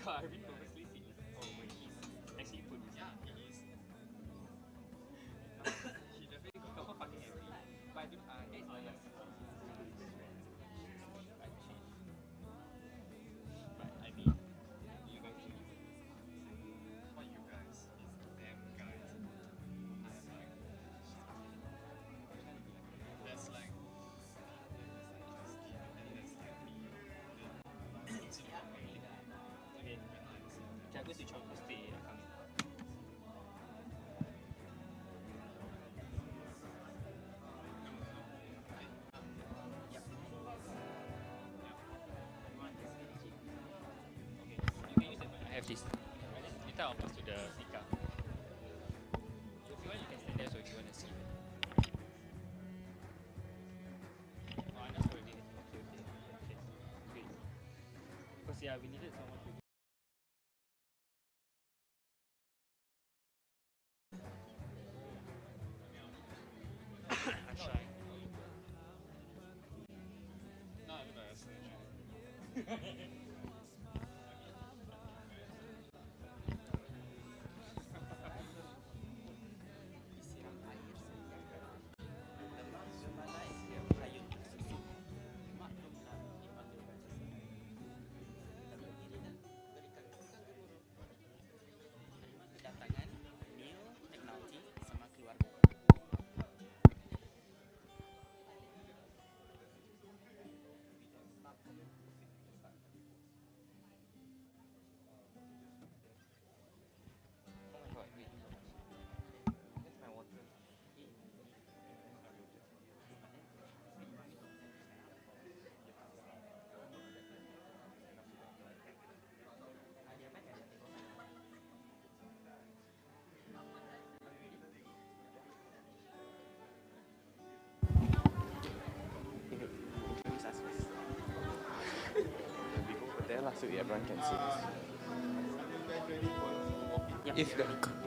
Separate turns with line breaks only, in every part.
I really purposely see this. Oh, wait, he's actually put this. Yeah, he is. He definitely got the fucking every. But I do, that is my last. I changed. But I mean, you guys do. What you guys is them guys. I'm like, that's like, okay. Okay, I'm going to try to stay. I can't. I have this. Later I'll pass to the speaker. So if you want, you can stand there. So if you want to see. Oh, I know already. Okay. Because yeah, we needed someone to. I'm trying. No, I'm not.
Kedatangan Neil McNulty sama keluarga.
Oh my god, wait. That's my water.
There, so everyone can see this.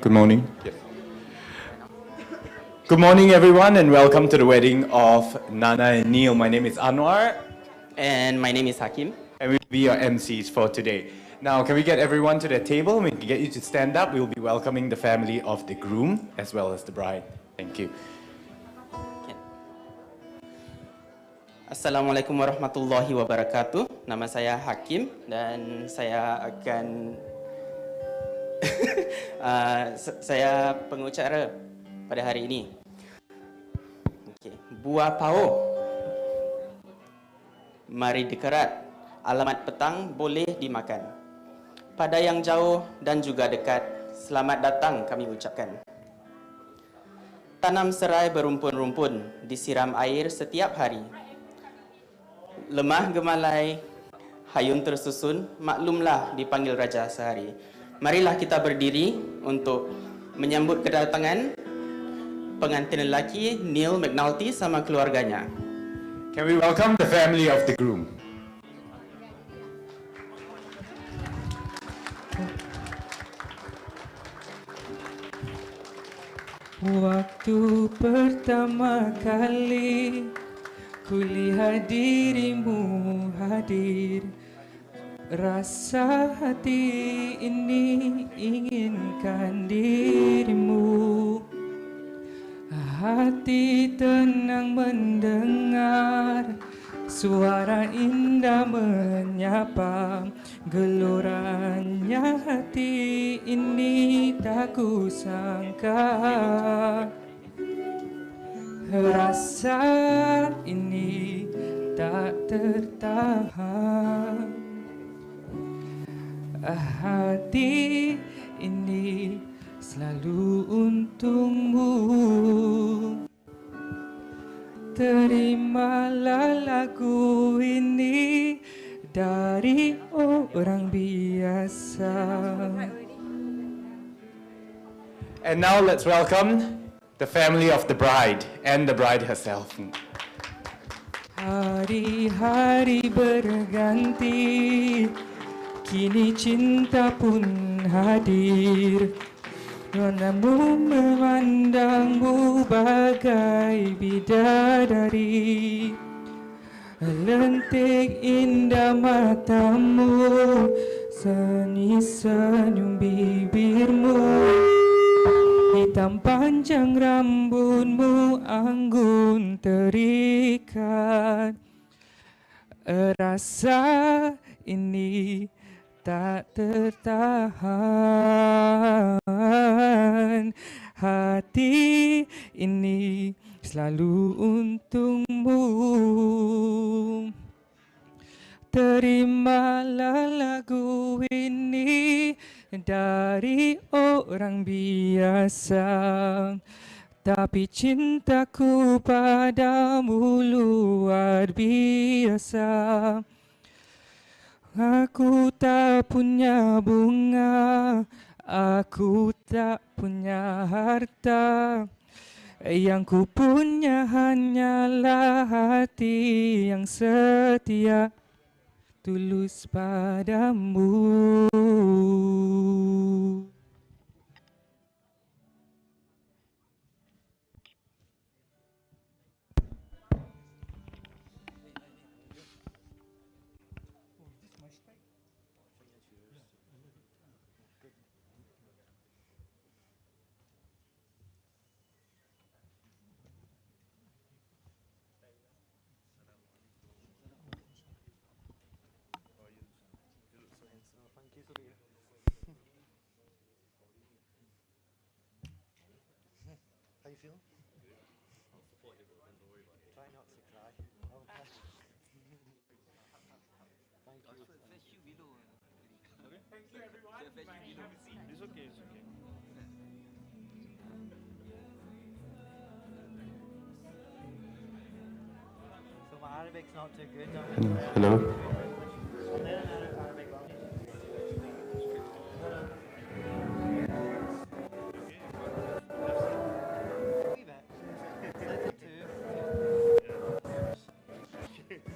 Good morning. Yes. Good morning, everyone, and welcome to the wedding of Nana and Neil. My name is Anwar,
And my name is Hakim.
and we'll be your MCs for today. Now, can we get everyone to the table? We can get you to stand up. We'll be welcoming the family of the groom as well as the bride. Thank you.
Assalamualaikum warahmatullahi wabarakatuh. Nama saya Hakim dan saya akan saya pengucara pada hari ini. Okay. Buah pao. Mari dikerat. Alamat petang boleh dimakan. Pada yang jauh dan juga dekat, selamat datang kami ucapkan. Tanam serai berumpun-rumpun, disiram air setiap hari. Lemah gemalai, hayun tersusun, maklumlah dipanggil raja sehari. Marilah kita berdiri untuk menyambut kedatangan pengantin lelaki Neil McNulty sama keluarganya.
Can we welcome the family of the groom?
Waktu pertama kali kulihat dirimu hadir, rasa hati ini inginkan dirimu. Hati tenang mendengar suara indah menyapa, gelorannya hati ini tak kusangka. Rasa ini tak tertahan, hati ini selalu untukmu. Terimalah lagu ini dari orang biasa.
And now let's welcome the family of the bride and the bride herself.
Hari-hari berganti, kini cinta pun hadir. Warnamu memandangmu bagai bidadari. Lentik indah matamu, seni senyum bibirmu, hitam panjang rambutmu, anggun terikat. Rasa ini tak tertahan, hati ini selalu untukmu. Terimalah lagu ini dari orang biasa, tapi cintaku padamu luar biasa. Aku tak punya bunga, aku tak punya harta, yang ku punya hanyalah hati yang setia, tulus padamu.
How you feel? Try not to cry. Okay. Thank you.
Thank you, everyone. It's okay, it's okay.
So my Arabic's not too good.
Hello.
Wee bit. Slip it too.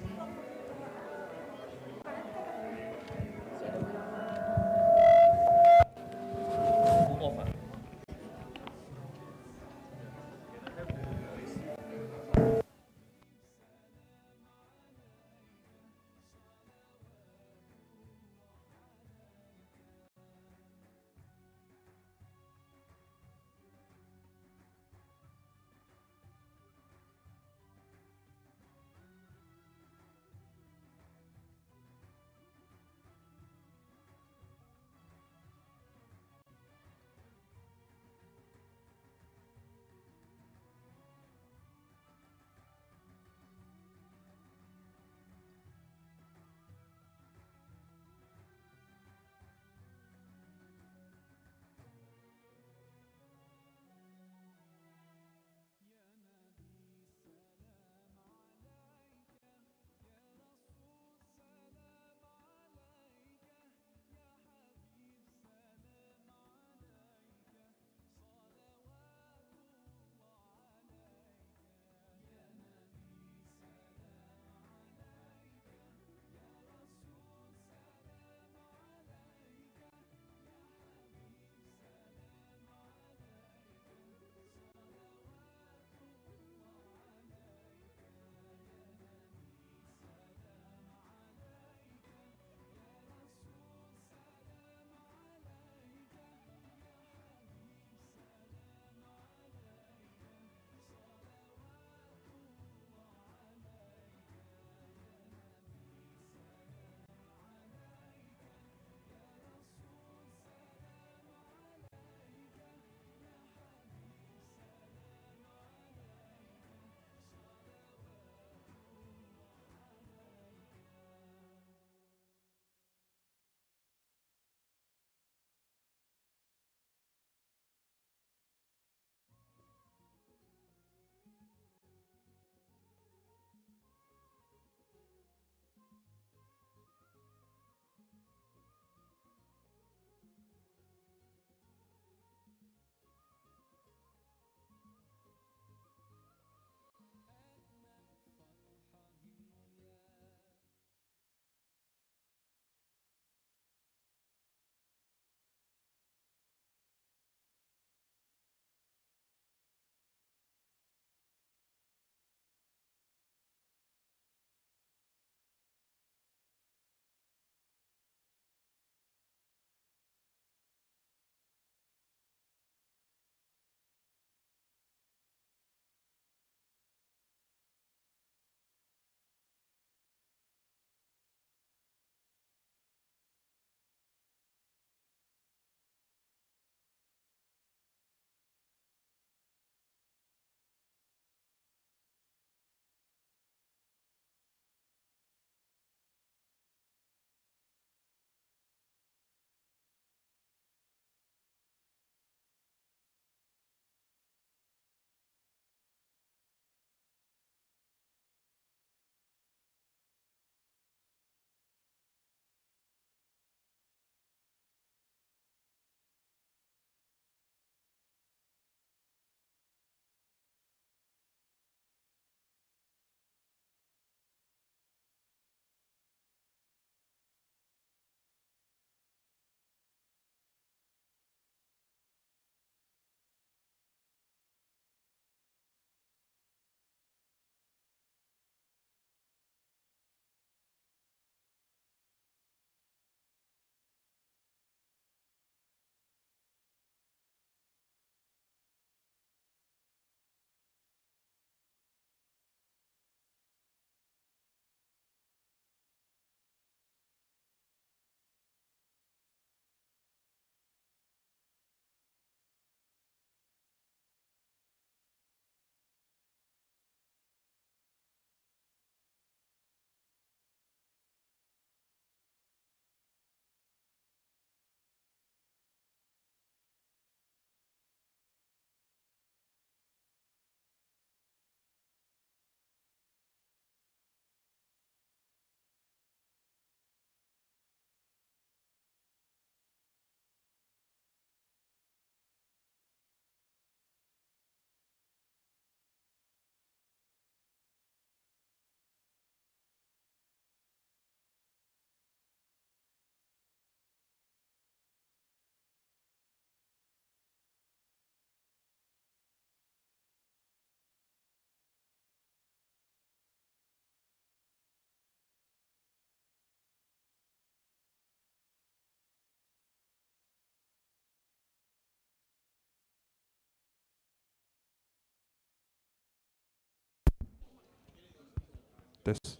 Test.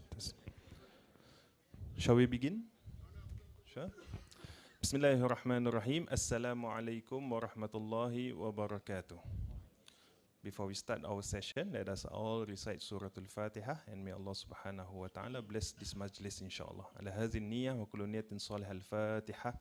Shall we begin? Sure. Bismillahirrahmanirrahim. Assalamualaikum warahmatullahi wabarakatuh. Before we start our session, let us all recite Surah Al-Fatiha, and may Allah subhanahu wa ta'ala bless this majlis insyaAllah. Ala hadhi niyyah wa kullu niyatin salih al-Fatiha.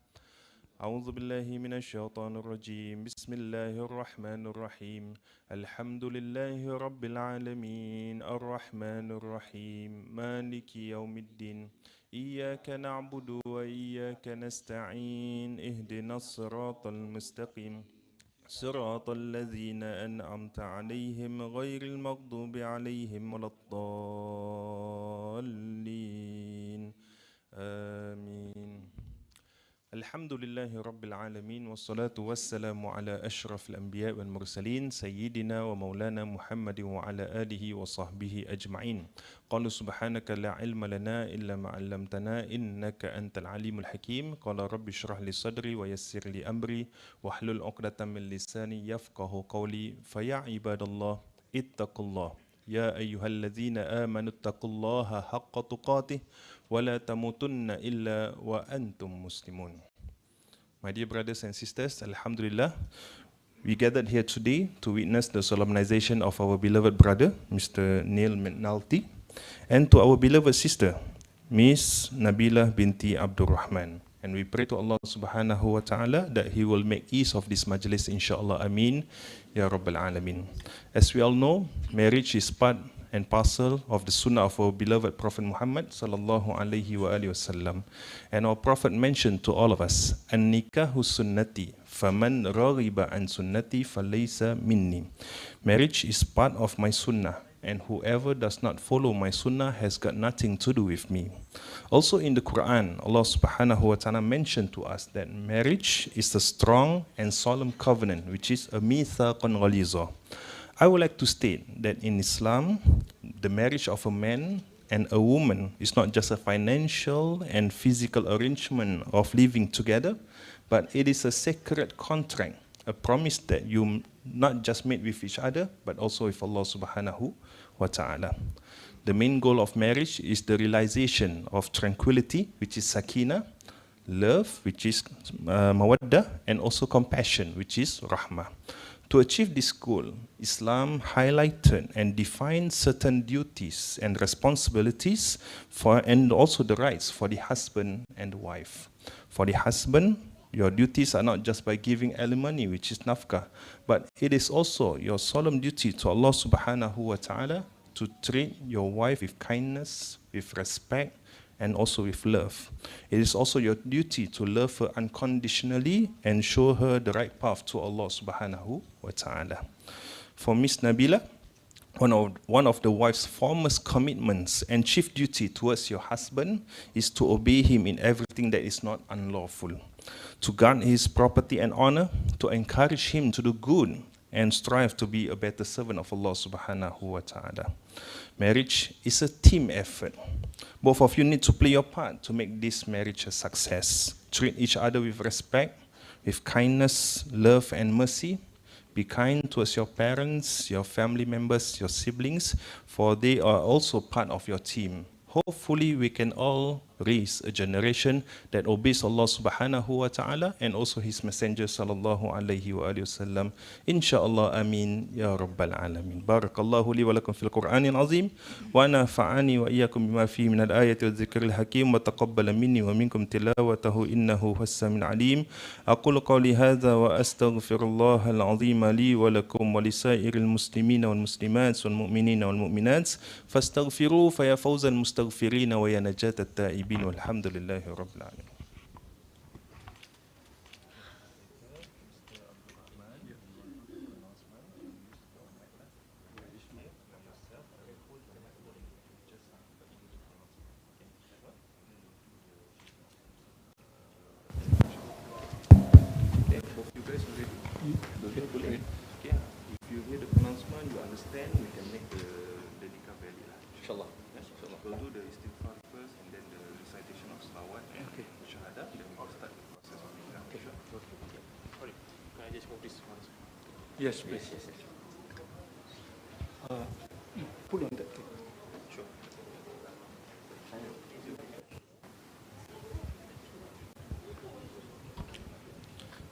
أعوذ بالله من الشيطان الرجيم بسم الله الرحمن الرحيم الحمد لله رب العالمين الرحمن الرحيم مالك يوم الدين إياك نعبد وإياك نستعين اهدنا الصراط المستقيم صراط الذين أنعمت عليهم غير المغضوب عليهم ولا الضالين آمين Alhamdulillahi Rabbil Alamin wassalatu wassalamu ala ashrafil anbiya wal mursalin sayyidina wa maulana Muhammadin wa ala alihi wa sahbihi ajma'in. Qala subhanaka la ilma lana illa ma 'allamtana innaka antal alimul hakim. Qala rabbi shrah li sadri wa yassir li amri wahlul 'uqdatam min lisani yafqahu qawli. Fa ya ibadallah ittaqullah ya ayyuhalladzina amanu ittaqullaha haqqa tuqatih wala tamutunna illa wa antum muslimun. My dear brothers and sisters, Alhamdulillah, we gathered here today to witness the solemnization of our beloved brother, Mr. Neil McNulty, and to our beloved sister, Miss Nabilah binti Abdul Rahman. And we pray to Allah subhanahu wa ta'ala that He will make ease of this majlis, insyaAllah. Ameen. Ya Rabbal Alameen. As we all know, marriage is part and parcel of the sunnah of our beloved Prophet Muhammad sallallahu alaihi wasallam. And our Prophet mentioned to all of us, An-nikahu sunnati, faman raghiba an sunnati falaysa minni. Marriage is part of my sunnah, and whoever does not follow my sunnah has got nothing to do with me. Also in the Quran, Allah subhanahu wa ta'ala mentioned to us that marriage is a strong and solemn covenant, which is a mithaqan ghaliza. I would like to state that in Islam, the marriage of a man and a woman is not just a financial and physical arrangement of living together, but it is a sacred contract, a promise that you not just made with each other, but also with Allah subhanahu wa ta'ala. The main goal of marriage is the realization of tranquility, which is sakina, love, which is mawaddah, and also compassion, which is rahmah. To achieve this goal, Islam highlighted and defined certain duties and responsibilities and also the rights for the husband and the wife. For the husband, your duties are not just by giving alimony, which is nafkah, but it is also your solemn duty to Allah subhanahu wa ta'ala to treat your wife with kindness, with respect, and also with love. It is also your duty to love her unconditionally and show her the right path to Allah subhanahu wa ta'ala. For Miss Nabilah, one of the wife's foremost commitments and chief duty towards your husband is to obey him in everything that is not unlawful, to guard his property and honor, to encourage him to do good, and strive to be a better servant of Allah subhanahu wa ta'ala. Marriage is a team effort. Both of you need to play your part to make this marriage a success. Treat each other with respect, with kindness, love, and mercy. Be kind towards your parents, your family members, your siblings, for they are also part of your team. Hopefully, we can all raise a generation that obeys Allah subhanahu wa ta'ala and also His Messenger sallallahu alayhi wa sallam. Insha'Allah, ameen, ya Rabbal Alamin. Barakallahu li wa lakum fil Qur'anil azim, wa nafa'ani wa iyyakum bima fihi min al-ayati wa dhikril hakim, wa taqabbala minni wa minkum tilawatahu innahu huwas samiul alim. Aqulu qawli hadha wa astaghfirullaha al-azim li wa lakum wa lisairil muslimina wal muslimat wal mu'minina wal mu'minat fastaghfiruhu fa ya fawzal mustaghfirin wa ya najatat taibin. Walhamdulillahi Rabbil Alamin. If you hear the pronouncement, you understand, we can make the nikah valid. Inshallah. We'll do the istighfar first and then the recitation of salawat and shahadah, then we will start the process of nikah. Okay. Sorry, can I just move this one? Yes, please. Pull on that. Sure.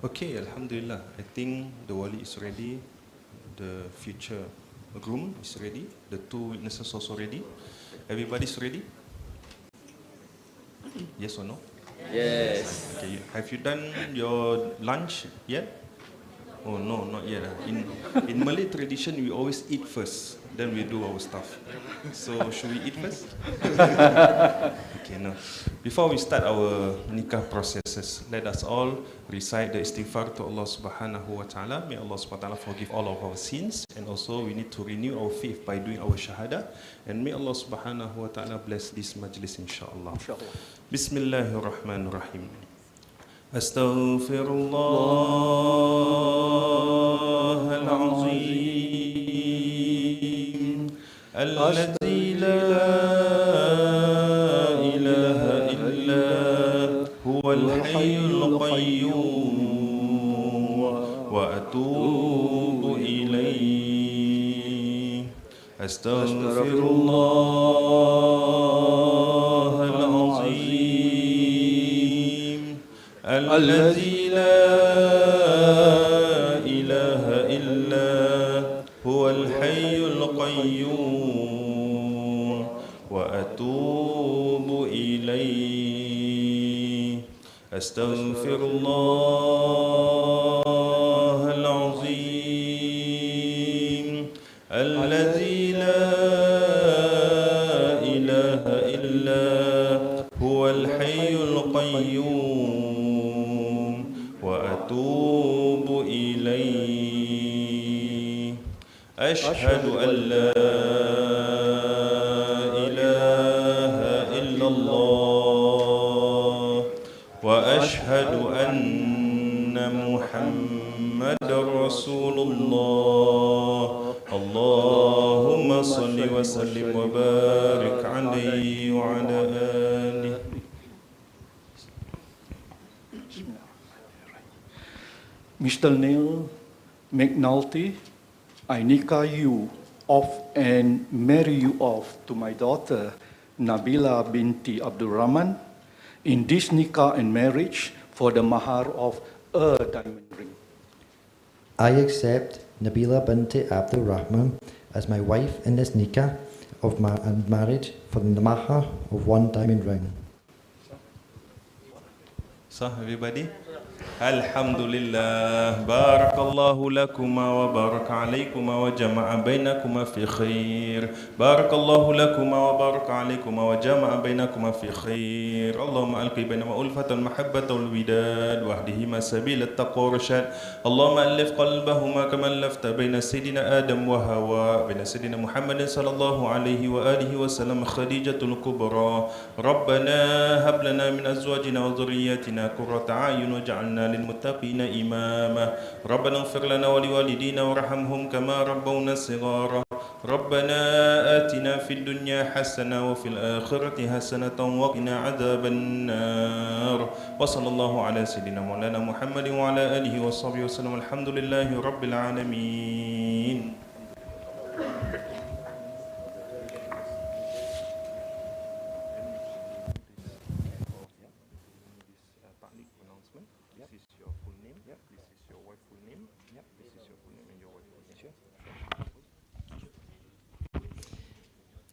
Okay, Alhamdulillah. I think the wali is ready. The future groom is ready. The two witnesses also ready. Everybody's ready? Yes or no?
Yes.
Okay, have you done your lunch yet? Oh no, not yet. In Malay tradition, we always eat first, then we do our stuff. So should we eat first? Okay, no. Before we start our nikah processes, let us all recite the istighfar to Allah Subhanahu wa Taala. May Allah Subhanahu wa Taala forgive all of our sins, and also we need to renew our faith by doing our shahada. And may Allah Subhanahu wa Taala bless this majlis, inshallah. Bismillahirrahmanirrahim. أستغفر الله العظيم الذي لا إله إلا هو الحي القيوم وأتوب إليه أستغفر الله العظيم الذي لا إله إلا هو الحي القيوم وأتوب إليه أستغفر الله العظيم الذي لا إله إلا هو الحي القيوم وأتوب إليه أشهد أن لا إله إلا الله وأشهد أن محمد رسول الله اللهم صل وسلم وبارك عليه وعلى آله.
Mr. Neil McNulty, I nikah you off and marry you off to my daughter Nabilah binti Abdul Rahman in this nikah and marriage for the mahar of a diamond ring.
I accept Nabilah binti Abdul Rahman as my wife in this nikah and marriage for the mahar of one diamond ring.
So everybody, Alhamdulillah, barakallahu lakuma wa baraka alaykuma wa jama'a bainakuma fi khair. Barakallahu lakuma wa baraka alaykuma wa jama'a bainakuma fi khair. Allahumma alqi bainama ulfatan mahabbata wal widad wahdihima sabila at-taqwa rashad. Allahumma alif qalbahuma kama alafta baina sayyidina Adam wa Hawa, baina sayyidina Muhammadin sallallahu alayhi wa alihi wa sallam Khadijatul Kubra. Rabbana hab lana min azwajina wa dhurriyyatina qurrata a'yun waj'alna للمتقين إماما ربنا اغفر لنا ولوالدينا وارحمهم كما ربونا صغارا ربنا آتنا في الدنيا حسنة وفي الآخرة حسنة وقنا عذاب النار وصلى الله على سيدنا مولانا محمد وعلى آله وصحبه وسلم الحمد لله رب العالمين.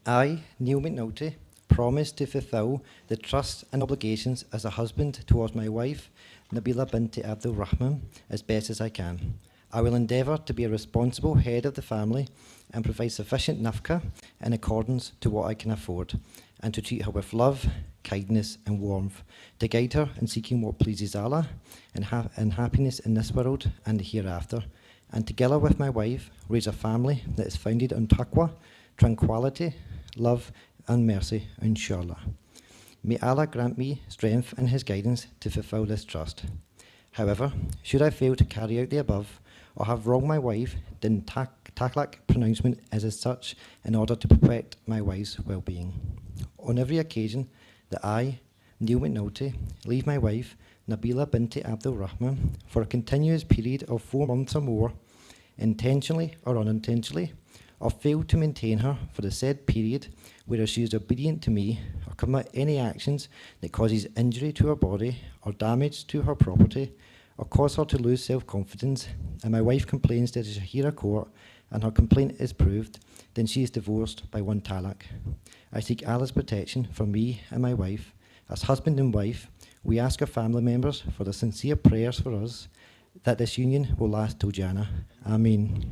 I, Neil McNulty, promise to fulfil the trust and obligations as a husband towards my wife, Nabilah binti Abdul Rahman, as best as I can. I will endeavour to be a responsible head of the family and provide sufficient nafkah in accordance to what I can afford, and to treat her with love, kindness and warmth, to guide her in seeking what pleases Allah and happiness in this world and the hereafter, and together with my wife raise a family that is founded on taqwa, tranquility, love and mercy, inshallah. May Allah grant me strength and His guidance to fulfill this trust. However, should I fail to carry out the above, or have wronged my wife, then taklak pronouncement is as such in order to protect my wife's well-being. On every occasion that I, Neil McNulty, leave my wife, Nabilah binti Abdul Rahman, for a continuous period of 4 months or more, intentionally or unintentionally, or fail to maintain her for the said period, whether she is obedient to me or commit any actions that causes injury to her body or damage to her property, or cause her to lose self-confidence, and my wife complains that she hear a court and her complaint is proved, then she is divorced by one talaq. I seek Allah's protection for me and my wife. As husband and wife, we ask our family members for the sincere prayers for us that this union will last till Jannah. Ameen.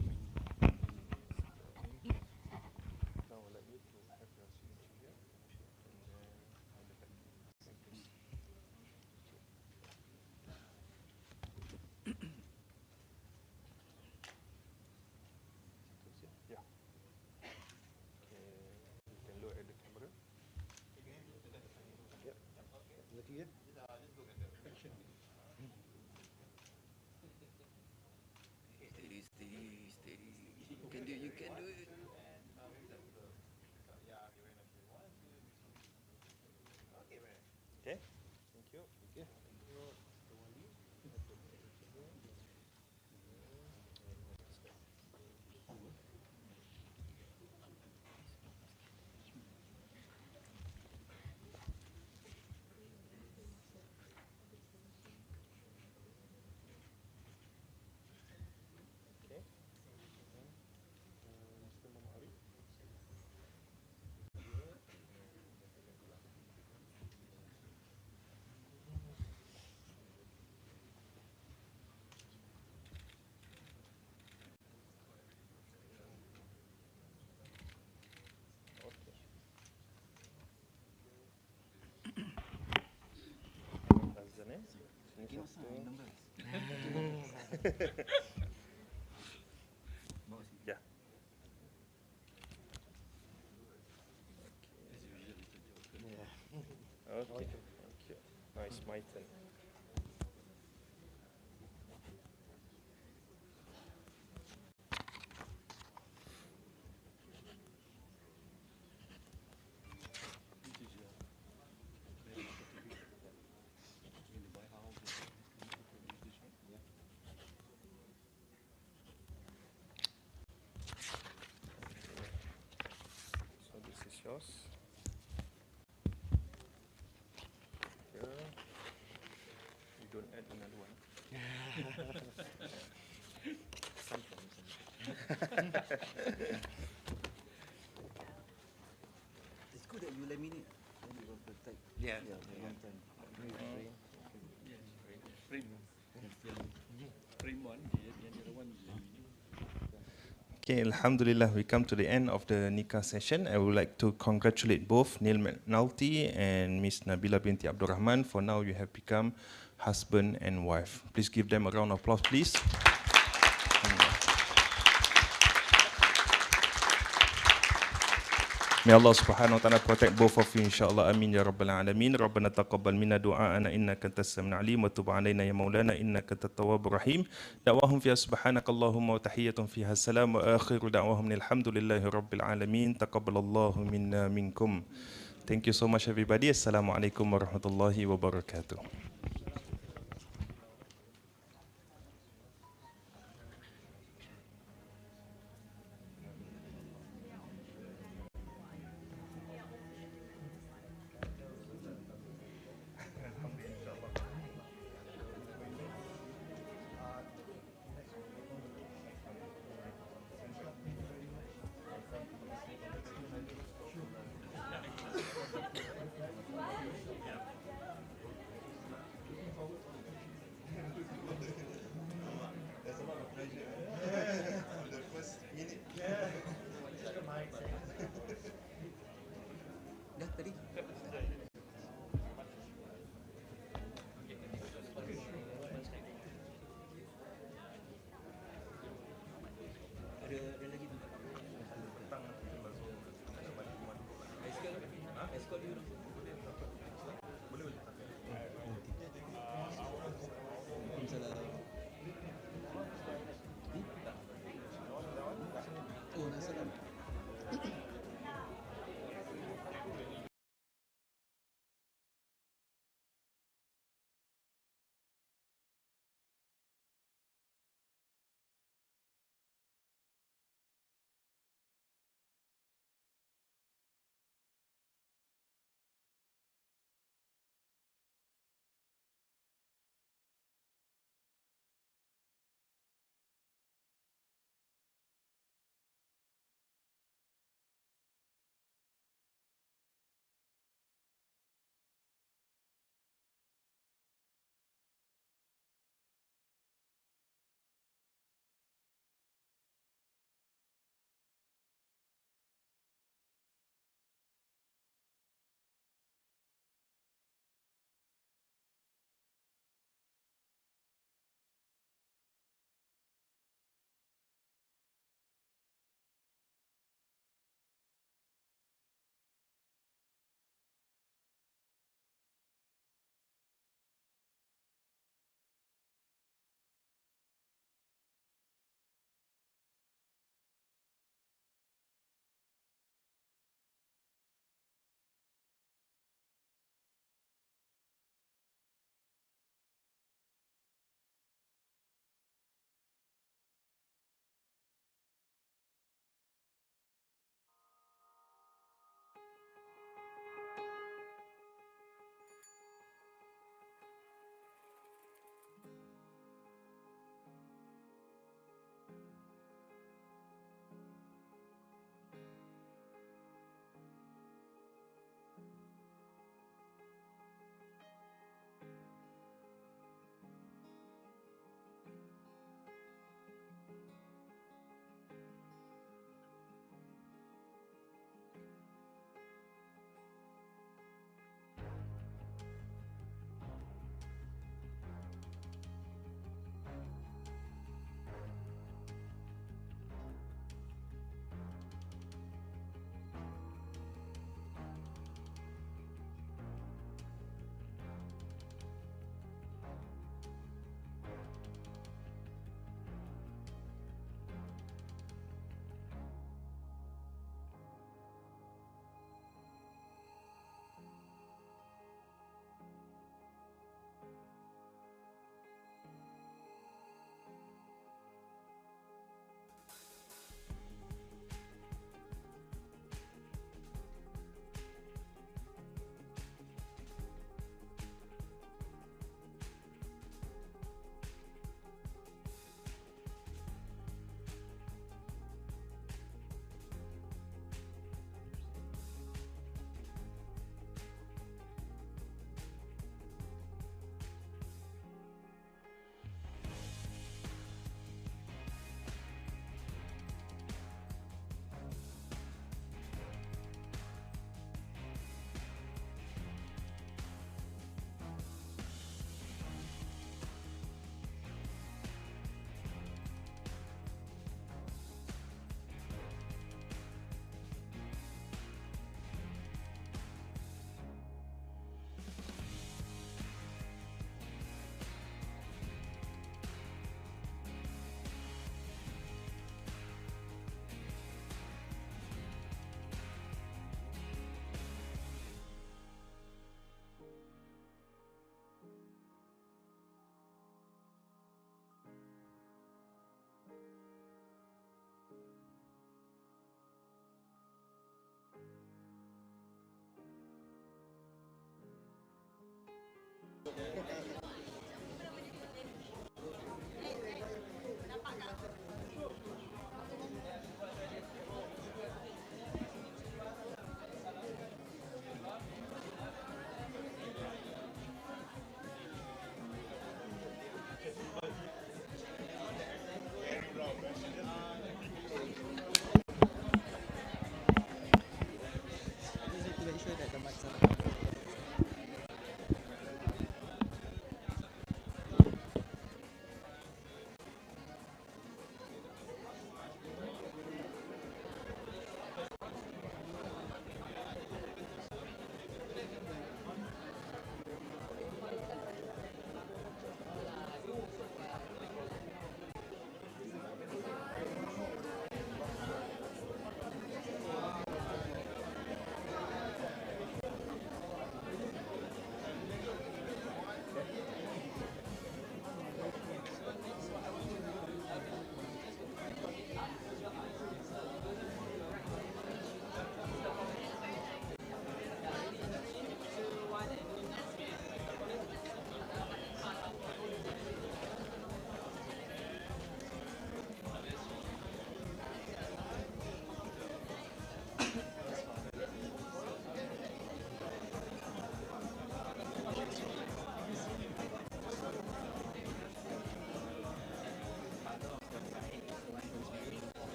Yeah. Okay. Thank you. Nice, my turn. So this is yours. Here. You don't add another one.
It's good that you laminate. Then it will protect.
Yeah.
The long time.
Okay, Alhamdulillah, we come to the end of the nikah session. I would like to congratulate both Neil McNulty and Miss Nabilah binti Abdul Rahman. For now, you have become husband and wife. Please give them a round of applause, please. May Allah subhanahu wa ta'ala protect both of you insyaAllah. Amin ya rabbal alamin. Rabbana taqabbal minna du'a'ana innaka antas sami'ul alim wa tub 'alaina ya maulana innaka antat tawwabur rahim. Da'wahum fiha subhanakallahumma wa tahiyyatun fiha salam wa akhiru da'wahum alhamdulillahi rabbil alamin. Taqabbalallahu minna minkum. Thank you so much everybody. Assalamualaikum warahmatullahi wabarakatuh.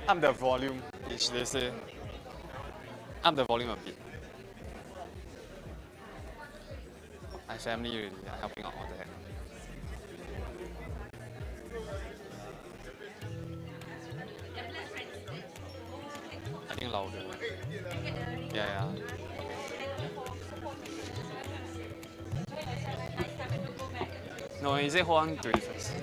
Up the volume, which they say. Up the volume a bit. My family really are helping out on that. I think louder. Yeah. No, he said hold on to it first.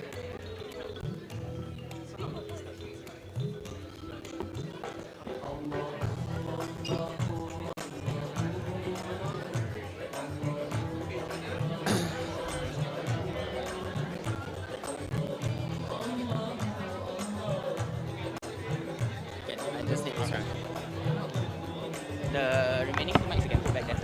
I just take this one. The remaining two mics you can put back there.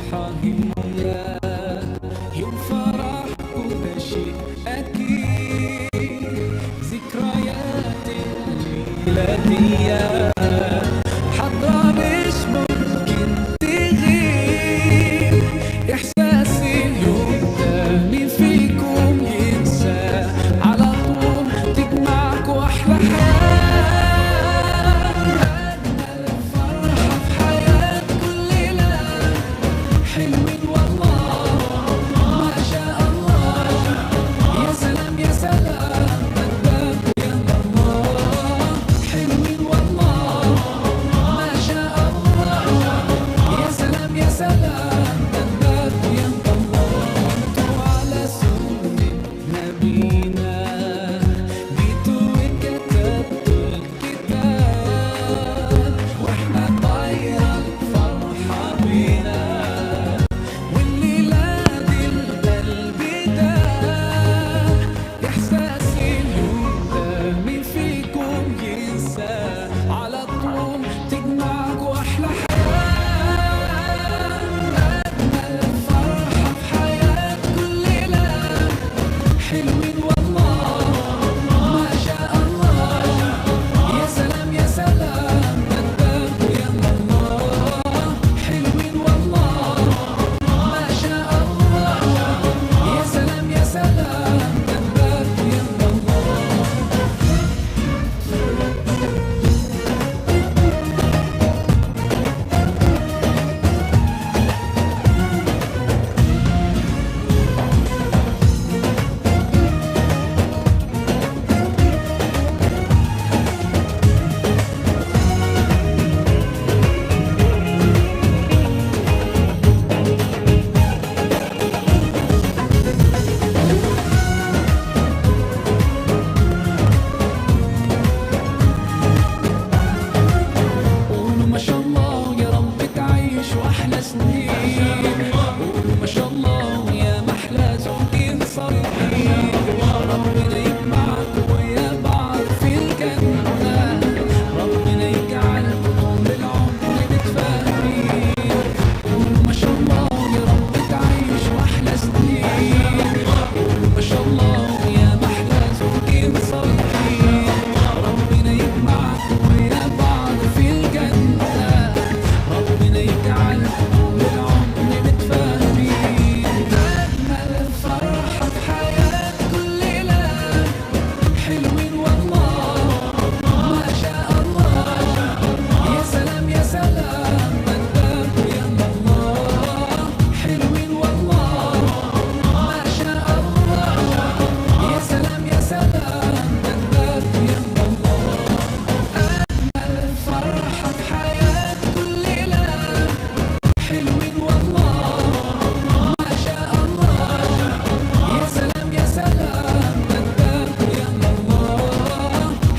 الفرحة هي يوم فرح وده شيء أكيد، ذكريات الليلة دي حضرة مش ممكن تغيب، إحساس اليوم ده مين فيكم ينسى، على طول تجمعكوا أحلى حياة. أجمل فرحة في حياة كل ليلة، حلوين والله ما شاء الله، يا سلام يا سلام الباب يا الله، حلوين والله ما شاء الله، يا سلام يا سلام الباب يا الله. انتوا على سنة نبينا جيتوا وكتبتوا الكتاب، واحنا طايرة الفرحة بينا، والليلة دي القلب داب، إحساس اليوم ده مين فيكم ينسى، على طول تجمعكوا أحلى حياة. أجمل فرحة في حياة كل ليلة، حلوين والله ما شاء الله، يا سلام يا سلام الباب يا الله، حلوين والله ما شاء الله، يا سلام يا سلام الباب يا الله. قولوا ما شاء الله يا رب تعيشوا أحلى سنين، قولوا ما شاء الله يا محلى زوجين صالحين، ربنا يجمعكم ويا بعض في الجنة، ربنا يجعلكم طول العمر متفاهمين. قولوا ما شاء الله يا رب تعيشوا أحلى سنين، قولوا ما شاء الله يا محلى زوجين صالحين، ربنا يجمعكم ويا بعض في الجنة، ربنا يجعلكم طول العمر متفاهمين. أجمل فرحة في حياة كل ليلة، حلوين والله ما شاء الله، يا سلام يا سلام الباب يا الله، حلوين والله ما شاء الله، يا سلام يا سلام الباب يا الله. أجمل فرحة في حياة كل ليلة، حلوين والله ما شاء الله، يا سلام يا سلام الباب يا الله،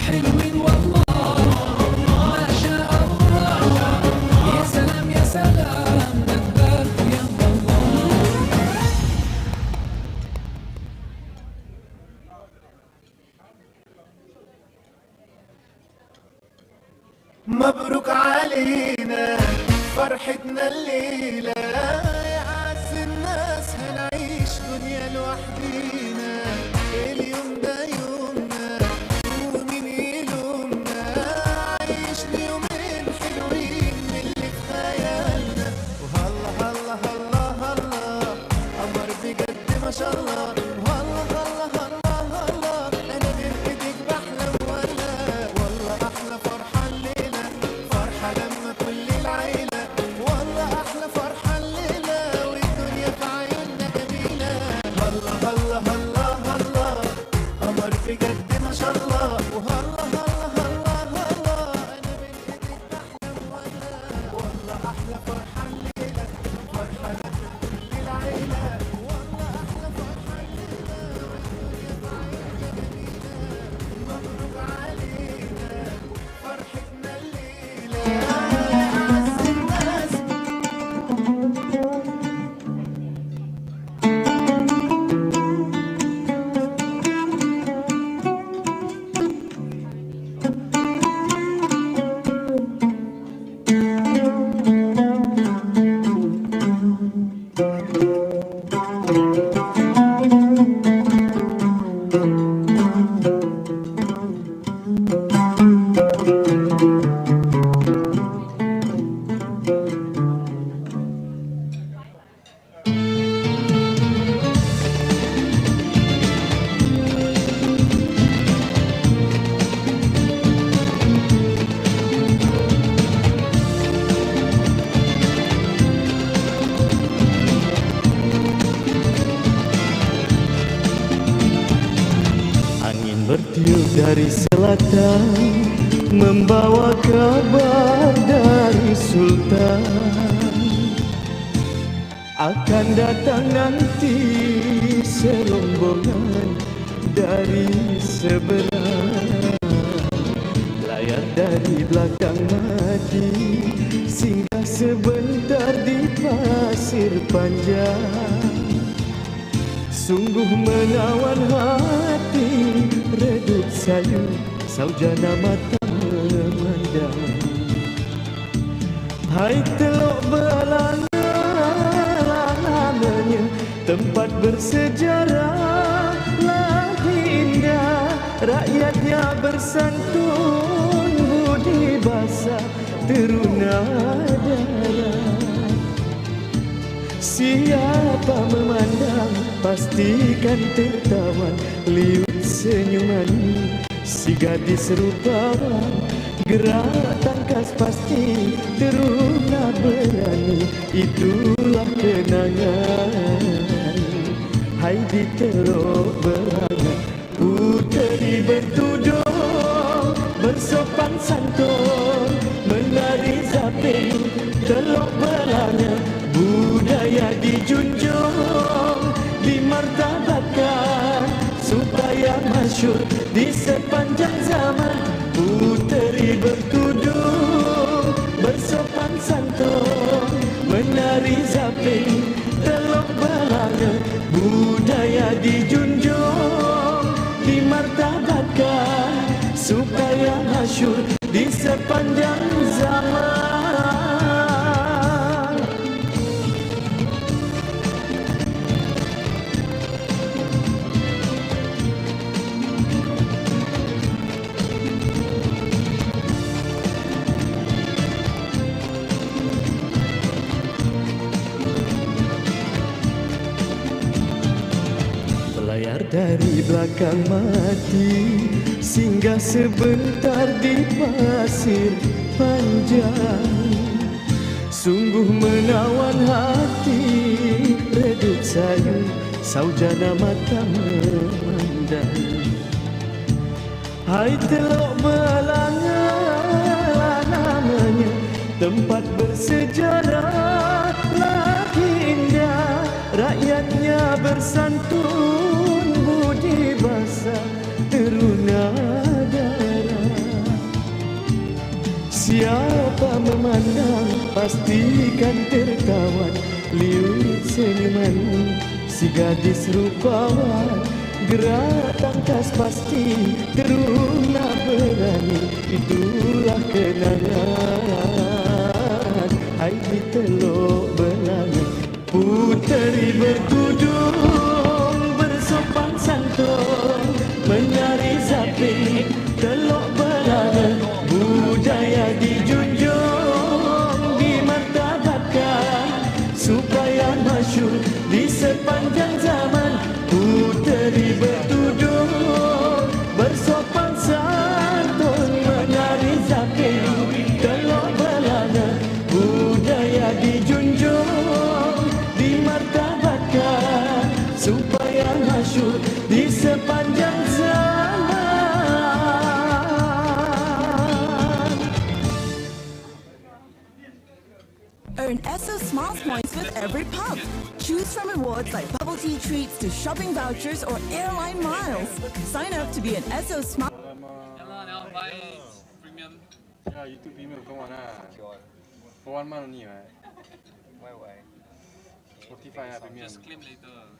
حلوين والله ما شاء الله، يا سلام يا سلام الباب يا الله.
مبروك علينا فرحتنا الليلة، يا عز الناس هنعيش دنيا لوحدينا، اليوم ده يومنا ومين يلومنا، عيشنا يومين حلوين من اللي في خيالنا، وهلا هلا هلا هلا قمر بجد ما شاء الله، وهلا هلا هلا هلا انا بين ايديك بحلم، ولا والله احلى فرحة الليلة، فرحة لما كل العيلة، والله احلى فرحة الليلة، والدنيا في عيوننا جميلة، هلا هلا هلا هلا قمر بجد ما شاء الله، وهلا هلا هلا هلا انا بين ايديك بحلم، ولا والله احلى فرحة الليلة، فرحة لما كل العيلة، والله احلى فرحة الليلة، والدنيا في عيوننا جميلة، مبروك علينا فرحتنا الليلة، يا أعز الناس. Bertiup dari selatan, membawa kabar dari Sultan. Akan datang nanti serombongan dari seberang. Layar dari belakang mati, singgah sebentar di pasir panjang. Sungguh menawan hati, redup sayu, saujana mata memandang. Hai teluk belanga, lamanya tempat bersejarah, lagi indah, rakyatnya bersantun, budi basah, teruna darah. Siapa memandang, pastikan tertawan, liut senyuman si gadis rupawan. Gerak tangkas pasti, teruna berani, itulah kenangan. Hai di teluk belanga, puteri bertudung, bersopan santun, menari zapin. Teluk belanga, budaya dijunjung, dimartabatkan, supaya masyhur di sepanjang zaman. Puteri bertudung, bersopan santun, menari zapin. Teluk belanga, budaya dijunjung, dimartabatkan, supaya masyhur di sepanjang zaman. Layar dari belakang mati, singgah sebentar di pasir panjang. Sungguh menawan hati, redup sayu, saujana mata memandang. Hai teluk belanga, namanya tempat bersejarah, lagi indah, rakyatnya bersantun, budi basah, teruna darah. Siapa memandang, pastikan tertawan, liut senyuman si gadis rupawan. Gerak tangkas pasti, teruna berani, itulah kenangan. Hai di teluk belanga, puteri bertudung, bersopan santun, menari zapin. Teluk belanga, budaya dijunjung, dimartabatkan, supaya masyhur di sepanjang zaman. Puteri bertudung, bersopan santun, menari zapin. Teluk belanga, budaya dijunjung, dimartabatkan, supaya masyhur di sepanjang zaman.
Earn Esso Smiles points with every pump. Choose from rewards like bubble tea treats to shopping vouchers or airline miles. Sign up to be an Esso Smile.
Yeah, YouTube premium, come on lah. For 1 month only, right?
Why?
Spotify premium.
Just claim later.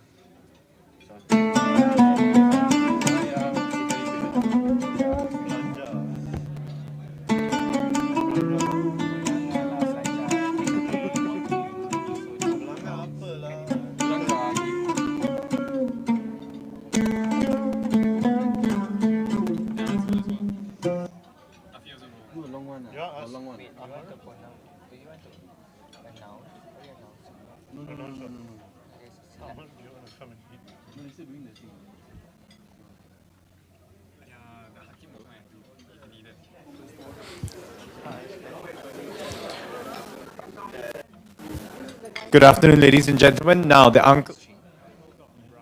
Good afternoon, ladies and gentlemen. Now, the uncle.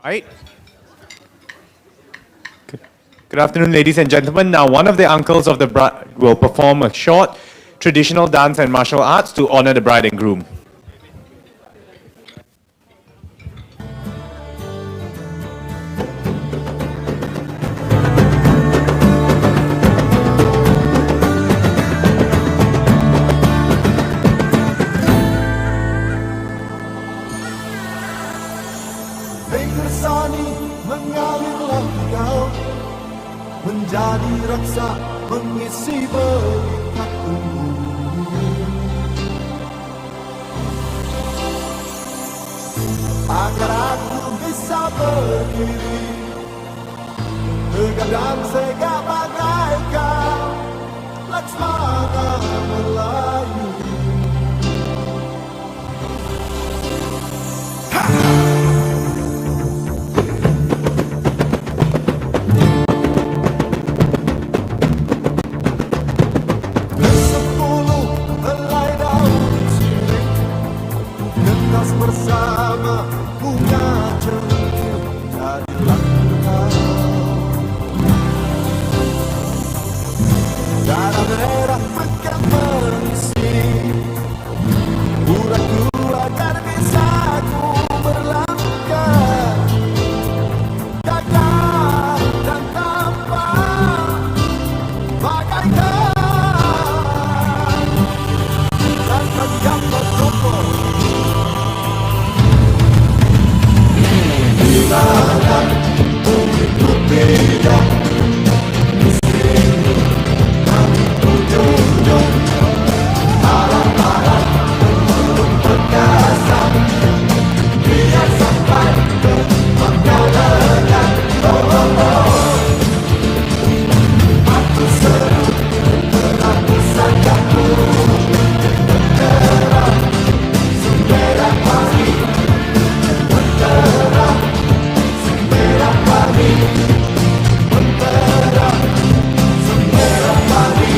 Right? Good Good afternoon, ladies and gentlemen. Now, one of the uncles of the bride will perform a short traditional dance and martial arts to honor the bride and groom.
Mengalirlah kau menjadi raksa mengisi berikat agar aku bisa berdiri tegak dan segak bagaikan Laksmana Melayu. Bersama bunga cengkir dari langkah dalam daerah pekan mengisi uratku agar bisa ku berlangkah gagah dan tampan bagaikan dan tegak berkokoh. Malam untuk beda di sini ujung-ujung malam-malam untuk perkasa biar sampai ke pangkalan. Aku seru terapu sajaku bergerak sembarang pagi bergerak sembarang pagi bergerak sembarang pagi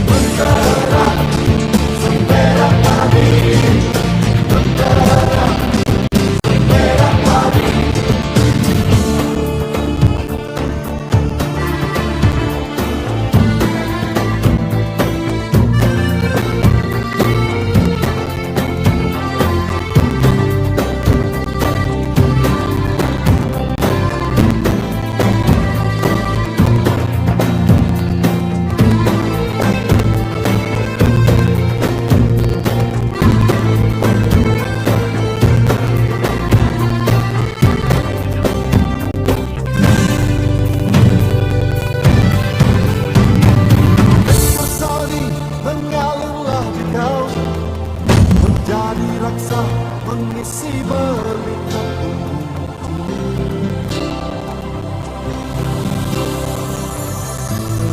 bergerak sembarang pagi bergerak sembarang pagi. Mengalirlah di kau menjadi raksa mengisi berikat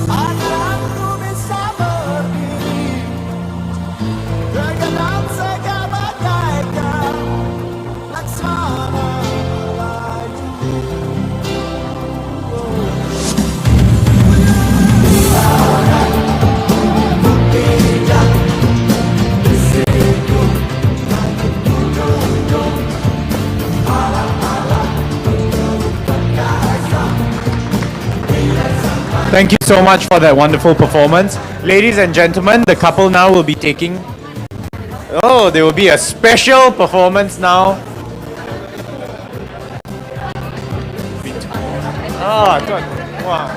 agar aku bisa berdiri tegak dan segak bagaikan Laksmana Melayu.
Thank you so much for that wonderful performance. Ladies and gentlemen, the couple now will be taking... Oh, there will be a special performance now. Ah, tuan. Wah.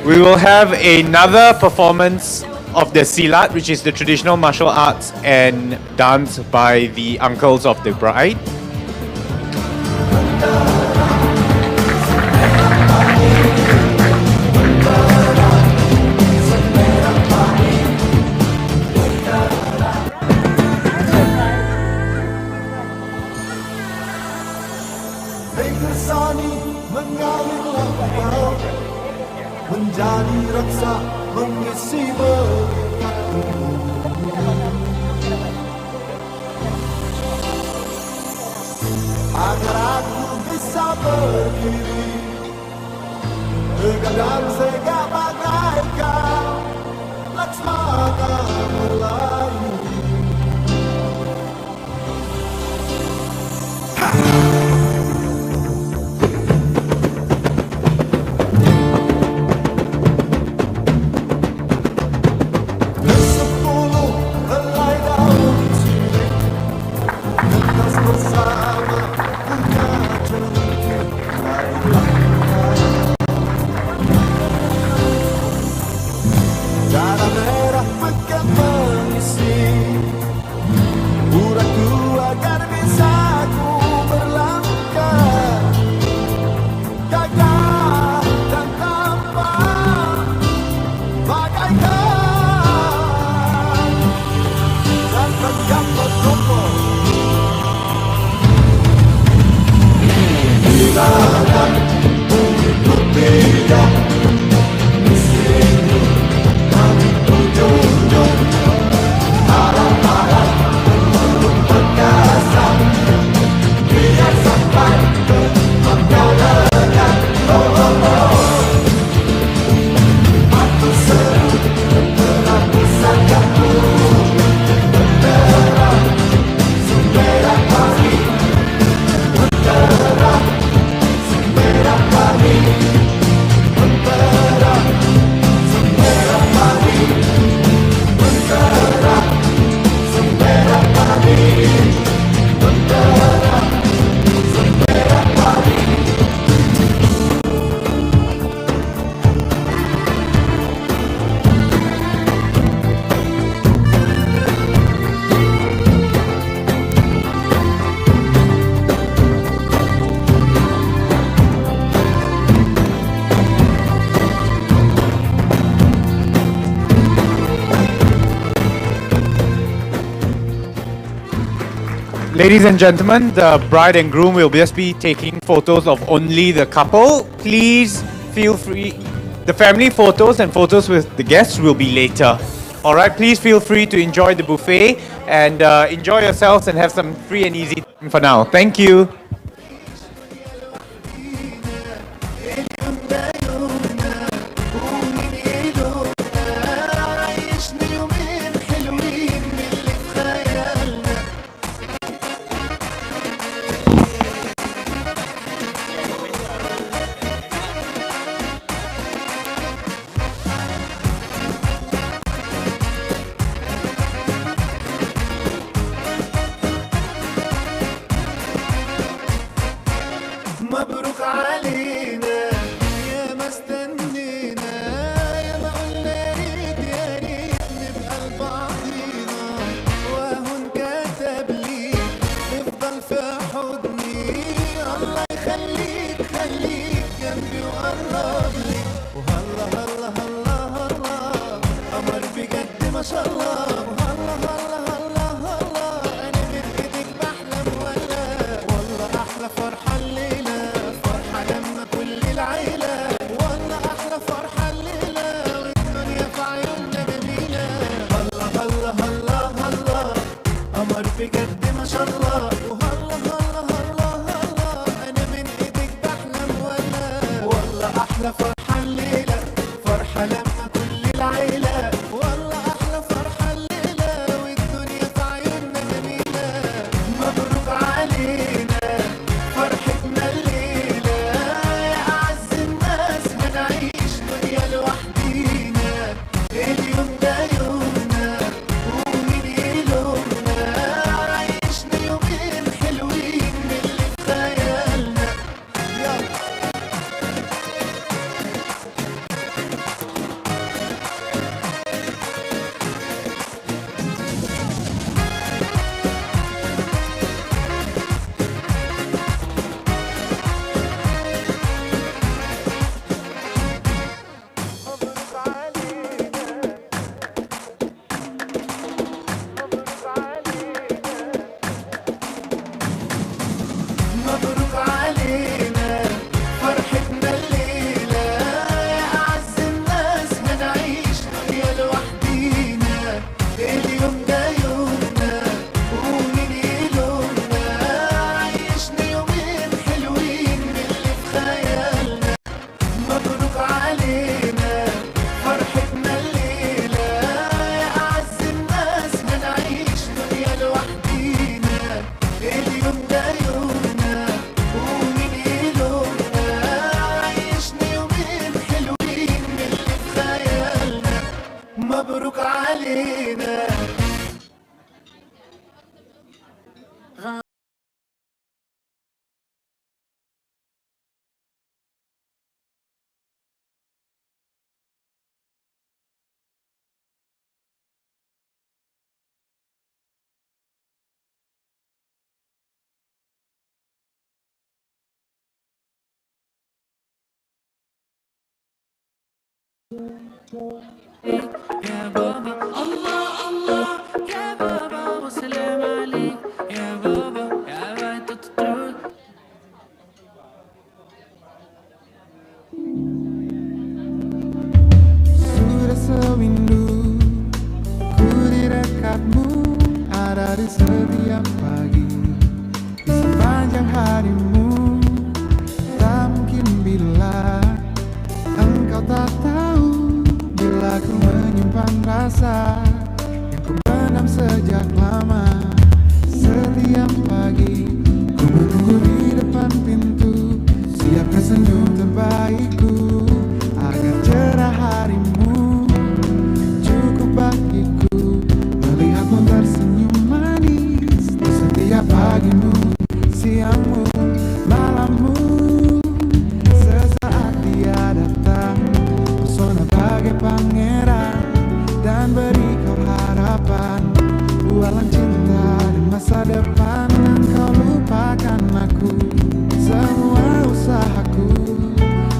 We will have another performance of the silat, which is the traditional martial arts and dance by the uncles of the bride.
Mengalirlah kau menjadi raksa mengisi berikat agar aku bisa berdiri Begadang segak bagaikan Laksmana Melayu. Sepuluh helai daun sirih Netas bersama bunga cantik. Darah merah pekat mengisi uratku agar bisa ku berlangkah gagah dan tampan bagaikan jantan gambar rokok. Bila dan ku tidak istriku kami ujung-ujung harap-harap perkasa biar sampai ke pangkalan. Aku seru tentera pusakaku tentera merah pagi tentera merah pagi tentera merah pagi tentera merah pagi tentera merah pagi.
Ladies and gentlemen, the bride and groom will just be taking photos of only the couple. Please feel free. The family photos and photos with the guests will be later. All right, please feel free to enjoy the buffet and enjoy yourselves and have some free and easy time for now. Thank you.
علينا فرحتنا الليلة يا أعز الناس هنعيش دنيا لوحدينا اليوم ده يومنا ومين يلومنا عيشنا يومين حلوين من اللي في خيالنا مبروك علينا
يا بابا الله الله يا بابا وسلام عليك يا بابا يا بابا تطرق
Sudah sewindu ku di dekatmu ada di setiap pagi di sepanjang harimu tak mungkin bila engkau tak tahu bila ku menyimpan rasa yang ku pendam sejak lama setiap pagi ku menunggu di depan pintu siapkan senyum terbaikku agar cerah harimu cukup bagiku melihatmu tersenyum manis di setiap pagimu siangmu malammu sesaat dia datang pesona bagai pangeran dan beri kau harapan bualan cinta dan masa depan engkau lupakan aku semua usahaku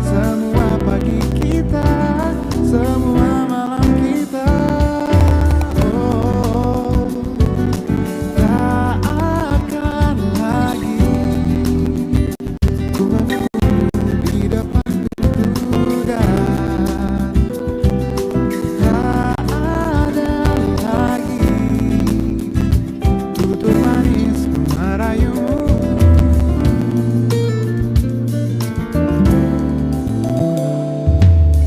semua pagi kita semua malam kita oh tak akan lagi ku menunggu di depan pintu dan tak ada lagi tutur manis merayumu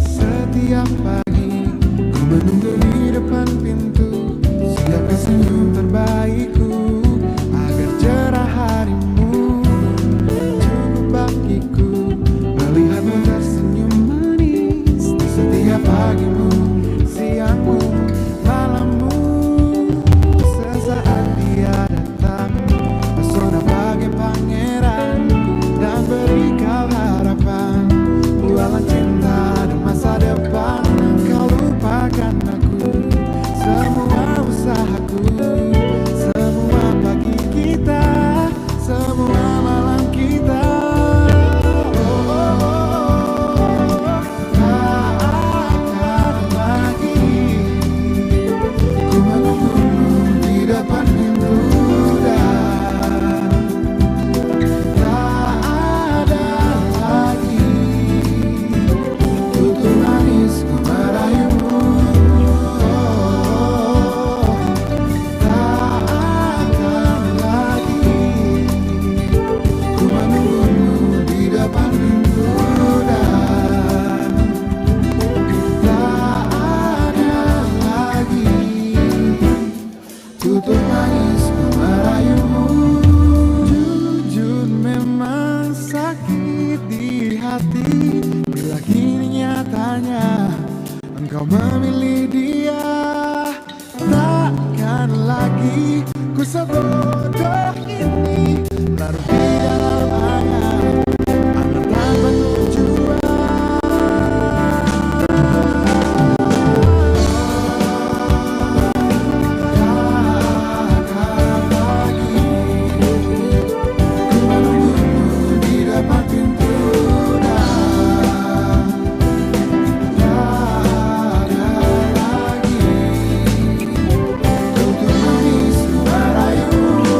setiap pagi ku menunggu di depan pintu siapkan senyum terbaikku agar cerah harimu cukup bagiku melihatmu tersenyum manis di setiap pagimu siangmu malammu sesaat dia datang pesona bagai pangeran dan beri kau harapan bualan cinta dan masa depan engkau lupakan aku semua usahaku semua pagi kita semua malam kita tak akan lagi ku menunggumu di depan pintu dan tak ada lagi tutur manis ku merayumu tak akan lagi ku menunggumu di depan pintu dan tak ada lagi tutur manis ku merayumu jujur memang sakit di hati bila kini nyatanya engkau memilih dia takkan lagi ku sebodoh ini larut di dalam angan tanpa tujuan takkan lagi ku menunggumu di depan pintu dan tak ada lagi tutur manis ku merayumu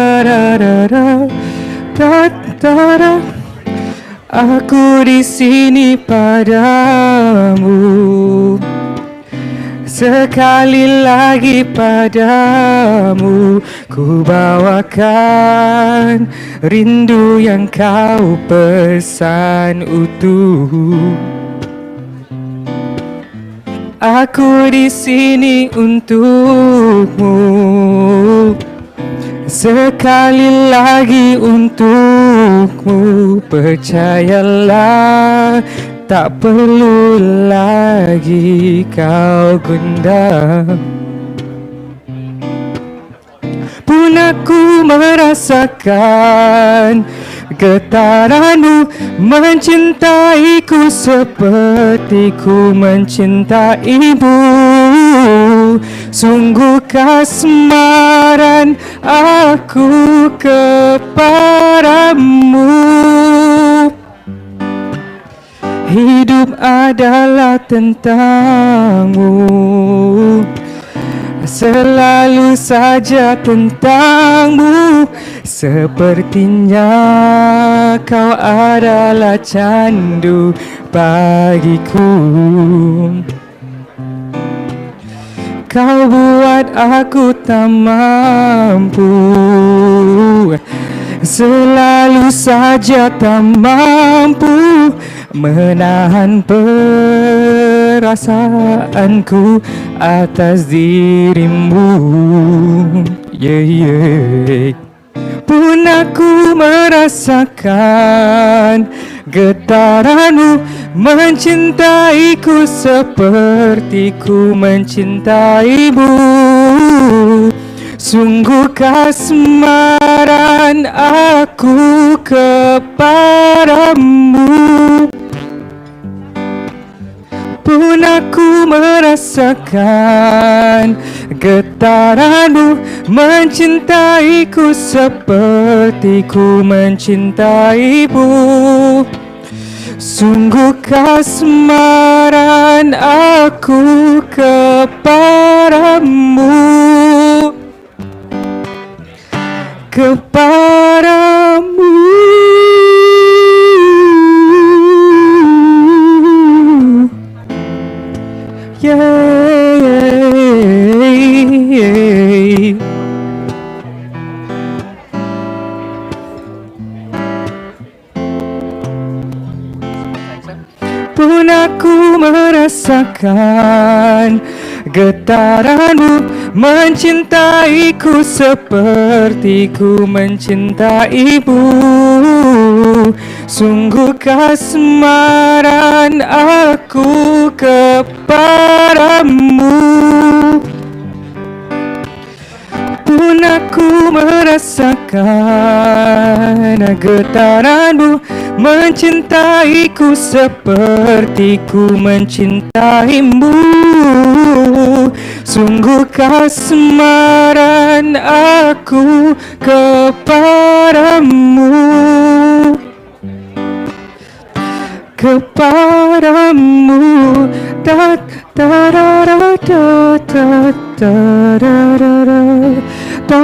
da. Aku di sini padamu, sekali lagi padamu ku bawakan rindu yang kau pesan utuh. Aku di sini untukmu, sekali lagi untukmu. Percayalah, tak perlu lagi kau gundah. Pun aku merasakan getaranmu mencintaiku seperti ku mencintaimu. Sungguh kasmaran aku kepadamu. Hidup adalah tentangmu, selalu saja tentangmu. Sepertinya kau adalah candu bagiku. Kau buat aku tak mampu, selalu saja tak mampu menahan perasaanku atas dirimu. Pun aku merasakan getaranmu mencintaiku seperti ku mencintaimu. Sungguh kasmaran aku kepadamu. Pun aku merasakan getaranmu mencintaiku seperti ku mencintaimu. Sungguh kasmaran aku kepadamu. Kepadamu. Pun aku merasakan getaranmu mencintaiku seperti ku mencintaimu. Sungguh kasmaran aku kepadamu. Pun aku merasakan getaranmu mencintaiku seperti ku mencintaimu. Sungguh kasmaran aku kepadamu. Kepadamu. Da da da da da da da da da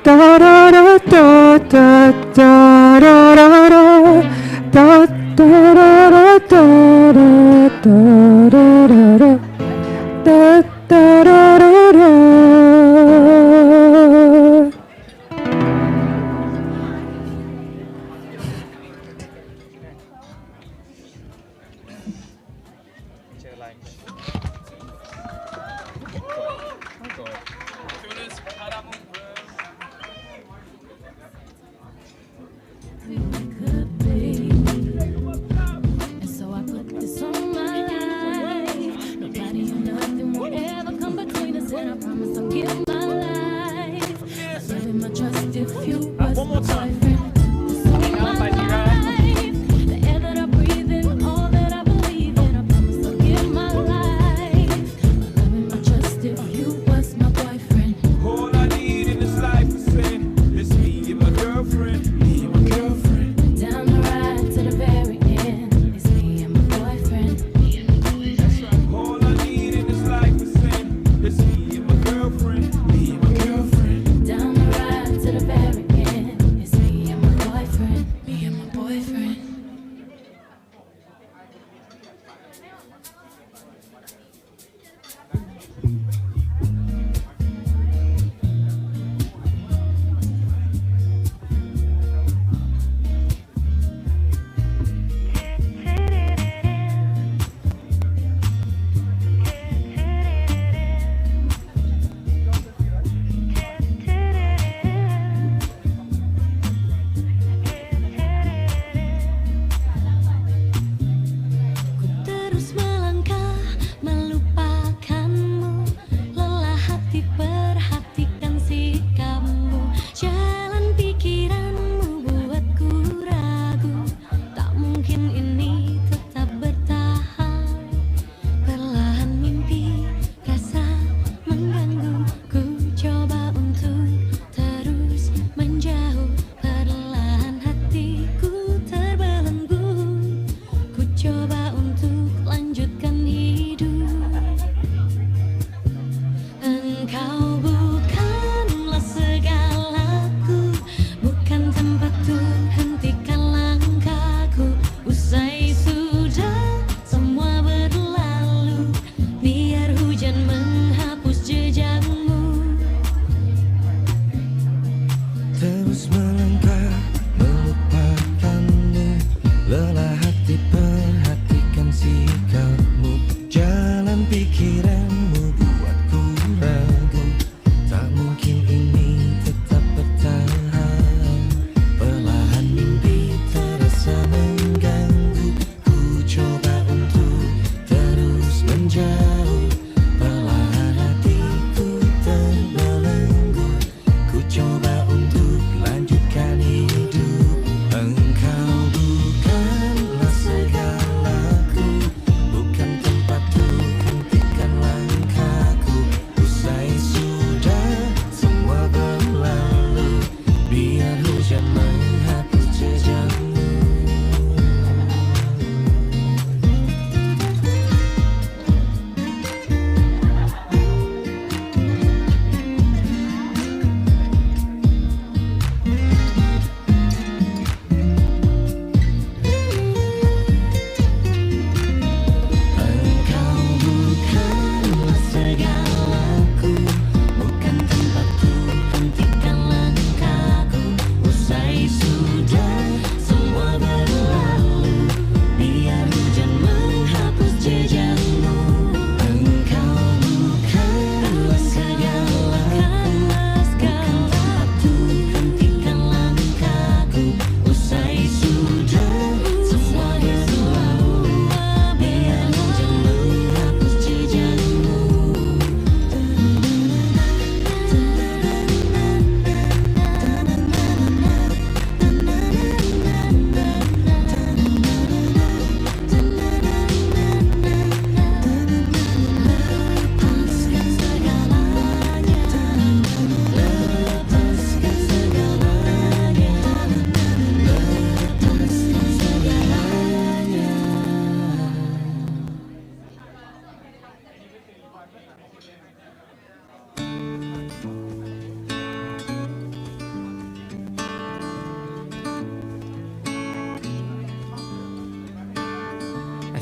da da da da da da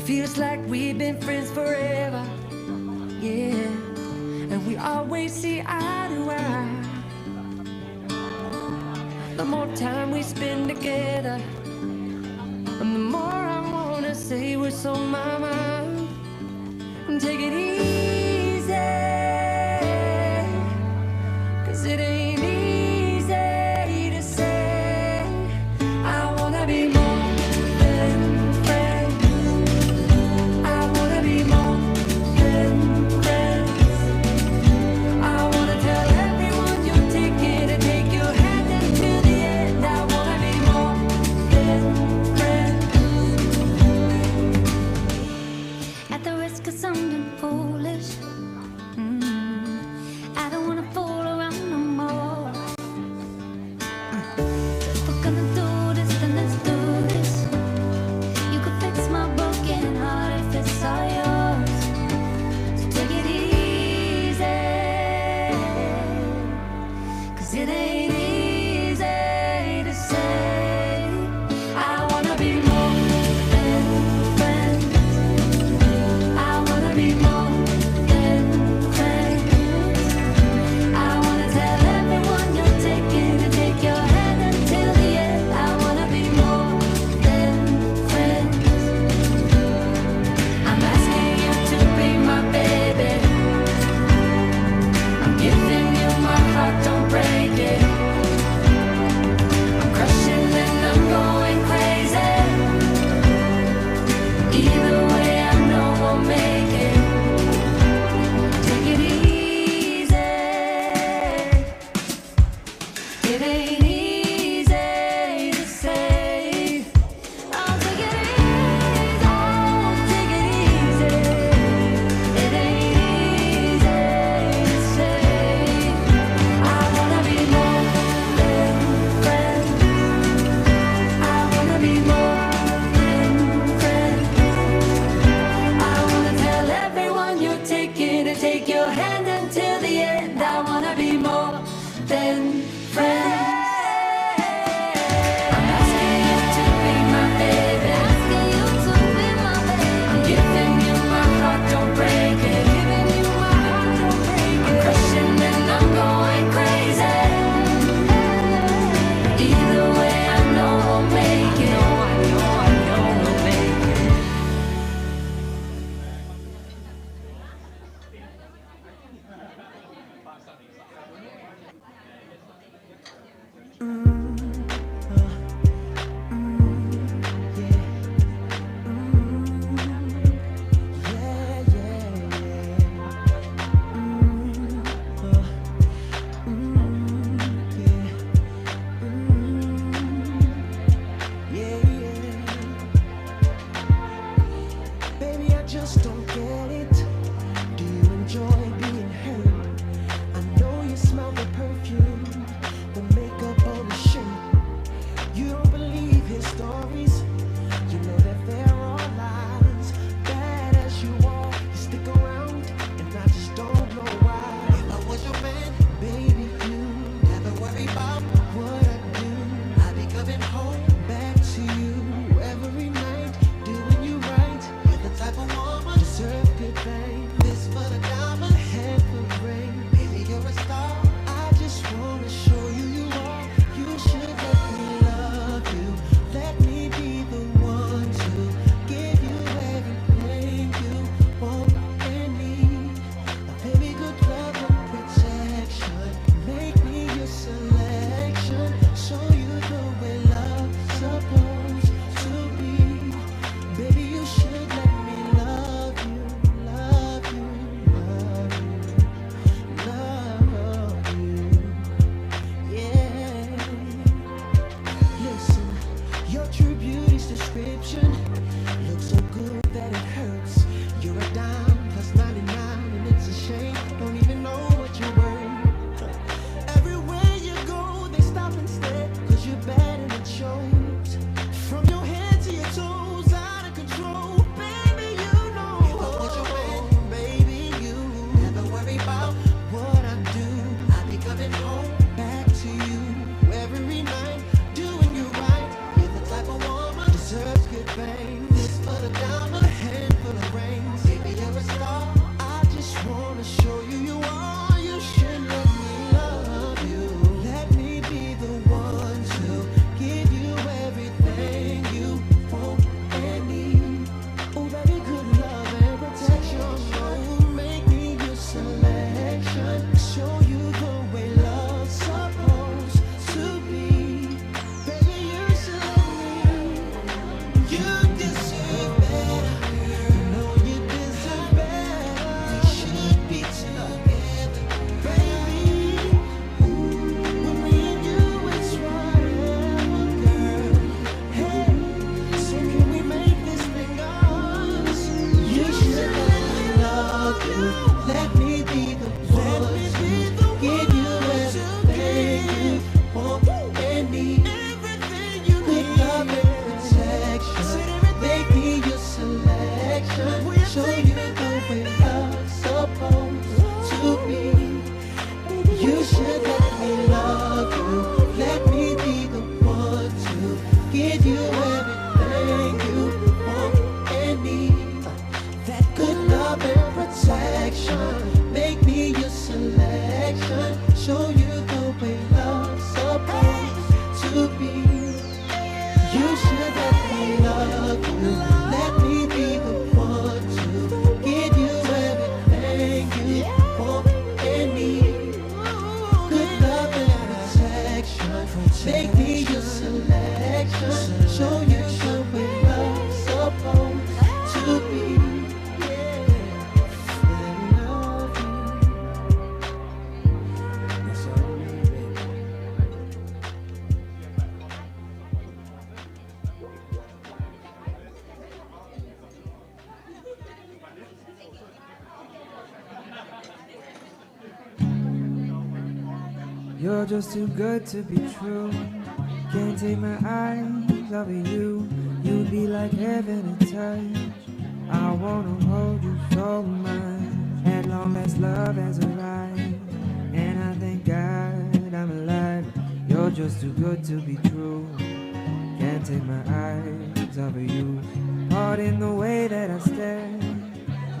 Feels like we've been friends forever, yeah. And we always see eye to eye. The more time we spend together, and the more I wanna say what's on my mind. Take it easy, 'cause it ain't easy to say. I wanna be more than friends. I wanna be more than friends. I wanna tell everyone you're taking to take your hand into the end. I wanna be more than friends.
At the risk of sounding foolish, I don't wanna fool around no more.
You're just too good to be true. Can't take my eyes off of you. You'd be like heaven to touch. I wanna hold you so much. At long last love has arrived, and I thank God I'm alive. You're just too good to be true. Can't take my eyes off of you. Pardon the way that I stare.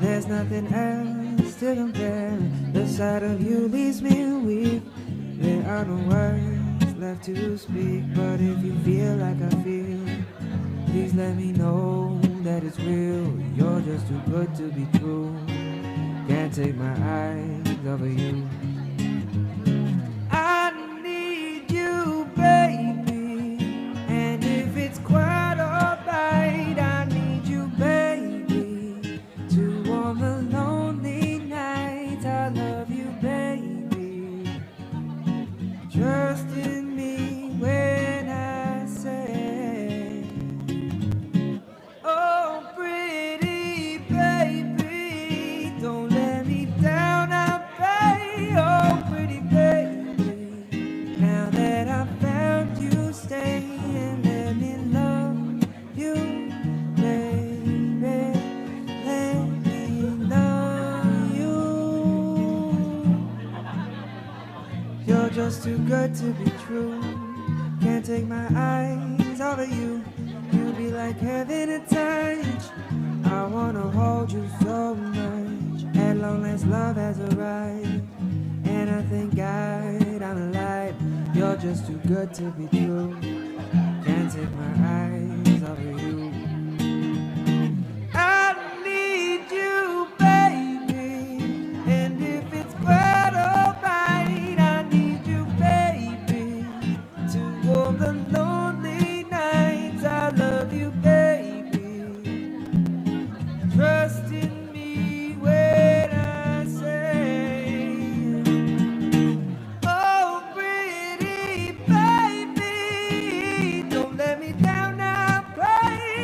There's nothing else to compare. The sight of you leaves me weak. There are no words left to speak. But if you feel like I feel, please let me know that it's real. You're just too good to be true. Can't take my eyes off of you. I need you, baby. And if it's quite alright, I need you, baby, to warm the lonely nights. I love you, baby. Trust in me when I say, oh, pretty baby, don't let me down, I pray. Oh, pretty baby, now that I found you, stay and let me love you, baby. Let me love you. You're just too good to be true. Can't take my eyes off of you. You'll be like heaven to touch. I wanna hold you so much. At long last love has arrived, and I thank God I'm alive. You're just too good to be true. Can't take my eyes off of you. I need you, baby, and if it's quite alright, I need you, baby, to warm the lonely nights. I love you, baby. Trust in me when I say, oh, pretty baby, don't let me down, I pray.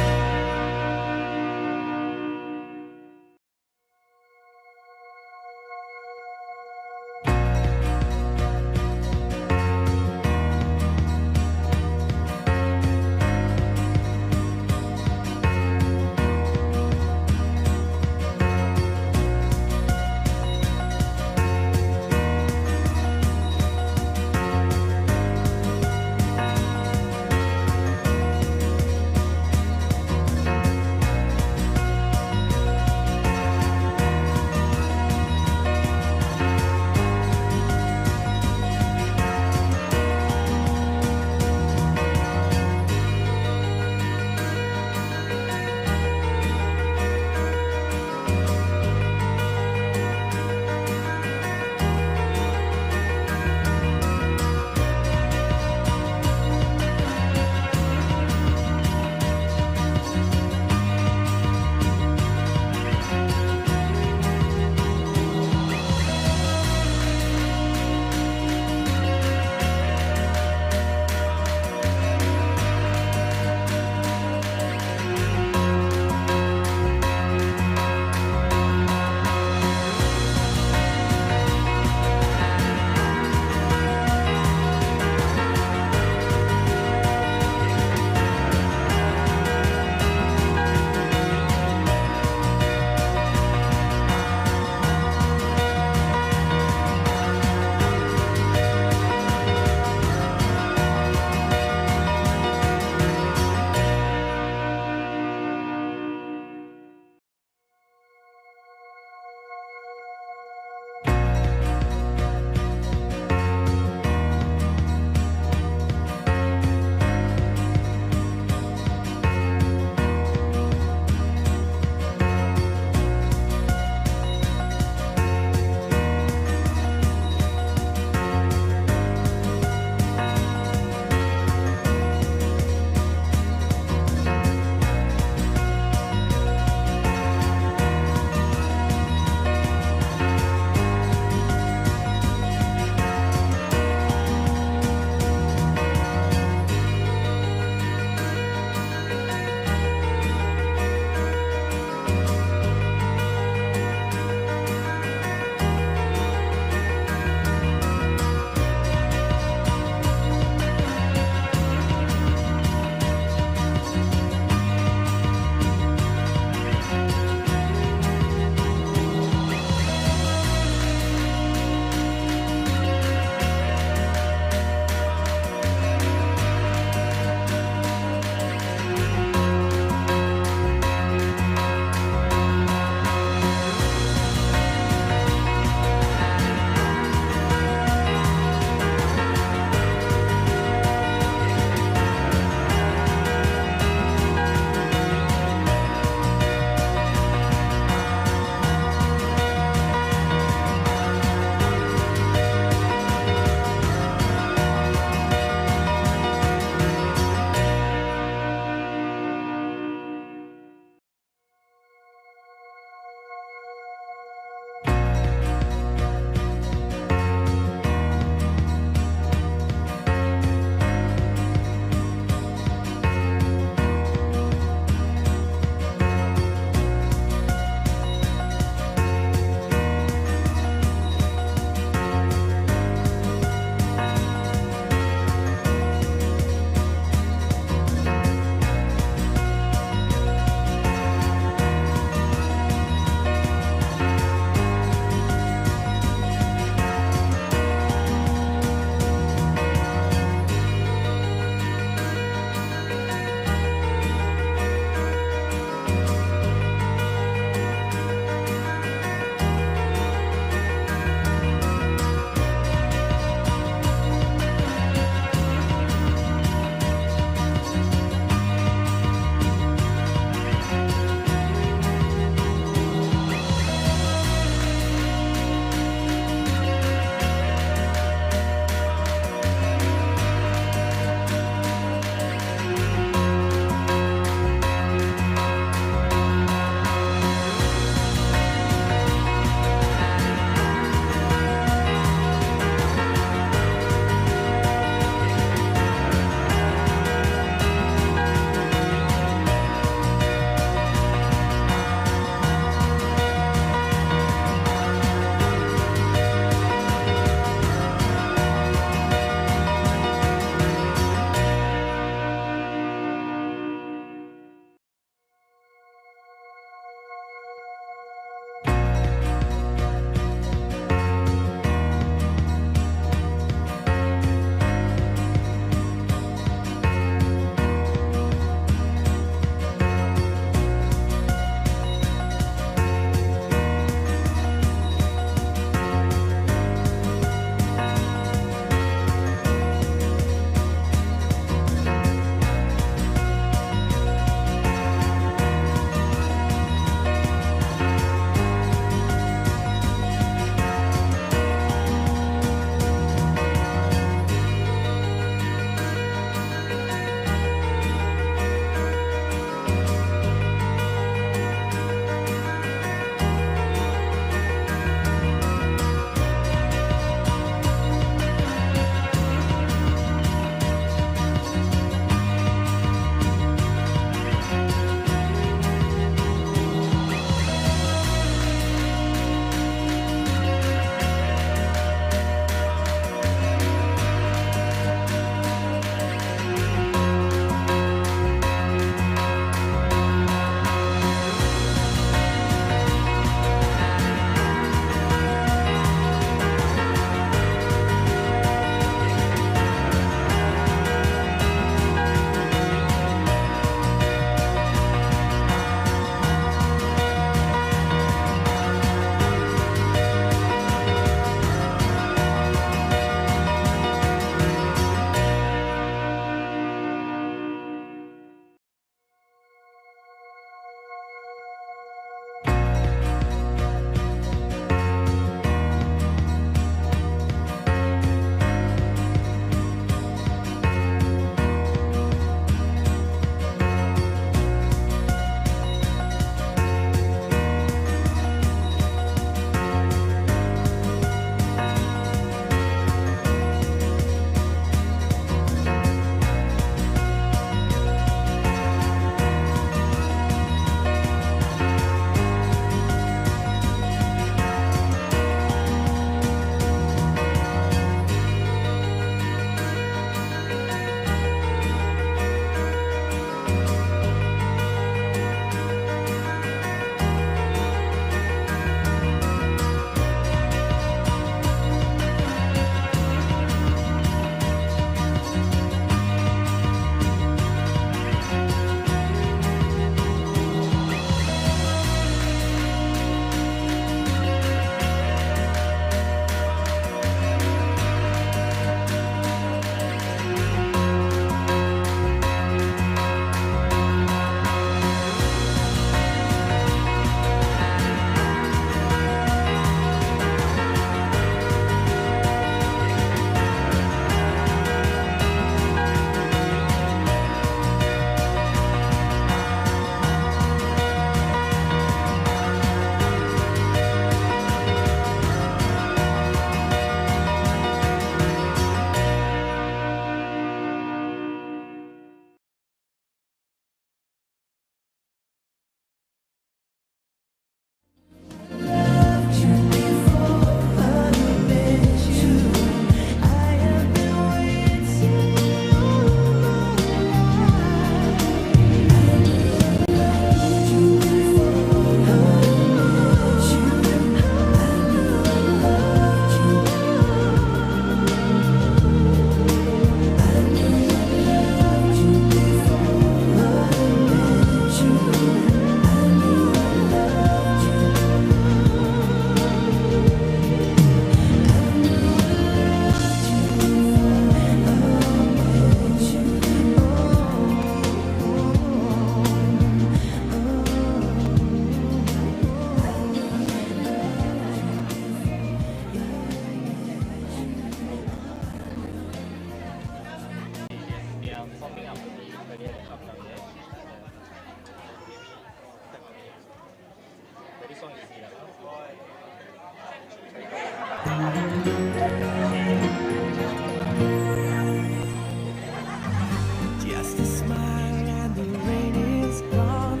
Just a smile and the rain is gone.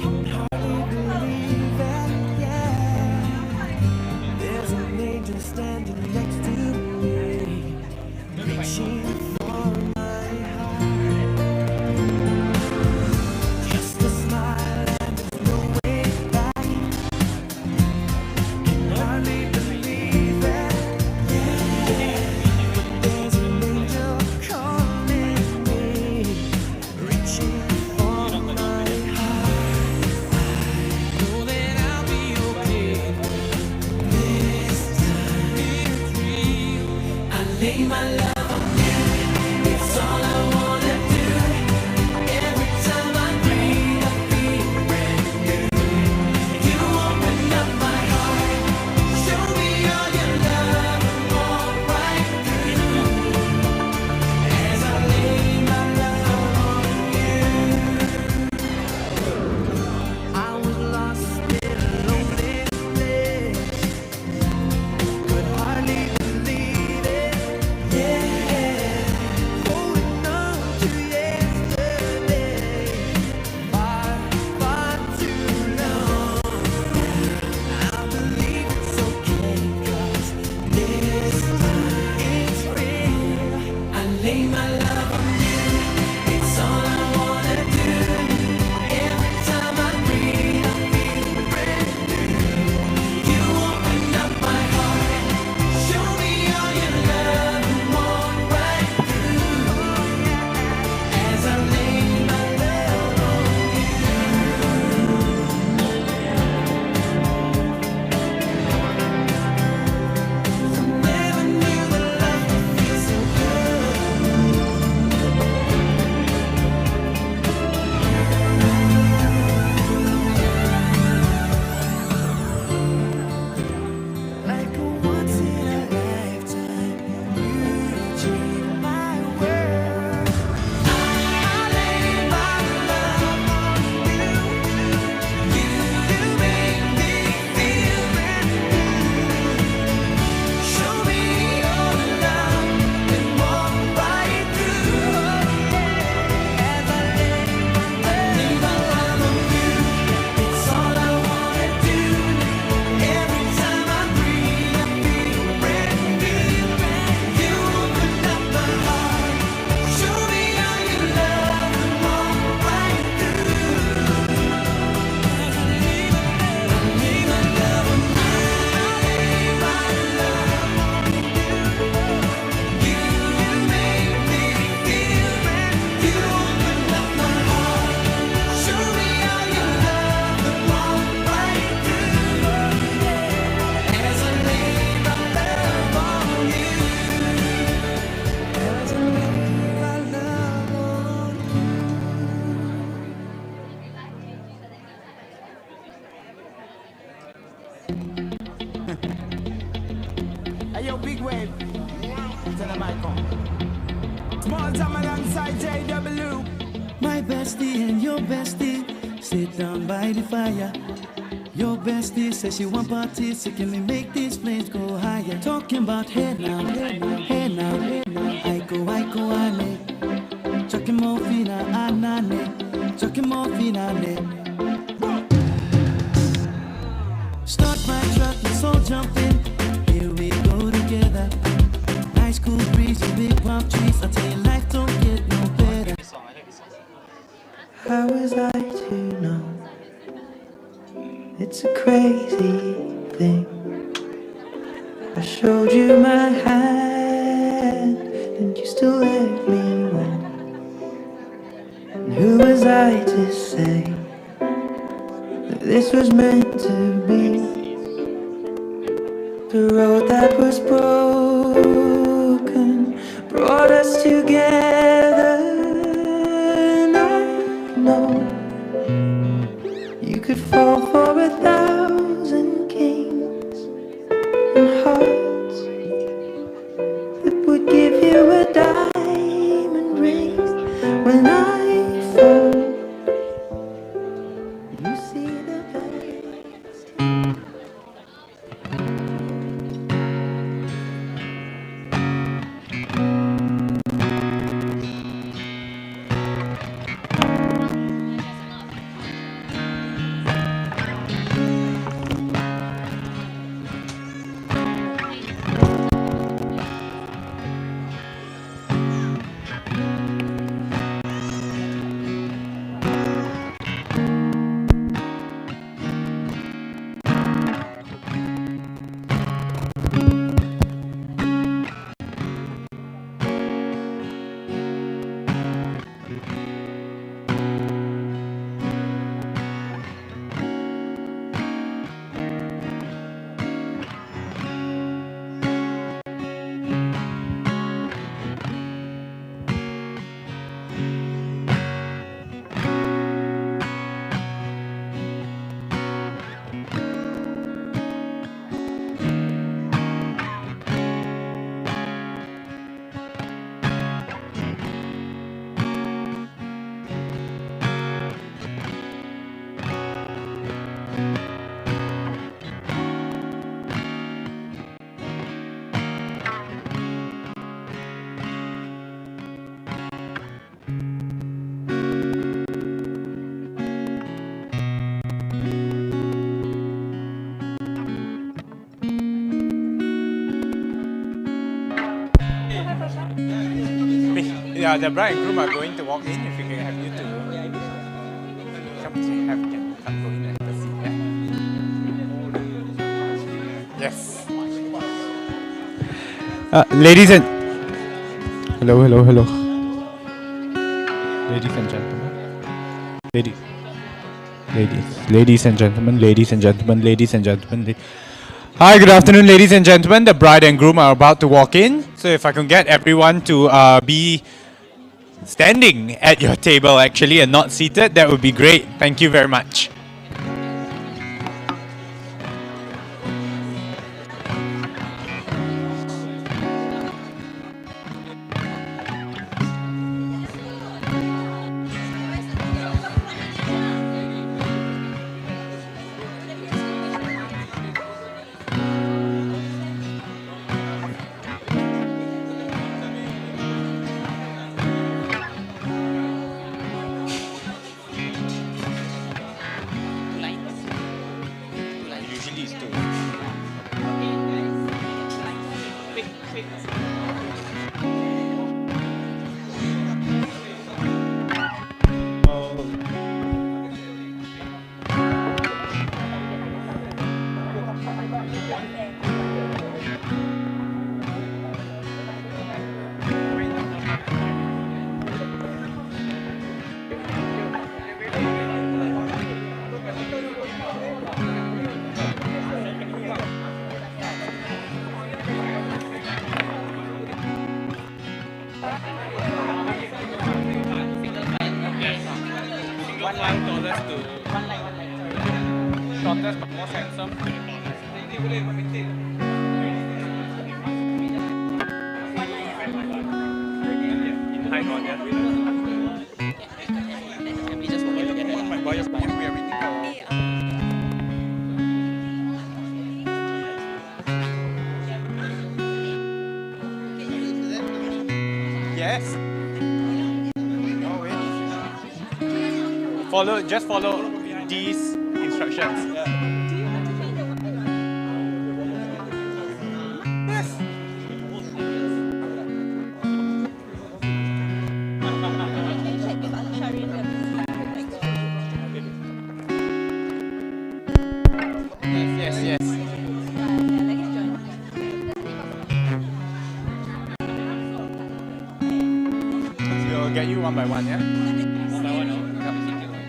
Can hardly believe it, yeah. There's an angel standing next to me, reaching for my heart. Just a smile and there's no way back. Can hardly believe it, yeah. There's an angel calling me, reaching for my heart. I know that I'll be okay. This time it's real. I lay my love on you. It's all I wanna do. Every time I breathe, I feel brand new. You open up my heart, show me all your love, and walk right through. As I lay my love on you, I was lost in a lonely place, could hardly believe it, yeah. Holding on to yesterday, far, far too long. I believe it's okay, 'cause this time it's real. I lay my love on you, it's all I wanna do. Every time I breathe, I feel brand new. You open up my heart, show me all your love, and walk right through. As I lay my love on you. Never knew that love could feel so like a once in a lifetime. You changed my world. I lay my love on you. You make me feel brand new. Show me your love and walk right through. As I lay my love on you, it's all I wanna do. Every time I breathe, I feel brand new. You open up my heart, show me all your love, and walk right through. I lay my love on you. I lay my love on you. You make me feel brand new. You open up my heart, show me all your love, and walk right through. As I lay my love on you. As I lay my love on you. Hey, yo, big wave. Tell them I come. Small time alongside JW. My bestie and your bestie sit down by the fire. Your bestie says she want parties, so can we make these flames go higher? Talking about hey now, hey now, hey now, hey now. I go, ane. Chucking more fina, anane. Chucking more fina, ane. Start my truck, let's all jump in. Here we go together. Nice cool breeze and big palm trees. I tell you, life don't get no better.
How was I to know? It's a crazy thing. I showed you my hand, and you still let me win. And who was I to say that this was meant to be? The road that was broken brought us together. And I know you could fall for 1,000 kings and hearts that would give you a diamond ring. When I fall, you see the best.
Yeah, the bride and groom are going to walk in. If we can have you to come to come go in and have a seat. Yeah? Yes. Ladies and hello. Ladies and gentlemen. Ladies and gentlemen. Hi, good afternoon, ladies and gentlemen. The bride and groom are about to walk in. So if I can get everyone to be standing at your table actually and not seated, that would be great. Thank you very much. Shortest but most handsome. Hi, Roger. We just walk together. Oh my God, we are waiting for. Yes. Oh, just follow these instructions. Yes. Yes. We'll get you one by one, yeah? One by one, no?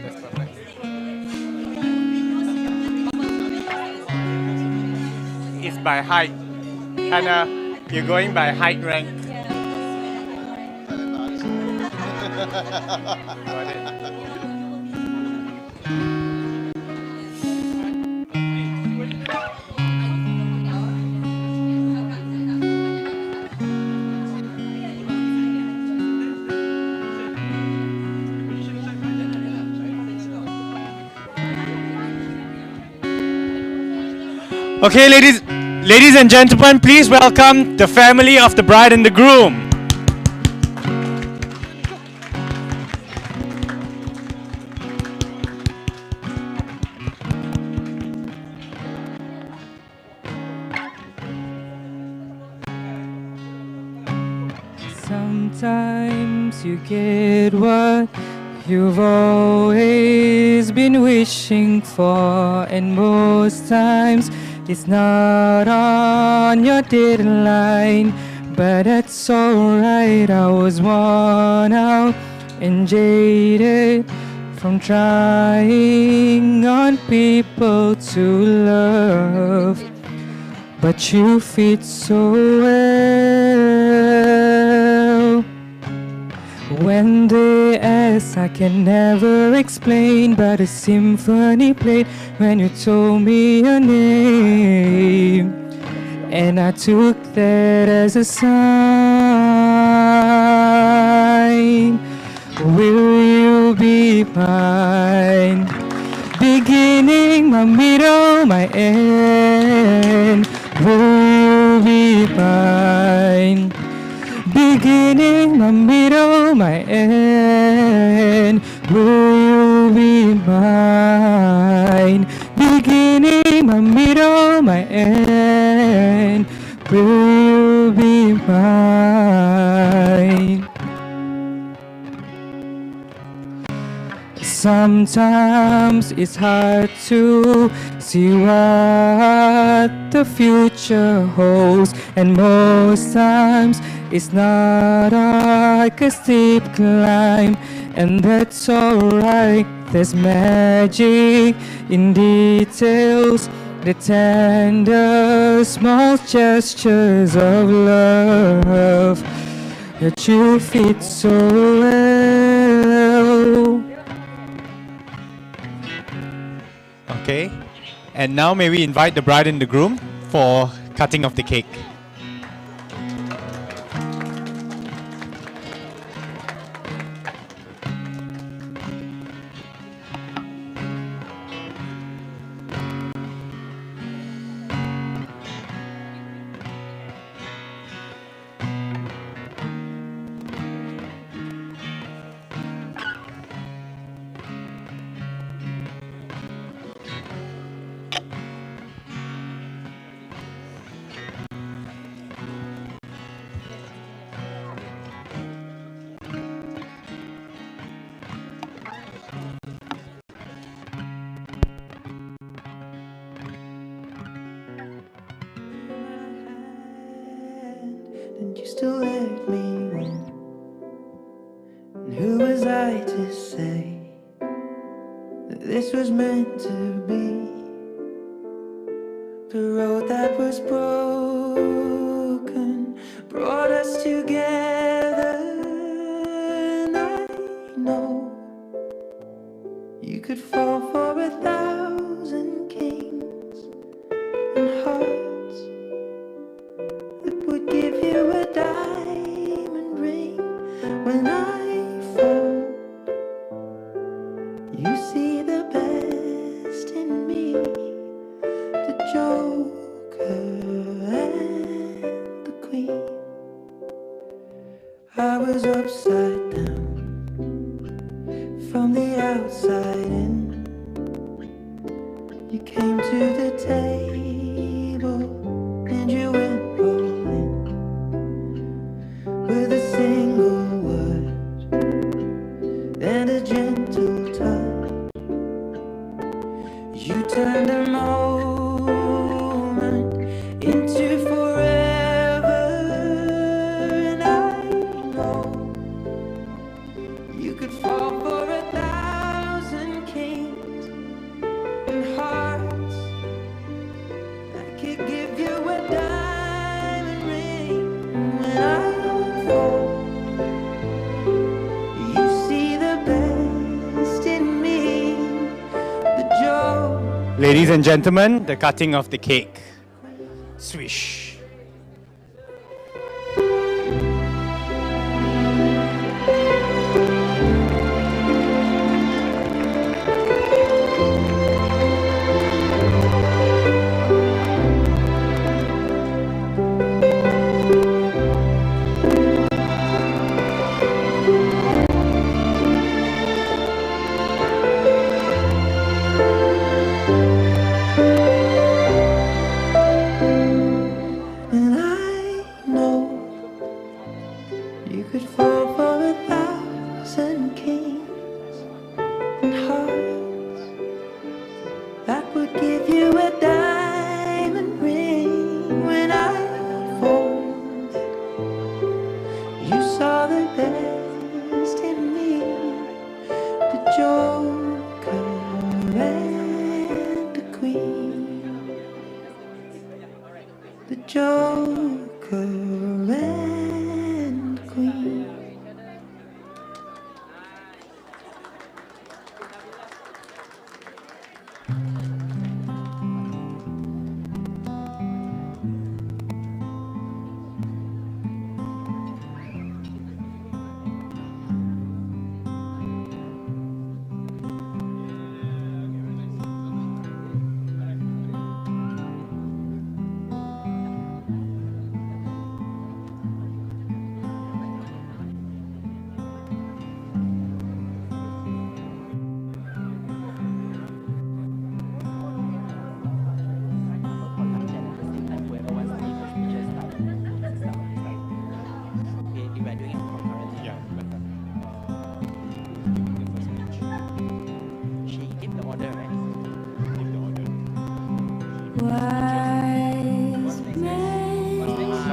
That's perfect. It's by height. Hannah, you're going by height rank. Got it. Okay, ladies and gentlemen, please welcome the family of the bride and the groom.
Sometimes you get what you've always been wishing for, and most times it's not on your deadline, but that's alright. I was worn out and jaded from trying on people to love, but you fit so well. When they ask, I can never explain, but a symphony played when you told me your name, and I took that as a sign. Will you be mine? Beginning, my middle, my end. Will you be mine? Beginning, my middle, my end. Will you be mine? Beginning, my middle, my end. Will you be mine? Sometimes it's hard to see what the future holds, and most times it's not like a steep climb, and that's alright. There's magic in details, the tender small gestures of love that you fit so well.
Okay. And now may we invite the bride and the groom for cutting of the cake.
Didn't you still let me win? And who was I to say that this was meant to be? The road that was broken brought us together, and I know you could fall for 1,000 kings and hearts that would give you a diamond ring. When I fall, you see the best in me, the joker and the queen. I was upside down from the outside in. You came to the table and you went all in with a single word and a gentle touch. You turned a moment into forever, and I know you could fall for 1,000 kings and hearts that could give you a diamond ring. When I fall, you see the best in me, the joy.
Ladies and gentlemen, the cutting of the cake. Swish.
And I know you could fall for 1,000 kings and hearts that would give you a diamond ring. When I fall, you saw the best in me, the joker and the queen, the joker and queen.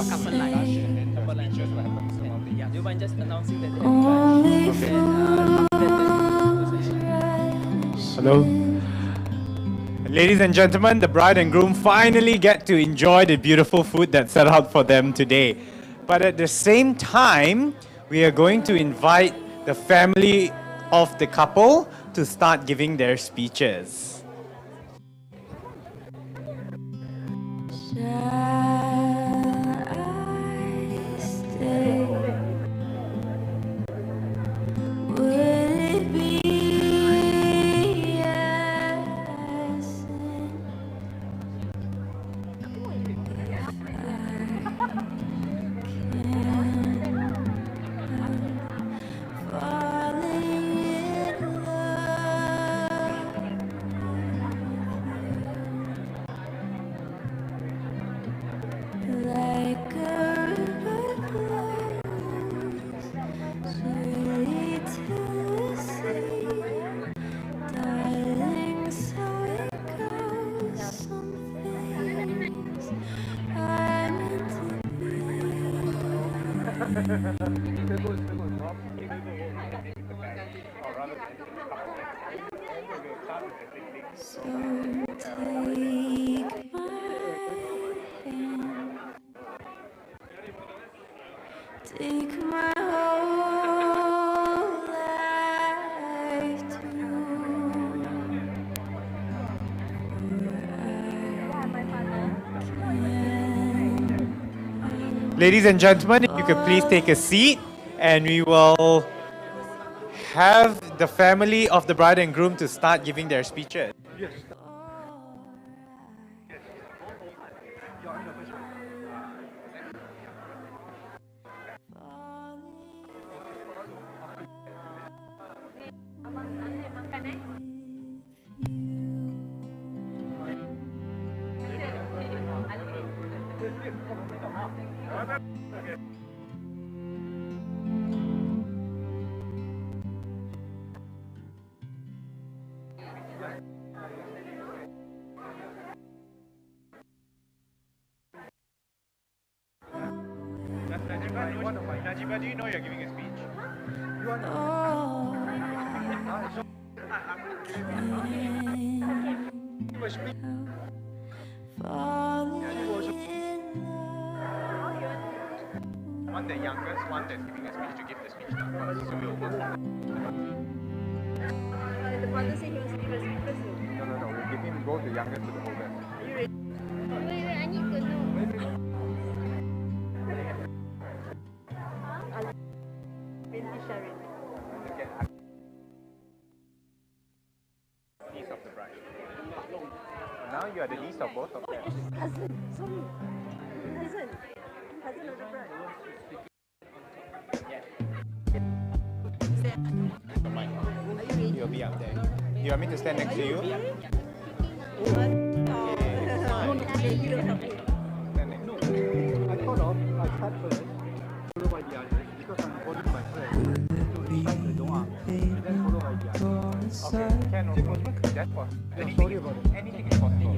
couple line. Couple line. Yeah, do you mind just announcing that?
Hello. Ladies and gentlemen, the bride and groom finally get to enjoy the beautiful food that's set out for them today. But at the same time, we are going to invite the family of the couple to start giving their speeches.
Take my whole life
Ladies and gentlemen, if you could please take a seat, and we will have the family of the bride and groom to start giving their speeches.
Yes.
Najibah, do you know you're giving a speech? One the youngest, one that's giving a speech to give the speech now. So we'll work.
The father said he was giving a speech first.
No, we'll give him both the youngest to the oldest.
Wait, I need to know. Binti Sharin.
Niece of the bride. Now you are the niece of both of them.
Cousin, sorry. Cousin. Cousin of the bride.
You'll be up there. Do you want me to stand next to you?
You don't help me.
I thought of, I start first, followed by the others, because I'm holding my friend to recite the dua, and then followed by the others. Okay, can also, that's possible. Sorry about it. Anything is possible.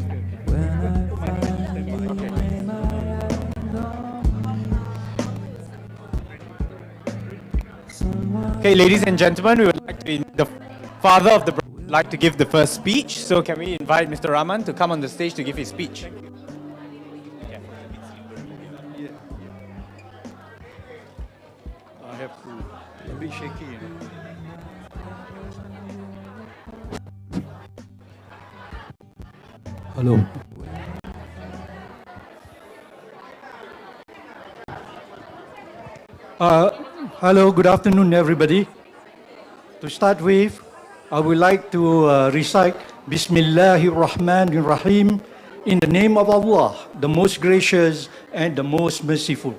Okay, ladies and gentlemen, we would like to, the father of the bride would like to give the first speech. So can we invite Mr. Rahman to come on the stage to give his speech?
I have to a bit shaky, you know. Hello.
Hello, good afternoon, everybody. To start with, I would like to recite Bismillahirrahmanirrahim in the name of Allah, the most gracious and the most merciful.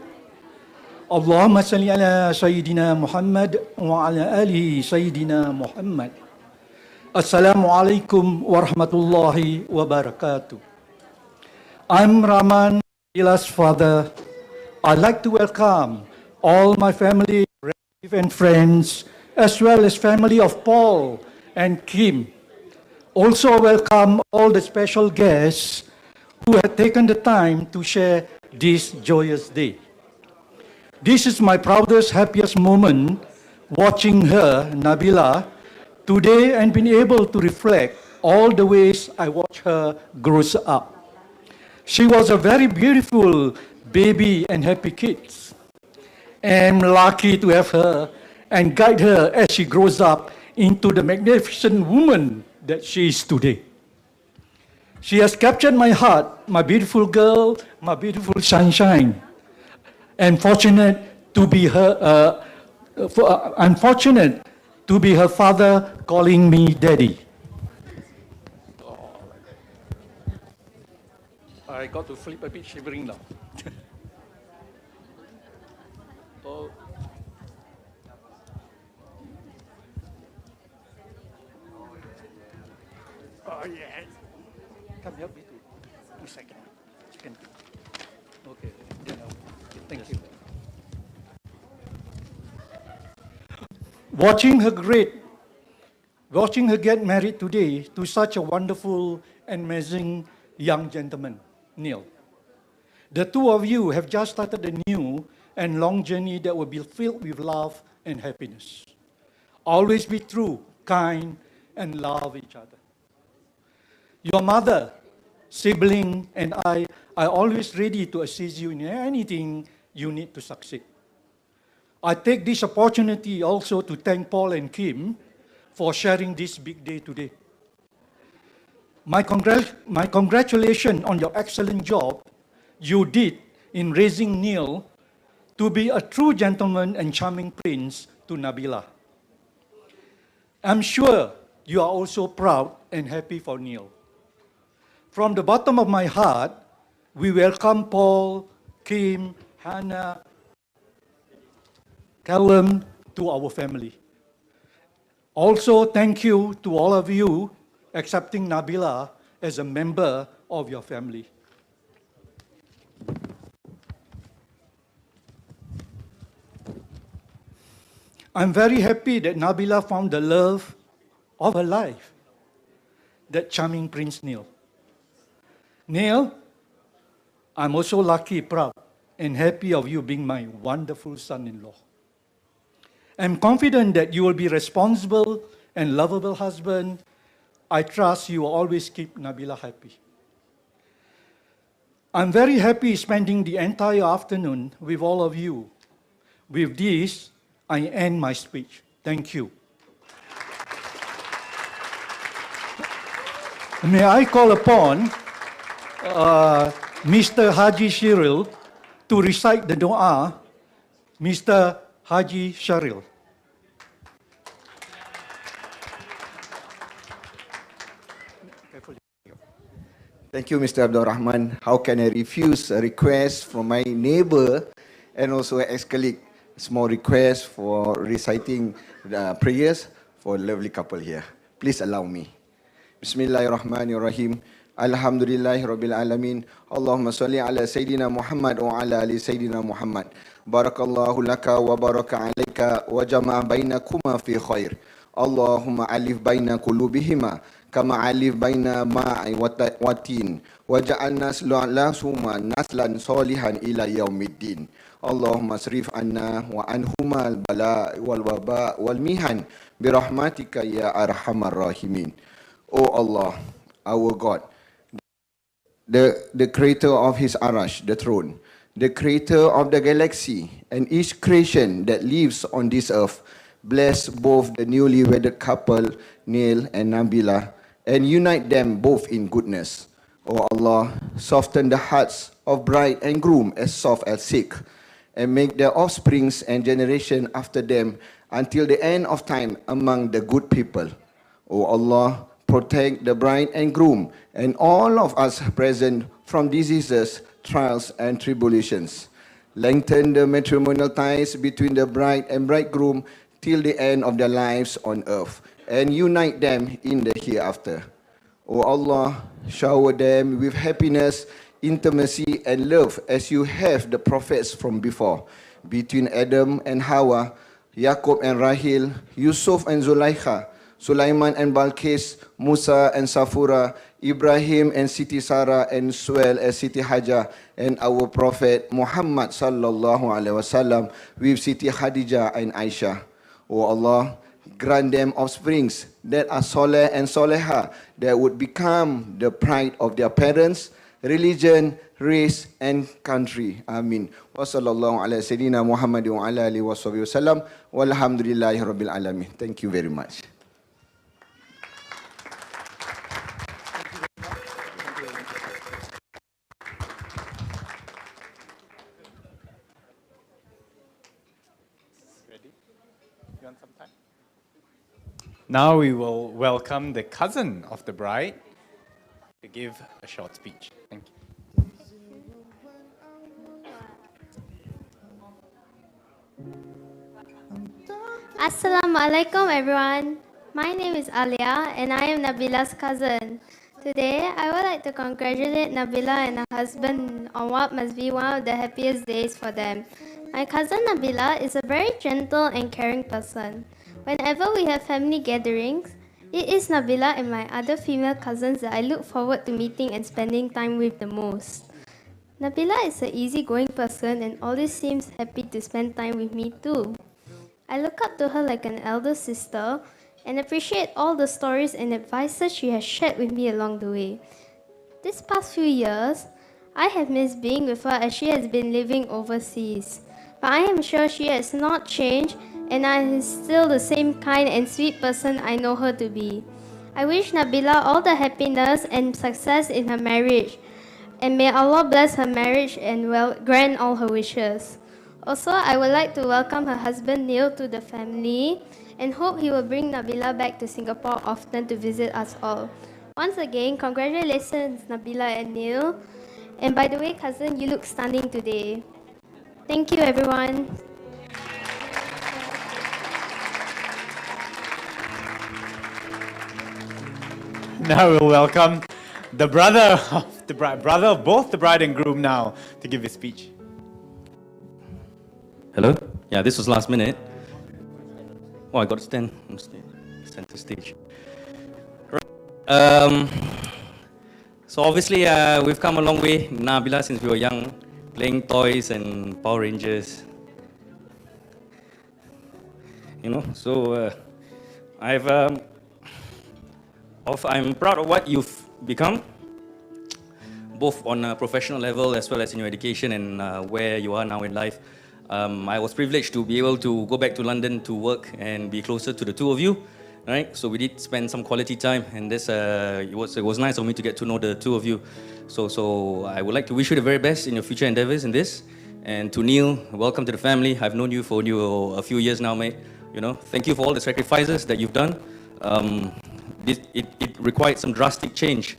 Allahumma salli ala Sayyidina Muhammad wa ala alihi Sayyidina Muhammad. Assalamu alaikum warahmatullahi wabarakatuh. I'm Rahman Nabilah's father. I'd like to welcome all my family, relatives and friends, as well as family of Paul and Kim. Also welcome all the special guests who have taken the time to share this joyous day. This is my proudest, happiest moment watching her, Nabilah, today and being able to reflect all the ways I watch her grow up. She was a very beautiful baby and happy kid. I'm lucky to have her and guide her as she grows up into the magnificent woman that she is today. She has captured my heart, my beautiful girl, my beautiful sunshine. I'm fortunate to be her father calling me daddy. I got to flip a bit shivering now. Oh. Oh yeah. Come help me to 2 seconds. Okay. Thank you. Watching her get married today to such a wonderful and amazing young gentleman, Neil. The two of you have just started a new and long journey that will be filled with love and happiness. Always be true, kind, and love each other. Your mother, sibling, and I are always ready to assist you in anything you need to succeed. I take this opportunity also to thank Paul and Kim for sharing this big day today. My congratulations on your excellent job you did in raising Neil to be a true gentleman and charming prince to Nabilah. I'm sure you are also proud and happy for Neil. From the bottom of my heart, we welcome Paul, Kim, Hannah, Callum to our family. Also, thank you to all of you accepting Nabilah as a member of your family. I'm very happy that Nabilah found the love of her life, that charming Prince Neil. Neil, I'm also lucky, proud, and happy of you being my wonderful son-in-law. I'm confident that you will be responsible and lovable husband. I trust you will always keep Nabilah happy. I'm very happy spending the entire afternoon with all of you. With this, I end my speech. Thank you. May I call upon Mr. Haji Shiril to recite the dua. Mr. Haji Sharil.
Thank you, Mr. Abdul Rahman. How can I refuse a request from my neighbor and also an ex-colleague? Small request for reciting the prayers for a lovely couple here. Please allow me. Bismillahirrahmanirrahim. Alhamdulillahi Rabbil Alamin. Allahumma salli ala Sayyidina Muhammad wa ala ali Sayyidina Muhammad. Barakallahu laka wa baraka alaika wa jama'a bainakuma fi khair. Allahumma alif baina qulubihima kama alif baina ma'i wa tin. Waja'alna lasuma naslan solihan ila yaumiddin. Allahumma asrif anna wa anhuma al-bala wal waba wal mihan birahmatika ya arhamar rahimin. O Allah, our God, the creator of his arash, the throne, the creator of the galaxy and each creation that lives on this earth, bless both the newly wedded couple, Neil and Nabilah, and unite them both in goodness. O Allah, soften the hearts of bride and groom as soft as silk, and make their offsprings and generation after them until the end of time among the good people. O Allah, protect the bride and groom and all of us present from diseases, trials, and tribulations. Lengthen the matrimonial ties between the bride and bridegroom till the end of their lives on earth, and unite them in the hereafter. O Allah, shower them with happiness, intimacy, and love as you have the prophets from before, between Adam and Hawa, Yaqub and Rahil, Yusuf and Zulaikha, Sulaiman and Balkis, Musa and Safura, Ibrahim and Siti Sarah, and as well as Siti Hajah and our Prophet Muhammad sallallahu alaihi wasallam with Siti Khadijah and Aisha. Oh Allah, grant them offsprings that are soleh and soleha, that would become the pride of their parents, religion, race and country. Amin. Wa sallallahu ala sayyidina Muhammad wa ala alihi wa sahbihi wasallam. Walhamdulillahi rabbil alamin. Thank you very much.
Now we will welcome the cousin of the bride to give a short speech. Thank you.
Assalamualaikum everyone. My name is Alia and I am Nabilah's cousin. Today, I would like to congratulate Nabilah and her husband on what must be one of the happiest days for them. My cousin Nabilah is a very gentle and caring person. Whenever we have family gatherings, it is Nabilah and my other female cousins that I look forward to meeting and spending time with the most. Nabilah is an easygoing person and always seems happy to spend time with me too. I look up to her like an elder sister and appreciate all the stories and advices she has shared with me along the way. This past few years, I have missed being with her as she has been living overseas. But I am sure she has not changed and I is still the same kind and sweet person I know her to be. I wish Nabilah all the happiness and success in her marriage, and may Allah bless her marriage and grant all her wishes. Also, I would like to welcome her husband Neil to the family and hope he will bring Nabilah back to Singapore often to visit us all. Once again, congratulations Nabilah and Neil. And by the way, cousin, you look stunning today. Thank you, everyone.
Now we'll welcome the brother of the bride, brother of both the bride and groom now to give his speech.
Hello? Yeah, this was last minute. Oh, I got to stand on center stage. Right. So obviously we've come a long way, Nabilah, since we were young, playing toys and Power Rangers. You know, so I'm proud of what you've become, both on a professional level as well as in your education and where you are now in life. I was privileged to be able to go back to London to work and be closer to the two of you. Right? So we did spend some quality time, and this it was nice of me to get to know the two of you. So I would like to wish you the very best in your future endeavors in this. And to Neil, welcome to the family. I've known you for a few years now, mate. You know, thank you for all the sacrifices that you've done. It required some drastic change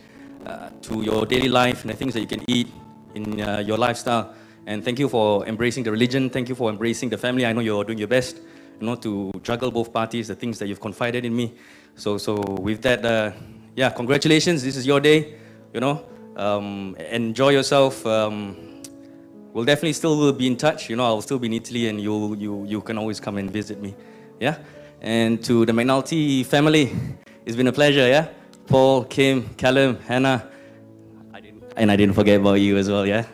to your daily life and the things that you can eat in your lifestyle. And thank you for embracing the religion. Thank you for embracing the family. I know you're doing your best, you know, to juggle both parties, the things that you've confided in me. So with that, yeah, congratulations. This is your day, you know. Enjoy yourself. We'll definitely still be in touch. You know, I'll still be in Italy, and you can always come and visit me. Yeah. And to the McNulty family, it's been a pleasure. Yeah. Paul, Kim, Callum, Hannah, and I didn't forget about you as well. Yeah.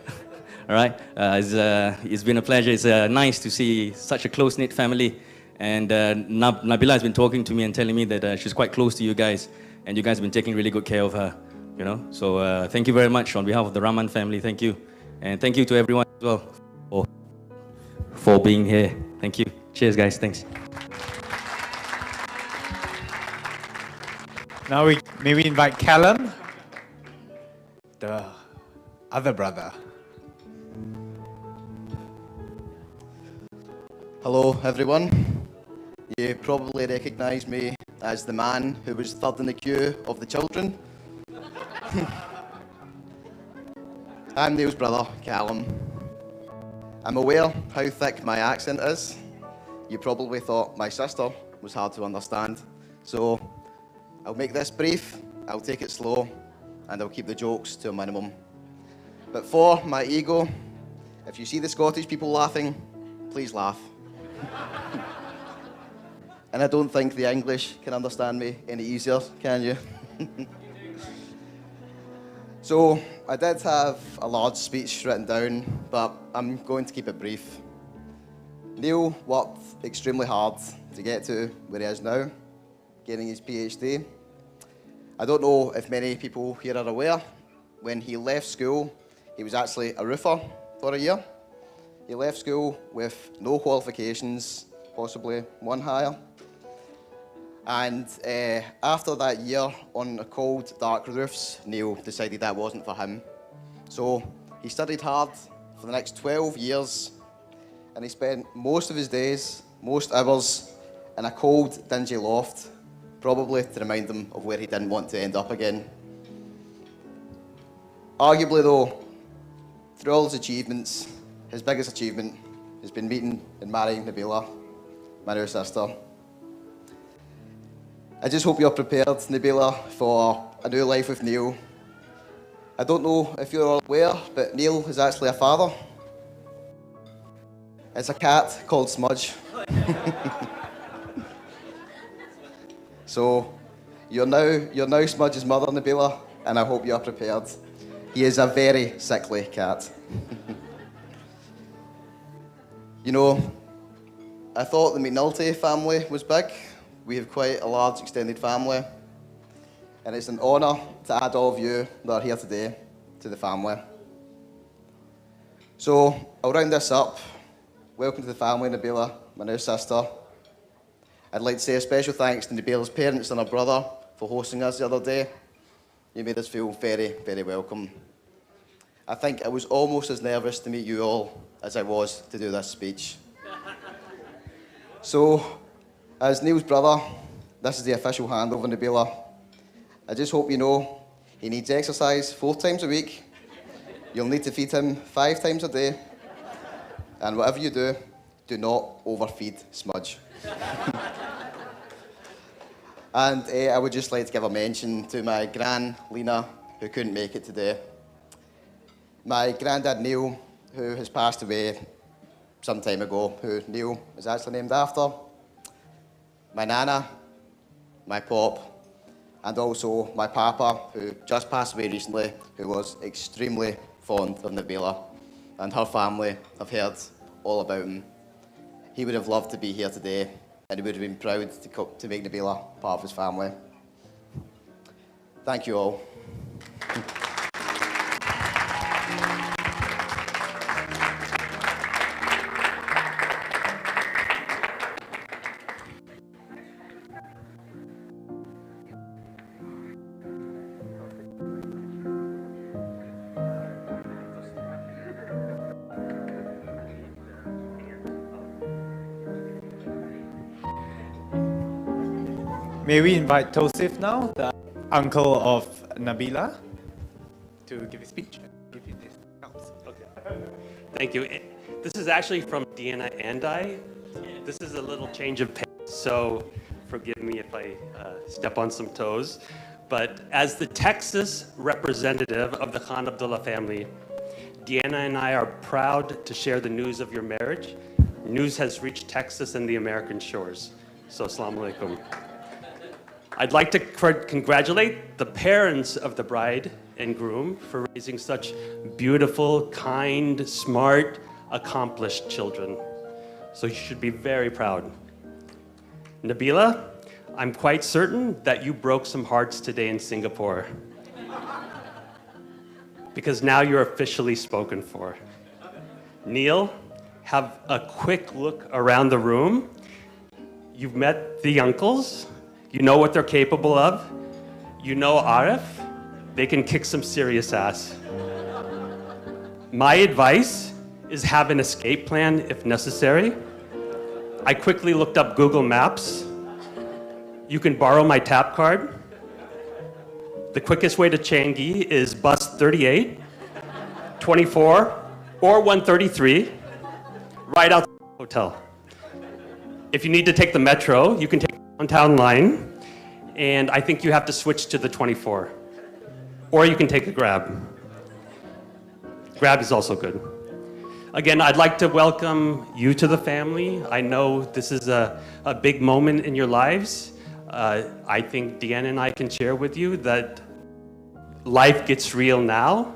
All right. It's been a pleasure. It's nice to see such a close-knit family. And Nabilah has been talking to me and telling me that she's quite close to you guys, and you guys have been taking really good care of her. You know. So thank you very much on behalf of the Rahman family. Thank you. And thank you to everyone as well for being here. Thank you. Cheers, guys. Thanks.
Now may we invite Callum, the other brother.
Hello everyone. You probably recognise me as the man who was third in the queue of the children. I'm Neil's brother, Callum. I'm aware how thick my accent is. You probably thought my sister was hard to understand. So I'll make this brief, I'll take it slow, and I'll keep the jokes to a minimum. But for my ego, if you see the Scottish people laughing, please laugh. And I don't think the English can understand me any easier, can you? So I did have a large speech written down, but I'm going to keep it brief. Neil worked extremely hard to get to where he is now, getting his PhD. I don't know if many people here are aware, when he left school, he was actually a roofer for a year. He left school with no qualifications, possibly one higher. And after that year on the cold, dark roofs, Neil decided that wasn't for him. So he studied hard for the next 12 years, and he spent most of his days, most hours, in a cold, dingy loft, probably to remind him of where he didn't want to end up again. Arguably though, through all his achievements, his biggest achievement has been meeting and marrying Nabilah, my new sister. I just hope you're prepared, Nabilah, for a new life with Neil. I don't know if you're all aware, but Neil is actually a father. It's a cat called Smudge. So, you're now Smudge's mother, Nabilah, and I hope you're prepared. He is a very sickly cat. You know, I thought the McNulty family was big. We have quite a large extended family, and it's an honour to add all of you that are here today to the family. So, I'll round this up. Welcome to the family, Nabilah, my new sister. I'd like to say a special thanks to Nabilah's parents and her brother for hosting us the other day. You made us feel very, very welcome. I think I was almost as nervous to meet you all as I was to do this speech. So, as Neil's brother, this is the official handover, Nabilah. I just hope you know he needs exercise 4 times a week. You'll need to feed him 5 times a day. And whatever you do, do not overfeed Smudge. And I would just like to give a mention to my gran, Lena, who couldn't make it today. My granddad, Neil, who has passed away some time ago, who Neil is actually named after. My nana, my pop, and also my papa, who just passed away recently, who was extremely fond of Nabilah, and her family have heard all about him. He would have loved to be here today, and he would have been proud to make Nabilah part of his family. Thank you all.
May we invite Tosif now, the uncle of Nabilah, to give a speech? Give you this.
Okay. Thank you. This is actually from Deanna and I. This is a little change of pace, so forgive me if I step on some toes. But as the Texas representative of the Khan Abdullah family, Deanna and I are proud to share the news of your marriage. News has reached Texas and the American shores. So, assalamu alaikum. I'd like to congratulate the parents of the bride and groom for raising such beautiful, kind, smart, accomplished children. So you should be very proud. Nabilah, I'm quite certain that you broke some hearts today in Singapore. Because now you're officially spoken for. Neil, have a quick look around the room. You've met the uncles. You know what they're capable of. You know Arif. They can kick some serious ass. My advice is have an escape plan if necessary. I quickly looked up Google Maps. You can borrow my tap card. The quickest way to Changi is bus 38, 24, or 133, right outside the hotel. If you need to take the metro, you can take the downtown line, and I think you have to switch to the 24. Or you can take a Grab. Grab is also good. Again, I'd like to welcome you to the family. I know this is a big moment in your lives. I think Deanna and I can share with you that life gets real now,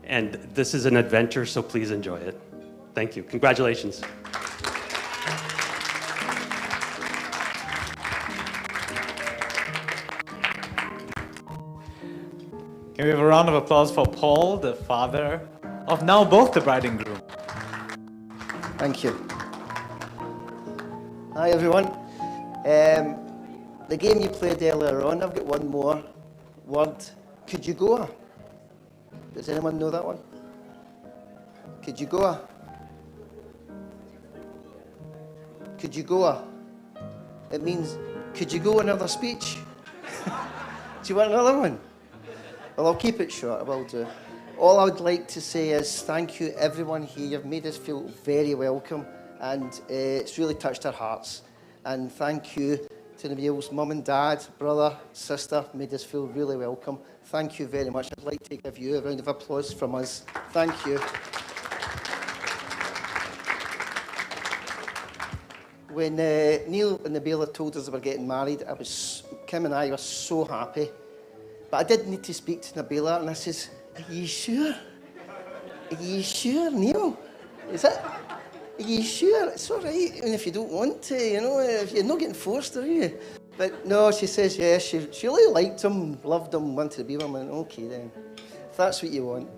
and this is an adventure, so please enjoy it. Thank you. Congratulations.
Can we have a round of applause for Paul, the father of now both the bride and groom?
Thank you. Hi everyone. The game you played earlier on, I've got one more word. Could you go? Does anyone know that one? Could you go? Could you go? It means, could you go another speech? Do you want another one? Well, I'll keep it short, I will do. All I would like to say is thank you everyone here. You've made us feel very welcome, and it's really touched our hearts. And thank you to Nabil's mum and dad, brother, sister, made us feel really welcome. Thank you very much. I'd like to give you a round of applause from us. Thank you. When Neil and Nabilah told us they were getting married, Kim and I were so happy. But I did need to speak to Nabilah, and I says, are you sure? Are you sure, Neil? Is it? Are you sure? It's all right, even if you don't want to, you know, if you're not getting forced, are you? But no, she says, yeah, she really liked him, loved him, wanted to be with him, and okay then, if that's what you want.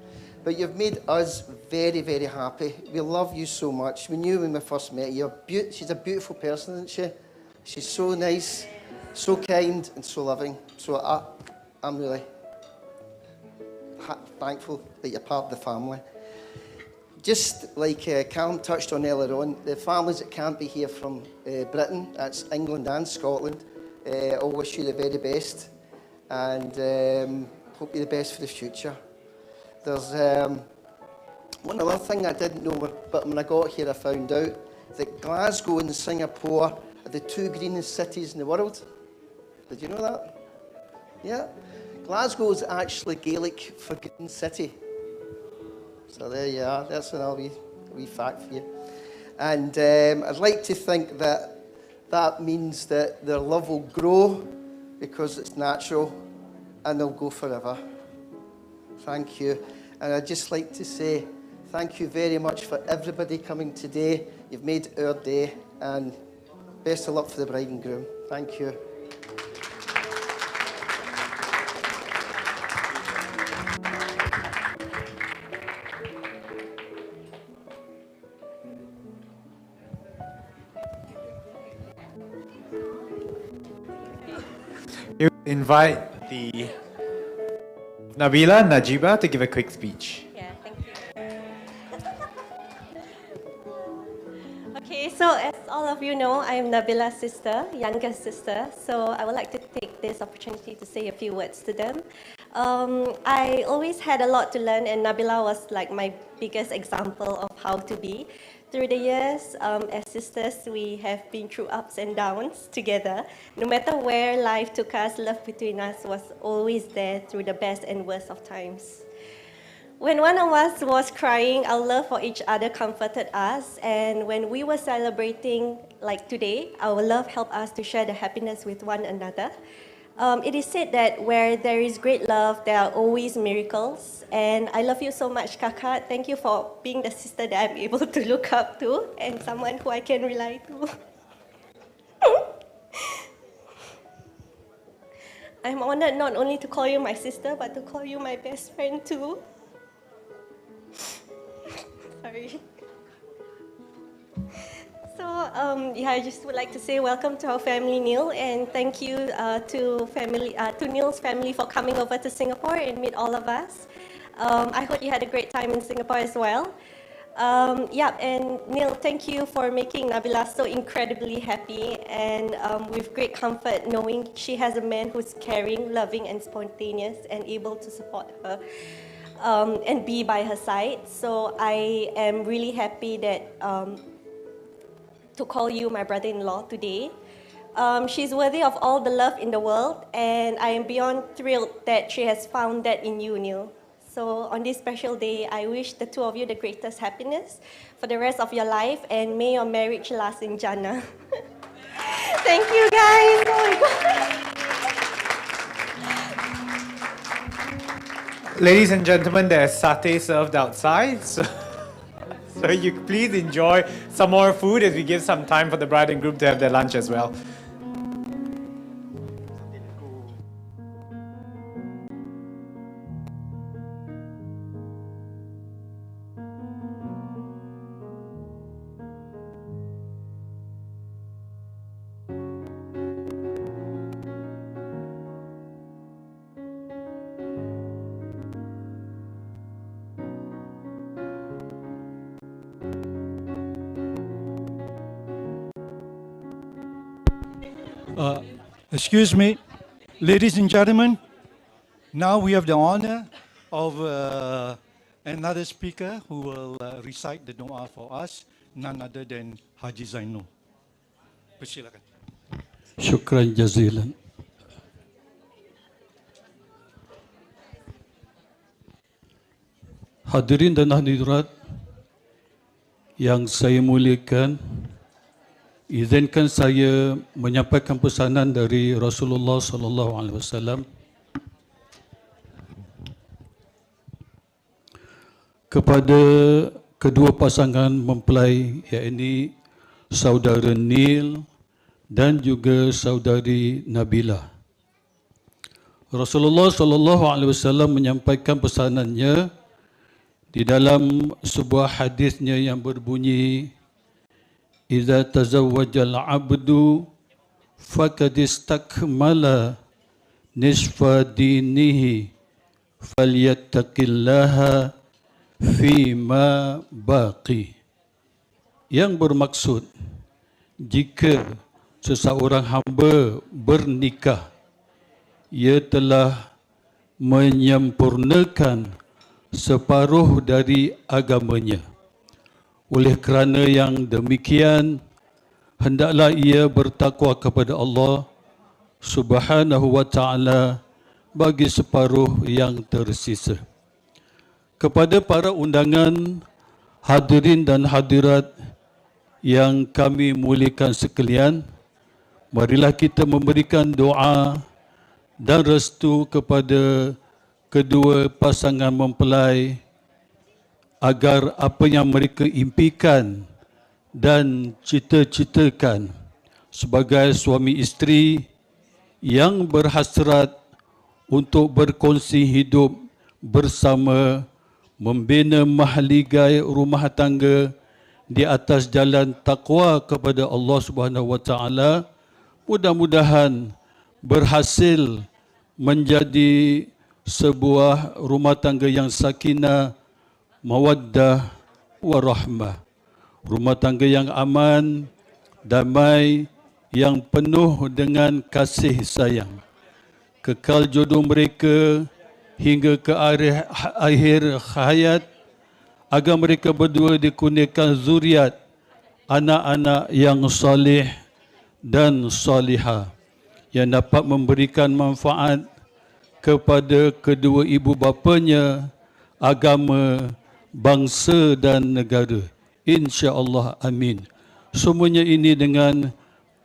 But you've made us very, very happy. We love you so much. We knew when we first met you. She's a beautiful person, isn't she? She's so nice, so kind, and so loving. So I'm really thankful that you're part of the family. Just like Callum touched on earlier on, the families that can't be here from Britain, that's England and Scotland, I wish you the very best, and hope you the best for the future. There's one other thing I didn't know, but when I got here I found out that Glasgow and Singapore are the two greenest cities in the world. Did you know that? Yeah. Glasgow is actually Gaelic for green city. So there you are, that's another wee fact for you. And I'd like to think that that means that their love will grow because it's natural and they'll go forever. Thank you. And I'd just like to say thank you very much for everybody coming today. You've made our day, and best of luck for the bride and groom. Thank you.
You invite the Nabilah, Najiba to give a quick speech.
Yeah, thank you. Okay, so as all of you know, I am Nabilah's sister, youngest sister. So I would like to take this opportunity to say a few words to them. I always had a lot to learn, and Nabilah was like my biggest example of how to be. Through the years, as sisters, we have been through ups and downs together. No matter where life took us, love between us was always there through the best and worst of times. When one of us was crying, our love for each other comforted us. And when we were celebrating, like today, our love helped us to share the happiness with one another. It is said that where there is great love, there are always miracles. And I love you so much, Kaka. Thank you for being the sister that I'm able to look up to and someone who I can rely to. I'm honored not only to call you my sister, but to call you my best friend too. Sorry. So, yeah, I just would like to say welcome to our family, Neil, and thank you to Neil's family for coming over to Singapore and meet all of us. I hope you had a great time in Singapore as well. Yeah, and Neil, thank you for making Nabilah so incredibly happy and with great comfort knowing she has a man who's caring, loving, and spontaneous and able to support her and be by her side. So I am really happy that to call you my brother-in-law today. She's worthy of all the love in the world, and I am beyond thrilled that she has found that in you, Neil. So on this special day, I wish the two of you the greatest happiness for the rest of your life, and may your marriage last in Jannah. Thank you, guys. Oh my God.
Ladies and gentlemen, there's satay served outside, so you please enjoy some more food as we give some time for the bride and groom to have their lunch as well.
Excuse me, ladies and gentlemen, now we have the honor of another speaker who will recite the doa for us, none other than Haji Zainul. Persilakan.
Syukran jazilan. Hadirin dan hadirat yang saya muliakan, izinkan saya menyampaikan pesanan dari Rasulullah sallallahu alaihi wasallam kepada kedua pasangan mempelai, yakni saudara Neil dan juga saudari Nabilah. Rasulullah sallallahu alaihi wasallam menyampaikan pesanannya di dalam sebuah hadisnya yang berbunyi, "Idza tazawwajal 'abdu faqad istakmala nisfa dinihi falyattaqillaha fima baqi." Yang bermaksud, jika seseorang hamba bernikah, ia telah menyempurnakan separuh dari agamanya. Oleh kerana yang demikian, hendaklah ia bertakwa kepada Allah Subhanahu wa ta'ala bagi separuh yang tersisa. Kepada para undangan, hadirin dan hadirat yang kami muliakan sekalian, marilah kita memberikan doa dan restu kepada kedua pasangan mempelai agar apa yang mereka impikan dan cita-citakan sebagai suami isteri yang berhasrat untuk berkongsi hidup bersama, membina mahligai rumah tangga di atas jalan takwa kepada Allah Subhanahu wa taala, mudah-mudahan berhasil menjadi sebuah rumah tangga yang sakinah, mawaddah, warahmah. Rumah tangga yang aman, damai, yang penuh dengan kasih sayang. Kekal jodoh mereka hingga ke akhir hayat, agar mereka berdua dikurniakan zuriat, anak-anak yang salih dan salihah, yang dapat memberikan manfaat kepada kedua ibu bapanya, agama, bangsa dan negara. InsyaAllah, amin. Semuanya ini dengan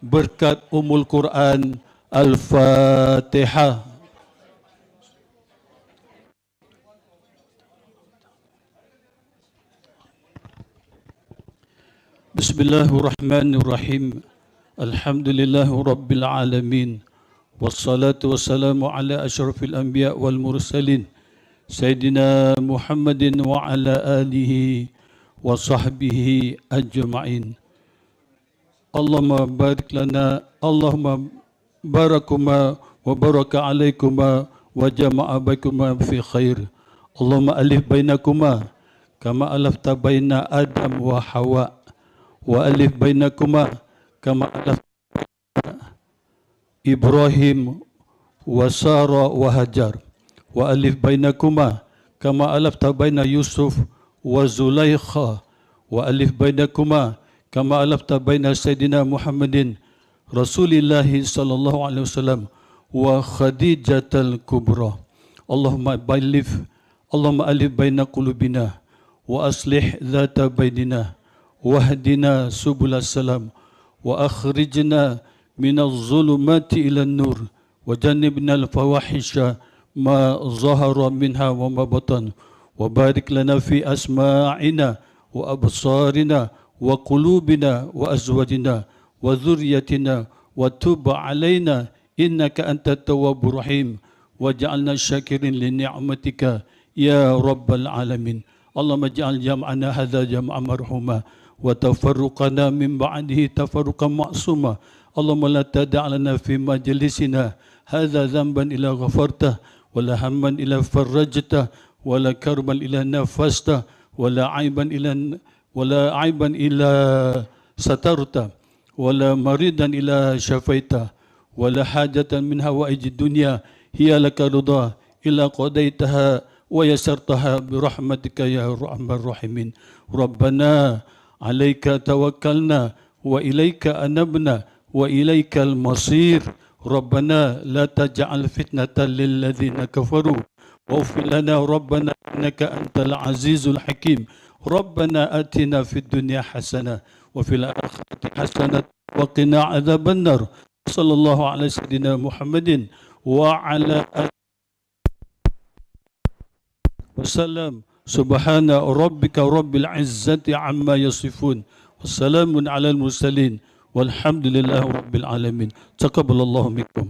berkat Ummul Quran. Al-Fatihah. Bismillahirrahmanirrahim. Alhamdulillahi Rabbil Alamin. Wassalatu wassalamu ala asyrafil anbiya wal mursalin Sayyidina Muhammadin wa ala alihi wa sahbihi ajma'in. Allahumma barik lana, Allahumma barakuma wa baraka alaikuma wa jama'a baikuma fi khair. Allahumma alif bainakuma kama alafta baina Adam wa Hawa, wa alif bainakuma kama alafta Ibrahim wa Sarah wa Hajar, wa alif bainakuma kama alafta baina Yusuf wa Zulaikha, wa alif bainakuma kama alafta baina Sayyidina Muhammadin Rasulillahi sallallahu alaihi wasallam wa Khadijatal Kubra. Allahumma alif baina qulubina wa aslih dhata bainina wahdina subulas salam wa akhrijna minaz zulumati ilan nur wa jannibna al-fawahisha ما ظهر منها وما بطن وبارك لنا في أسماعنا وأبصارنا وقلوبنا وأزواجنا وذريتنا وتب علينا إنك أنت التواب الرحيم واجعلنا شاكرين لنعمتك يا رب العالمين. اللهم اجعل جمعنا هذا جمعا مرحوما وتفرقنا من بعده تفرقا معصوما. اللهم لا تدع لنا في مجلسنا هذا ذنبا إلا غفرته ولا هما إلا فرجته ولا كربا إلا نفسته ولا عيبا إلا سترته ولا مريضا إلا شفيته ولا حاجة من هوائج الدنيا هي لك رضا إلا قضيتها ويسرتها برحمتك يا أرحم الراحمين. ربنا عليك توكلنا وإليك أنبنا وإليك المصير. ربنا لا تجعل فتنة للذين كفروا واغفر لنا ربنا إنك أنت العزيز الحكيم. ربنا آتنا في الدنيا حسنة وفي الآخرة حسنة وقنا عذاب النار. صلى الله على سيدنا محمد وعلى آله وسلم. سبحان ربك رب العزة عما يصفون والسلام على المرسلين والحمد لله رب العالمين. تقبل الله منكم.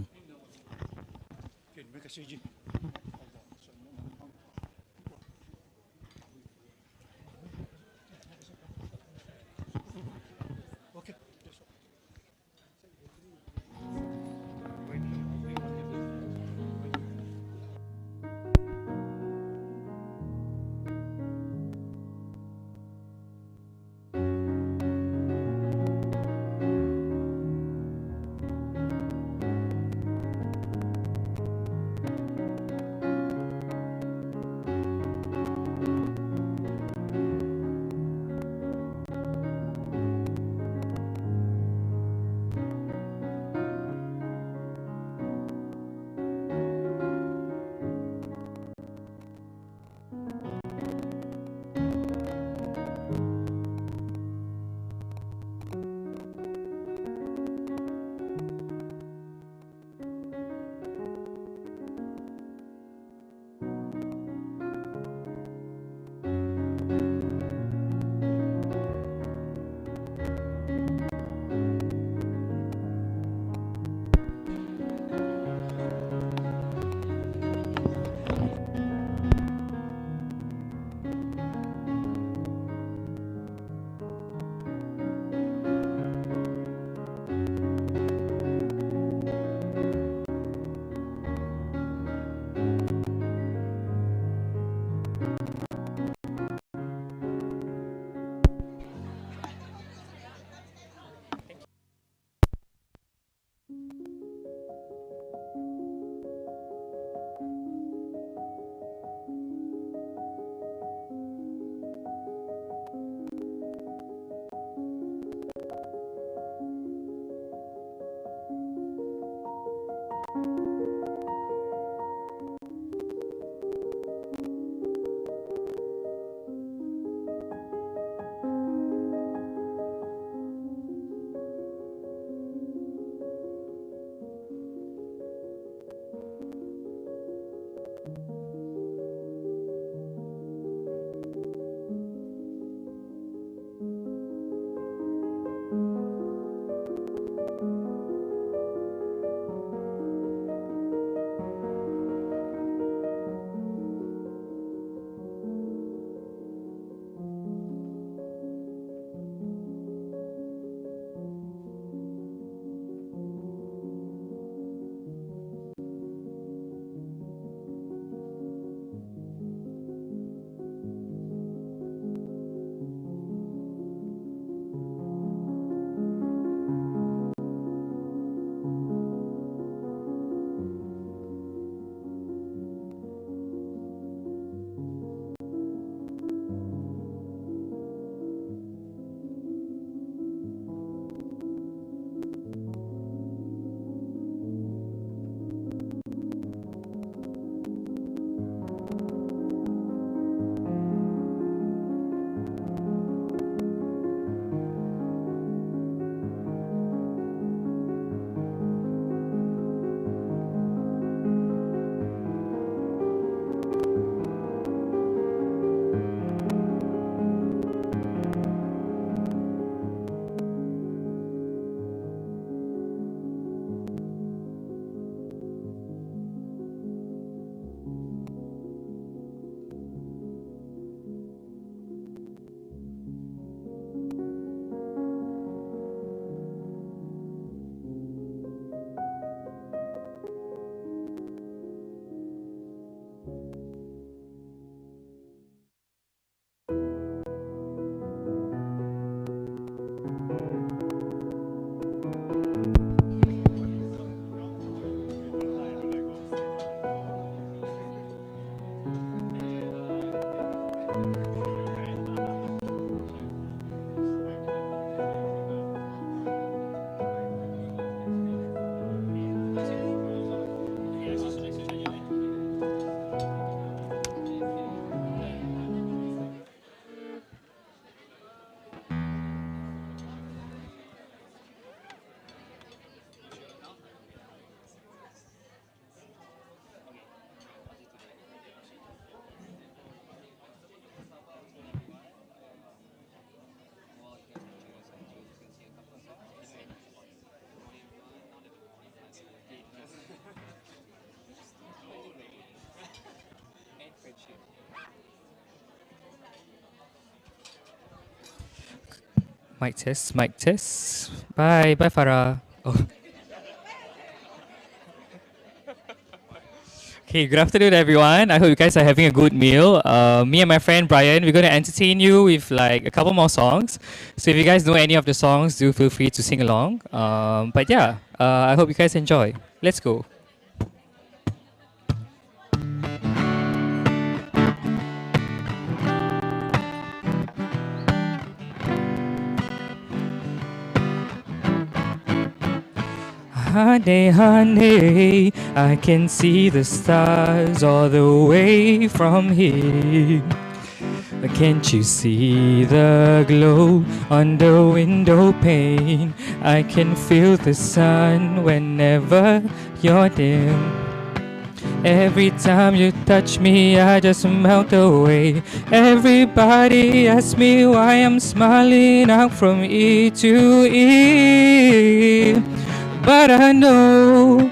Mic test, mic test. Bye, bye, Farah. Oh. Okay, good afternoon, everyone. I hope you guys are having a good meal. Me and my friend Brian, we're going to entertain you with like a couple more songs. So if you guys know any of the songs, do feel free to sing along. But yeah, I hope you guys enjoy. Let's go. Honey, honey, I can see the stars all the way from here. Can't you see the glow on the window pane? I can feel the sun whenever you're there. Every time you touch me, I just melt away. Everybody asks me why I'm smiling out from ear to ear. But I know,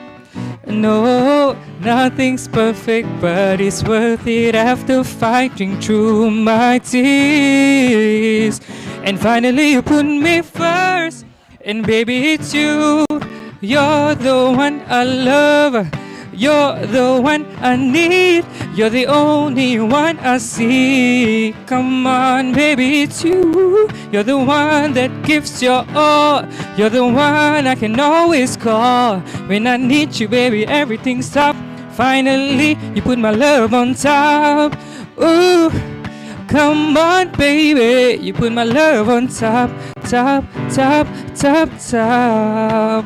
no, nothing's perfect, but it's worth it after fighting through my tears. And finally you put me first, and baby it's you. You're the one I love, you're the one I need, you're the only one I see. Come on baby, it's you. You're the one that gives your all, you're the one I can always call. When I need you baby, everything stops. Finally you put my love on top. Ooh, come on baby, you put my love on top, top, top, top, top.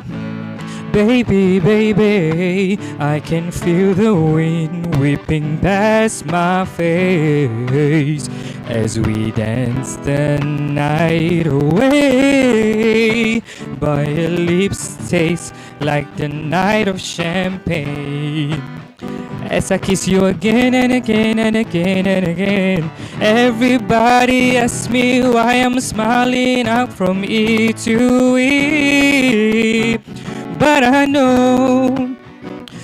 Baby, baby, I can feel the wind whipping past my face as we dance the night away. But your lips taste like the night of champagne. As I kiss you again and again and again and again, everybody asks me why I'm smiling out from ear to ear. But I know,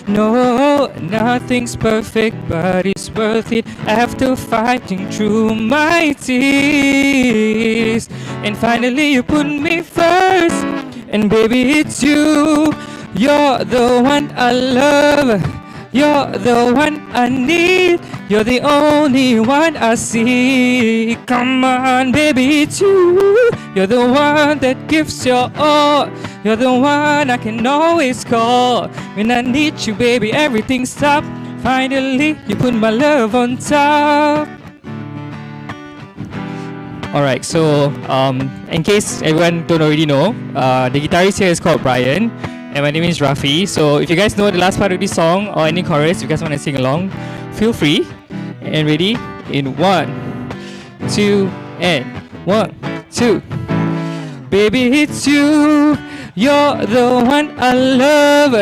no, nothing's perfect, but it's worth it after fighting through my tears. And finally you put me first, and baby it's you. You're the one I love, you're the one I need, you're the only one I see. Come on baby, it's you. You're the one that gives your all, you're the one I can always call. When I need you baby, everything stops. Finally you put my love on top. Alright, so in case everyone don't already know, the guitarist here is called Brian, and my name is Rafi. So if you guys know the last part of this song or any chorus, if you guys want to sing along, feel free. And ready? In 1, 2, and 1, 2. Baby, it's you. You're the one I love,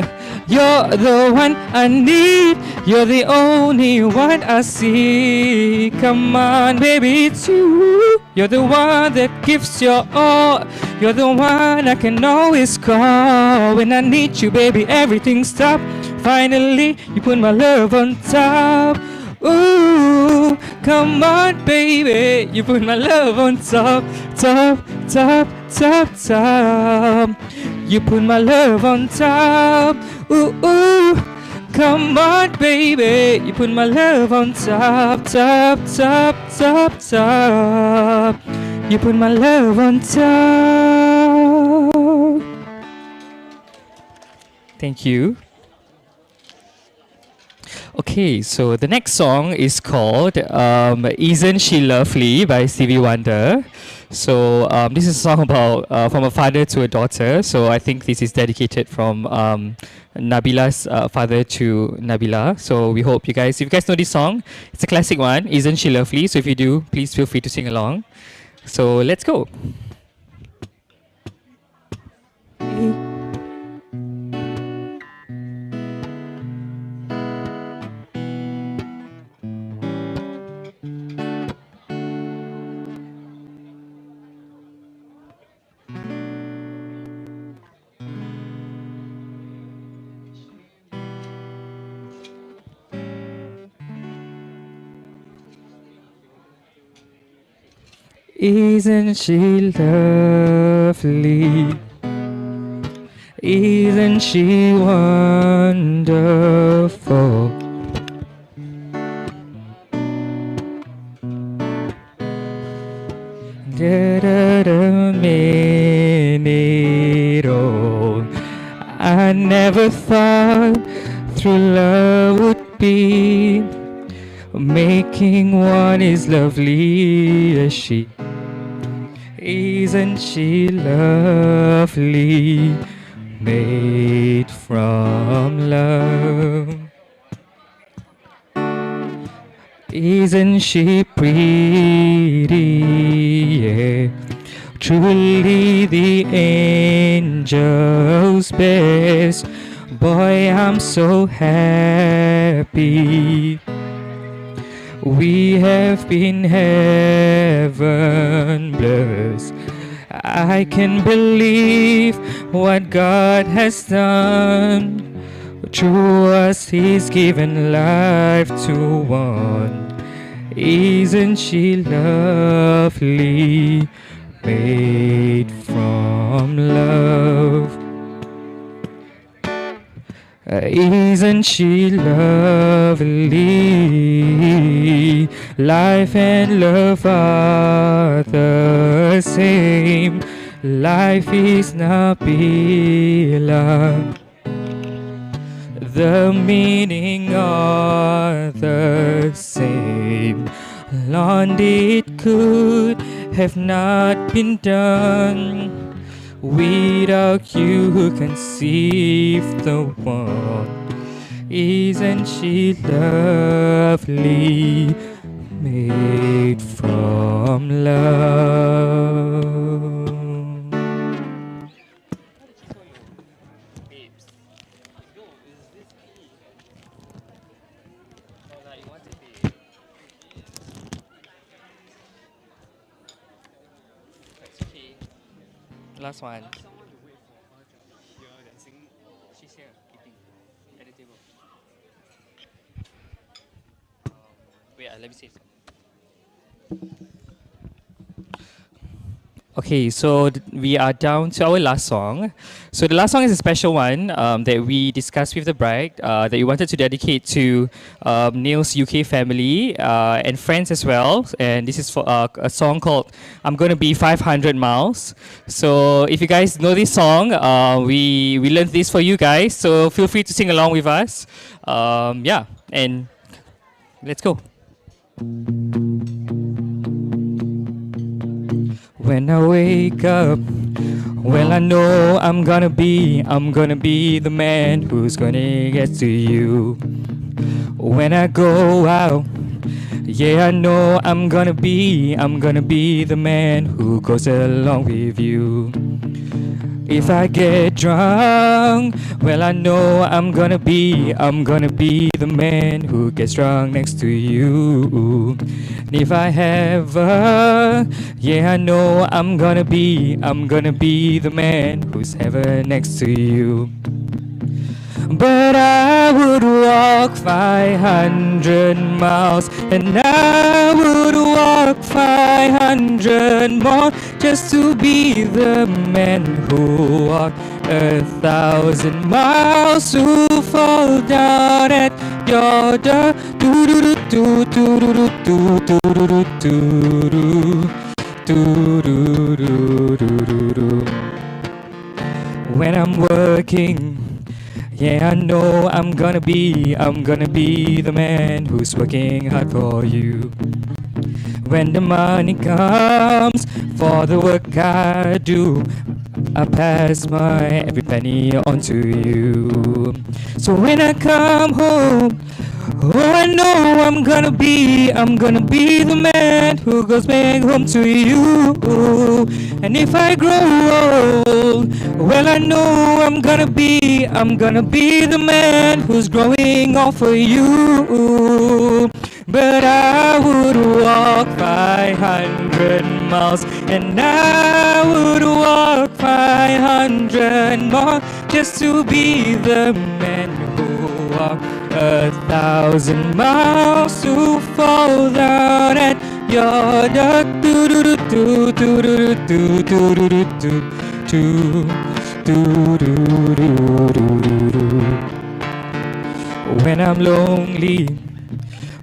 you're the one I need, you're the only one I see. Come on baby, it's you. You're the one that gives your all, you're the one I can always call. When I need you baby, everything stops. Finally you put my love on top. Ooh, come on baby, you put my love on top, top, top, top, top. You put my love on top. Ooh, ooh, come on baby, you put my love on top, top, top, top, top. You put my love on top. Thank you. Okay, so the next song is called Isn't She Lovely by Stevie Wonder. So this is a song about from a father to a daughter. So I think this is dedicated from Nabilah's father to Nabilah. So we hope if you guys know this song, it's a classic one, Isn't She Lovely? So if you do, please feel free to sing along. So let's go. Isn't she lovely? Isn't she wonderful? Da-da-da, minute old. I never thought through love would be making one as lovely as she. Isn't she lovely? Made from love. Isn't she pretty? Yeah. Truly the angel's best. Boy, I'm so happy. We have been heaven blessed. I can believe what God has done. Through us, He's given life to one. Isn't she lovely? Made from love. Isn't she lovely? Life and love are the same. Life is Nabilah. The meaning are the same. Long it could have not been done without you who conceived the one. Isn't she lovely? Made from love. Last one. She's here, eating at the table. Wait, let me say something. Okay, so we are down to our last song. So the last song is a special one that we discussed with the bride that we wanted to dedicate to Neil's UK family and friends as well. And this is for a song called I'm Gonna Be 500 Miles. So if you guys know this song, we learned this for you guys. So feel free to sing along with us. Yeah, and let's go. When I wake up, well I know I'm gonna be the man who's gonna get to you. When I go out, yeah I know I'm gonna be the man who goes along with you. If I get drunk, well I know I'm gonna be the man who gets drunk next to you. And if I have yeah I know I'm gonna be the man who's ever next to you. But I would walk 500 miles, and I would walk 500 more just to be the man who walked 1,000 miles, to fall down at your door. When I'm working, Yeah, I know I'm gonna be the man who's working hard for you. When the money comes for the work I do, I pass my every penny on to you. So when I come home, oh, I know I'm gonna be the man who goes back home to you. And if I grow old, well, I know I'm gonna be the man who's growing old for you. But I would walk 500 miles, and I would walk 500 more just to be the man who walked 1,000 miles to fall down at your door. When I'm lonely,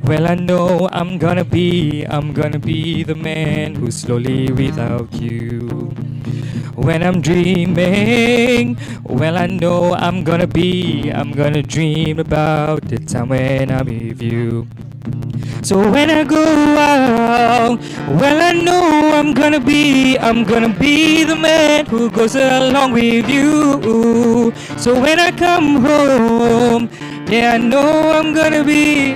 well, I know I'm gonna be the man who's slowly without you. When I'm dreaming, well, I know I'm gonna dream about the time when I'm with you. So when I go out, well, I know I'm gonna be the man who goes along with you. So when I come home, yeah, I know I'm gonna be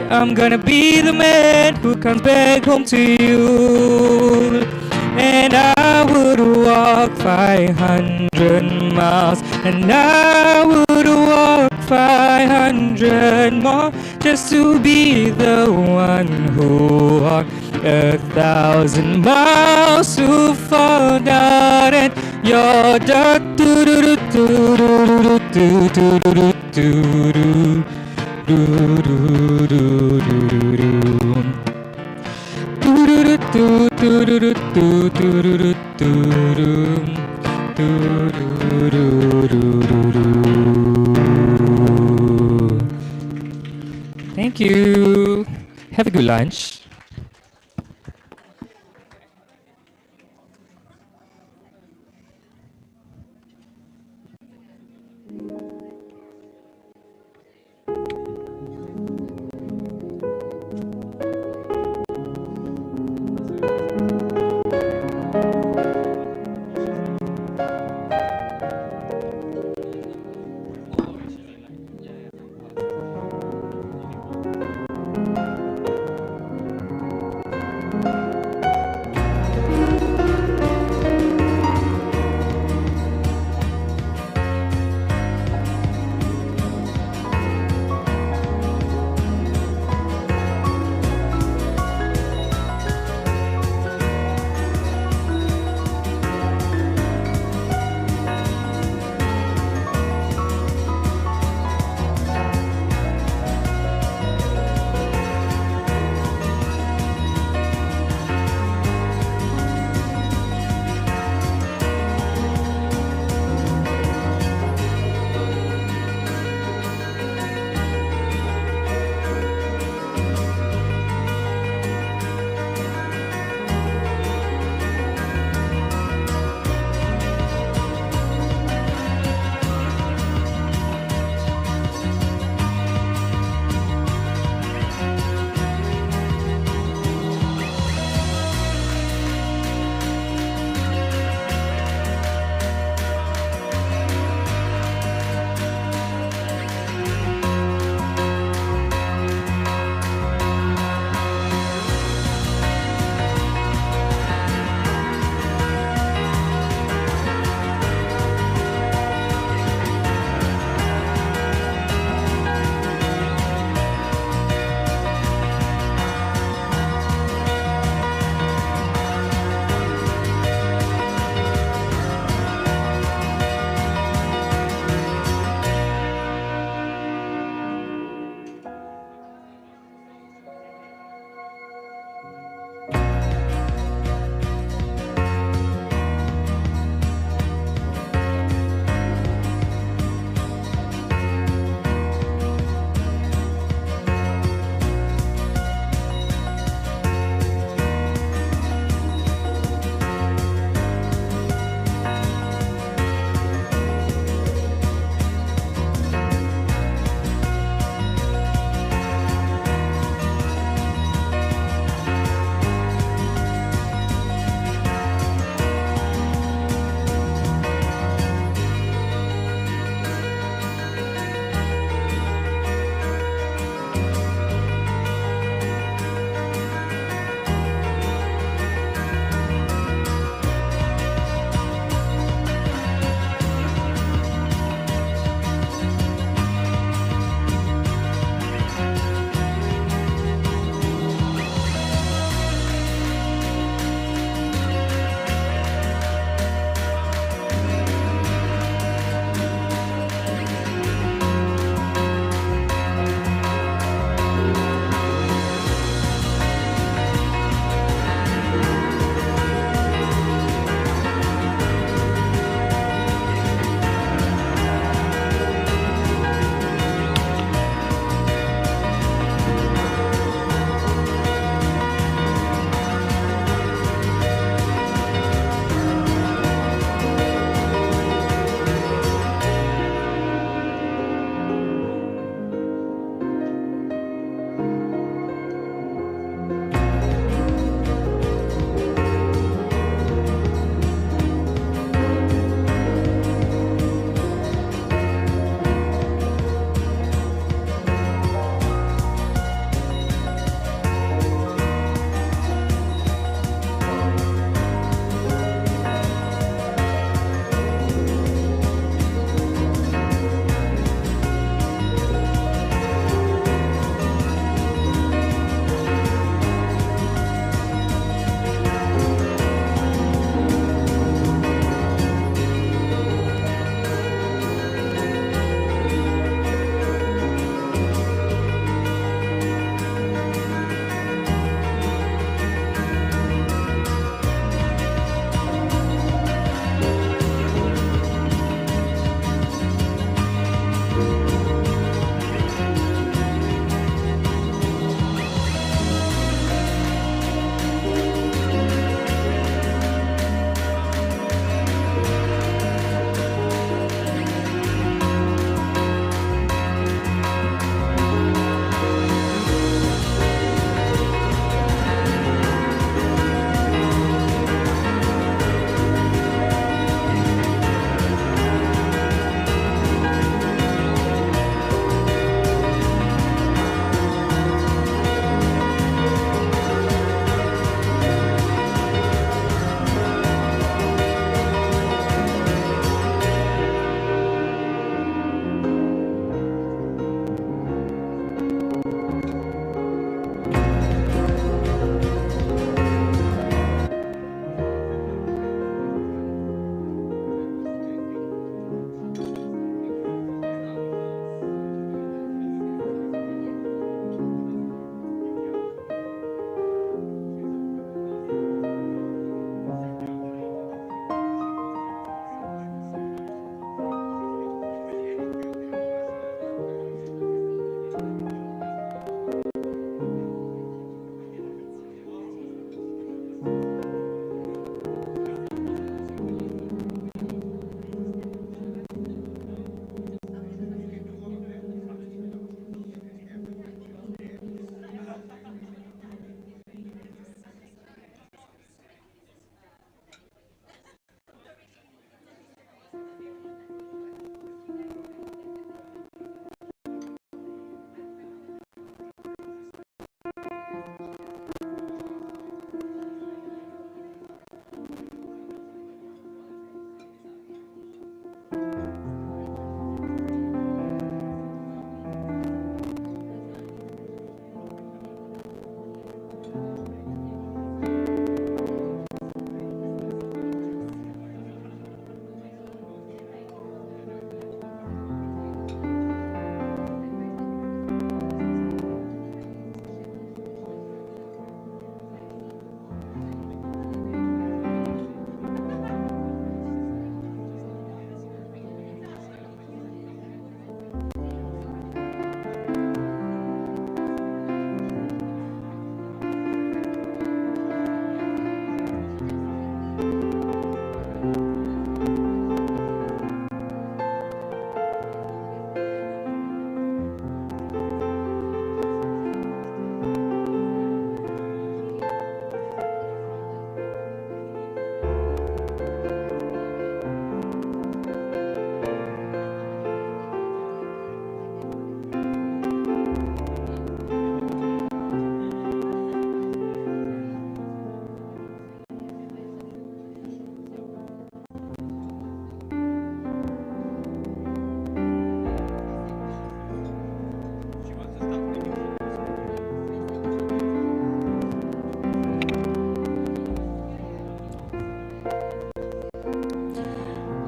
the man who comes back home to you. And I would walk 500 miles, and I would walk 500 more just to be the one who walked 1,000 miles to fall down at your door. Thank you. Have a good lunch.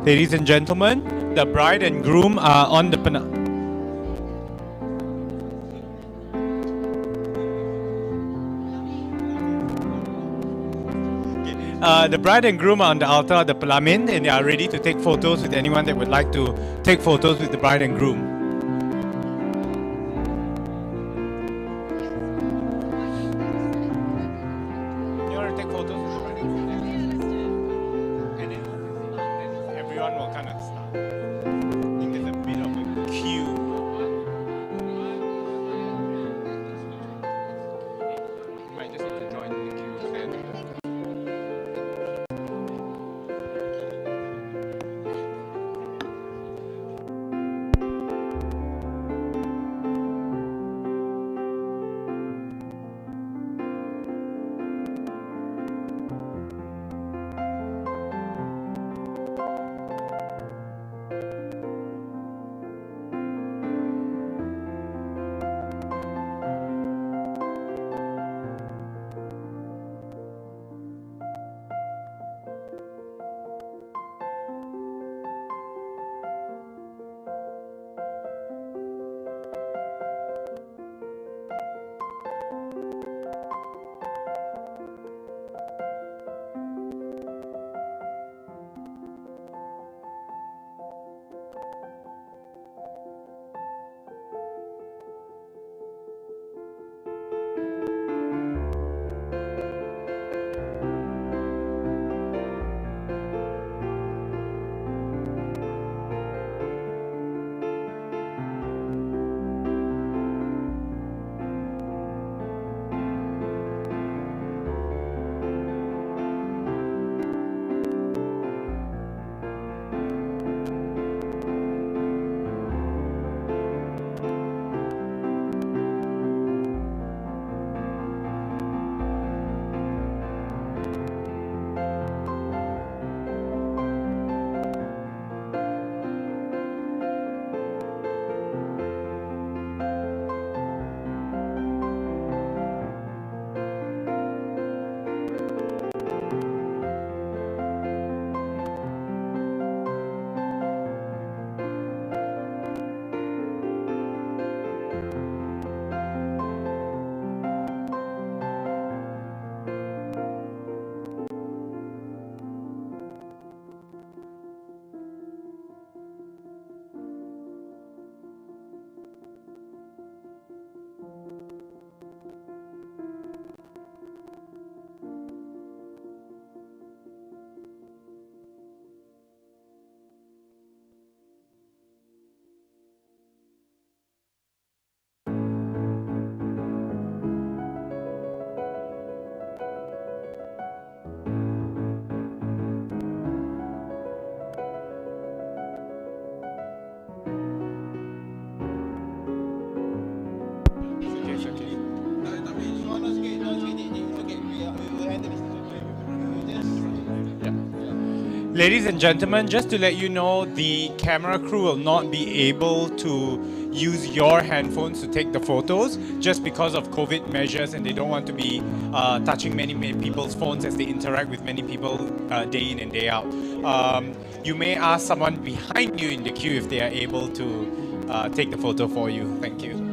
Ladies and gentlemen, the bride and groom are on the the bride and groom are on the altar, the pelamin, and they are ready to take photos with anyone that would like to take photos with the bride and groom. You want to take photos with the bride and groom? And then everyone will kind of start. I think there's a bit of a queue. You might just have to join the queue then. Ladies and gentlemen, just to let you know, the camera crew will not be able to use your handphones to take the photos just because of COVID measures, and they don't want to be touching many people's phones as they interact with many people day in and day out. You may ask someone behind you in the queue if they are able to take the photo for you. Thank you.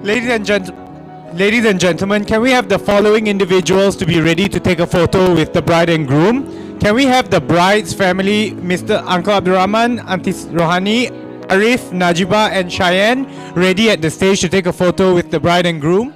Ladies and gentlemen, can we have the following individuals to be ready to take a photo with the bride and groom? Can we have the bride's family, Mr. Uncle Abdurrahman, Auntie Rohani, Arif, Najiba, and Cheyenne, ready at the stage to take a photo with the bride and groom?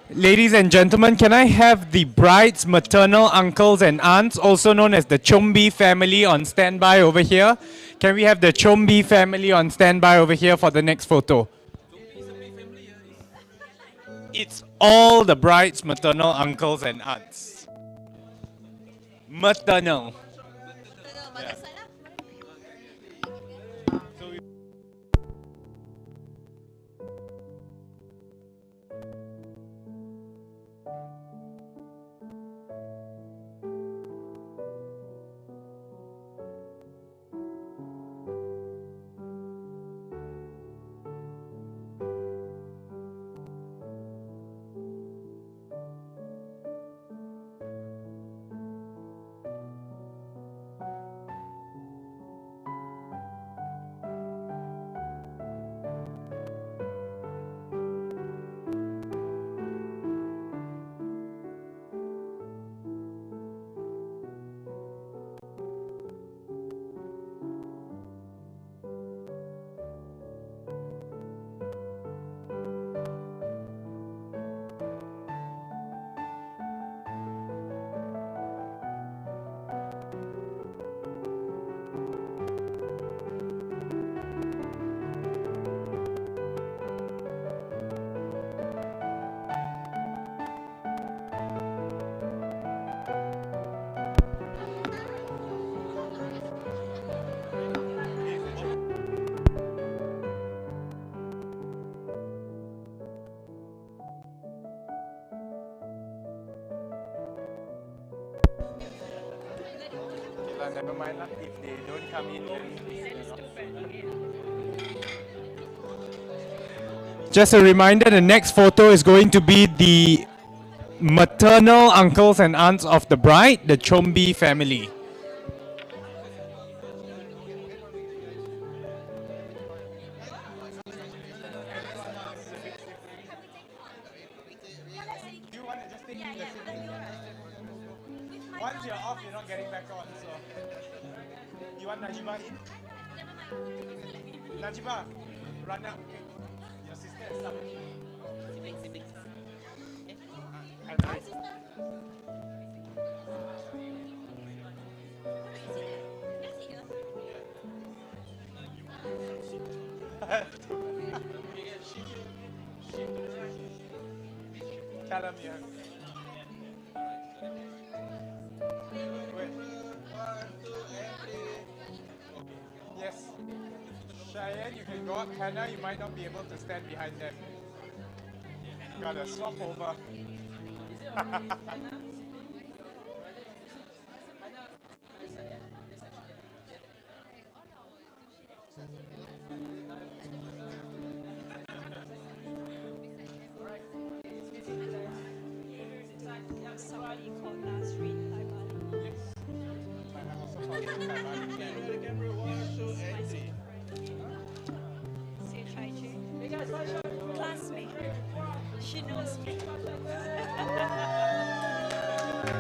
Ladies and gentlemen, can I have the bride's maternal uncles and aunts, also known as the Chombi family, on standby over here? Can we have the Chombi family on standby over here for the next photo? It's all the bride's maternal uncles and aunts. Maternal. Never mind lah. If they don't come in, then just a reminder, the next photo is going to be the maternal uncles and aunts of the bride, the Chombi family. Once you're off, you're not getting back on, so... You want Najibah in? Najibah, run up. Your sister is up. Tell him you. Yes. Cheyenne, you can go up. Hannah, you might not be able to stand behind them. Gotta swap over.
Somebody called Nasreen Taibani. Say hi, Jay. Classmate. She knows me. You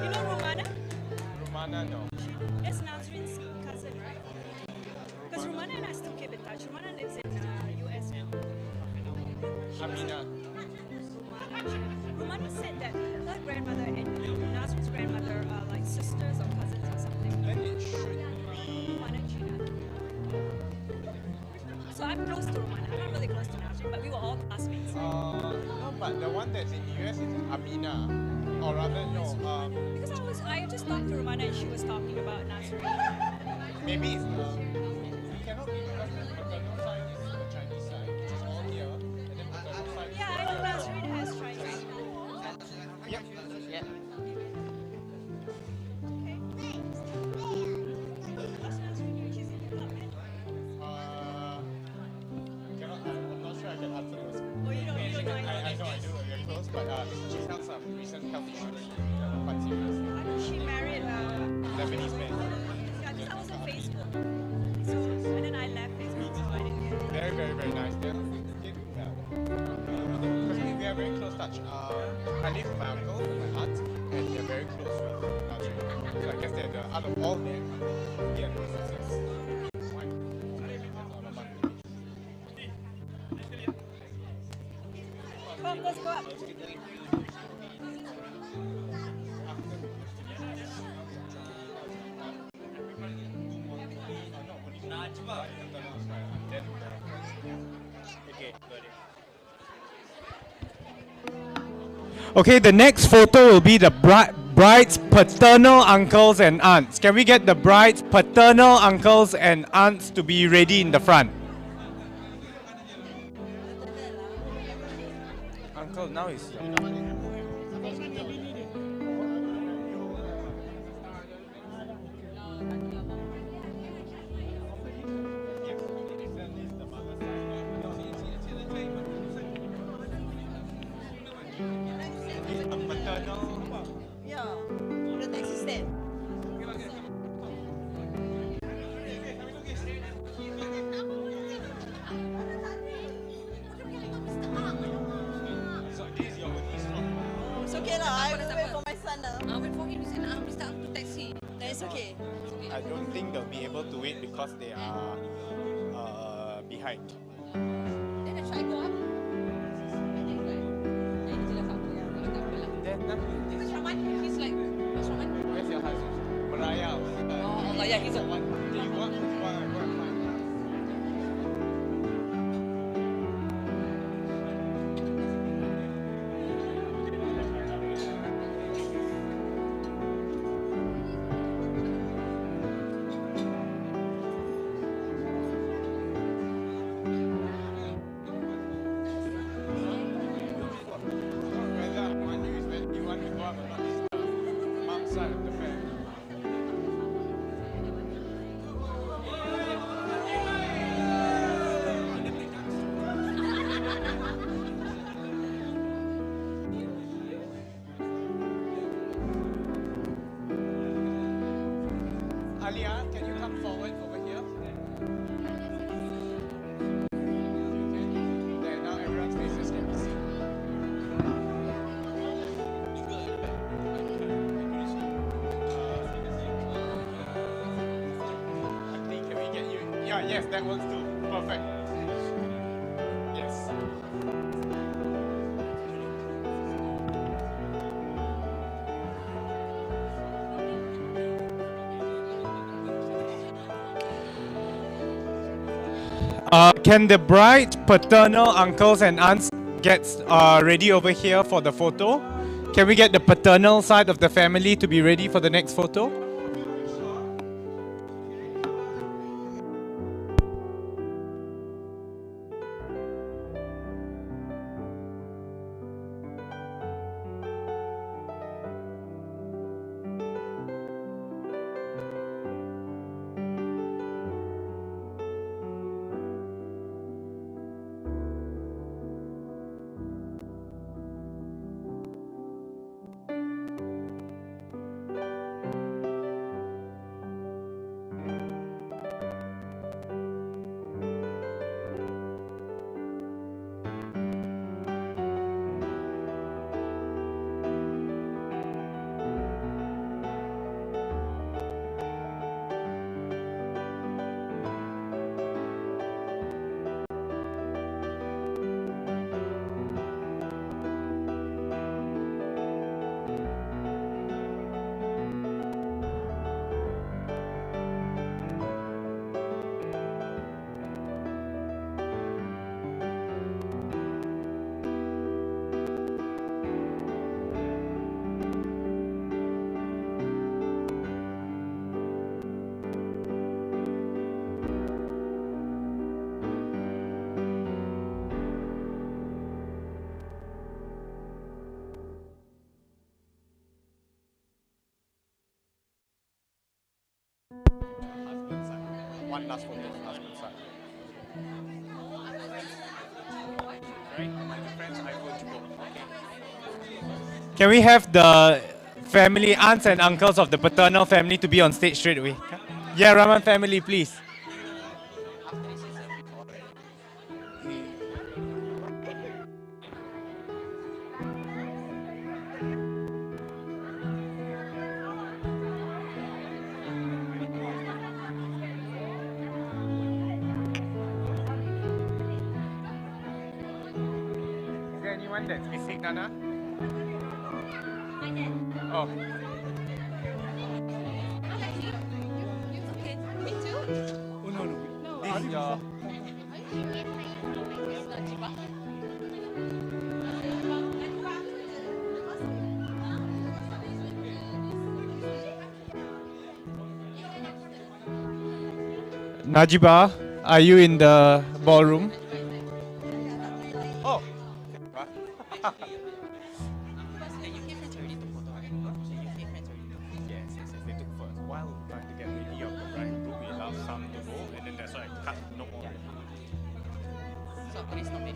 know Romana?
Romana, no.
That's Nasreen's cousin, right? Because Romana and I still keep in touch. Romana lives in US now.
Amina.
Romana said that her grandmother and Nasreen's grandmother are like sisters or cousins or something.
Then it should be...
Romana and Gina. So I'm close to Romana. I'm not really close to Nasreen, but we were all classmates.
No, but the one that's in the US is Amina. Or rather, no.
Because I just talked to Romana and she was talking about Nasreen.
Maybe it's the... We cannot be because the maternal side is the Chinese side, which is all here. And then maternal side is...
Yeah, I know Nasreen has Chinese.
Yep. Yeah. I'm not sure I can answer those.
Oh, you don't know
I know I do, we're close, but she's held some recent health issues that were quite serious.
I know she married
Lebanese man.
Yeah, because I was on Facebook. So, and then I left Facebook, so I didn't get it.
Very, very, very nice. Because we are very close touch. I live with my uncle and my aunt, and they're very close with Najee. So I guess they're out of all them, yeah, the sisters.
Come, let's go up.
Okay, the next photo will be the bride's paternal uncles and aunts. Can we get the bride's paternal uncles and aunts to be ready in the front? Uncle, now is
It's okay lah. I will wait for my son now. I'll wait for him to start to taxi. It's okay.
I don't think they'll be able to wait because they are behind.
Then should I go up? Where's Rahman? He's like, where's Rahman?
Where's your husband? Mariah.
Oh, yeah, he's a one.
Do you want? Alia, can you come forward over here? There, now everyone's faces can be seen. Auntie, can we get you? Yeah, yes, that works too. Perfect. Yes. Can the bride's paternal uncles and aunts get ready over here for the photo? Can we get the paternal side of the family to be ready for the next photo? One last photo, husband side. Can we have the family, aunts and uncles of the paternal family to be on stage straight away? Yeah, Rahman family, please. Is there anyone that's missing, Nana? Oh.
Me too?
Oh, no. picture. Najiba, are you in the ballroom? Oh. Yes, they took first. While trying to get ready of the bride and groom, we allowed some to go, and then that's why I cut no more. So, please not make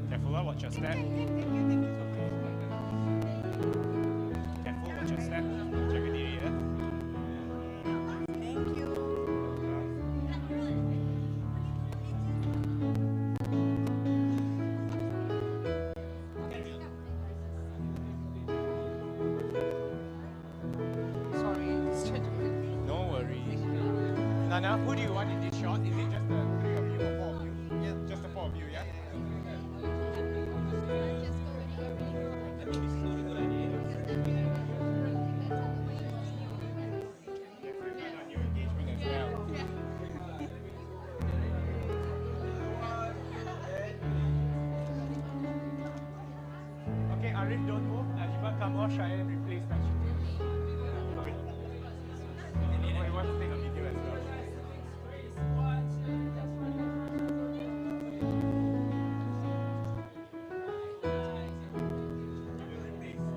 Careful, watch your step. Careful, watch your step. Jaga diri ya.
Thank you. Sorry,
No worries. Nana, who do you want in this shot? Is it just the three of you or four of you? Yeah. Just the four of you, yeah? Okay, Arif, don't move. Najiba, come on, try and replace that. Okay. Oh, he wants to take a video as well.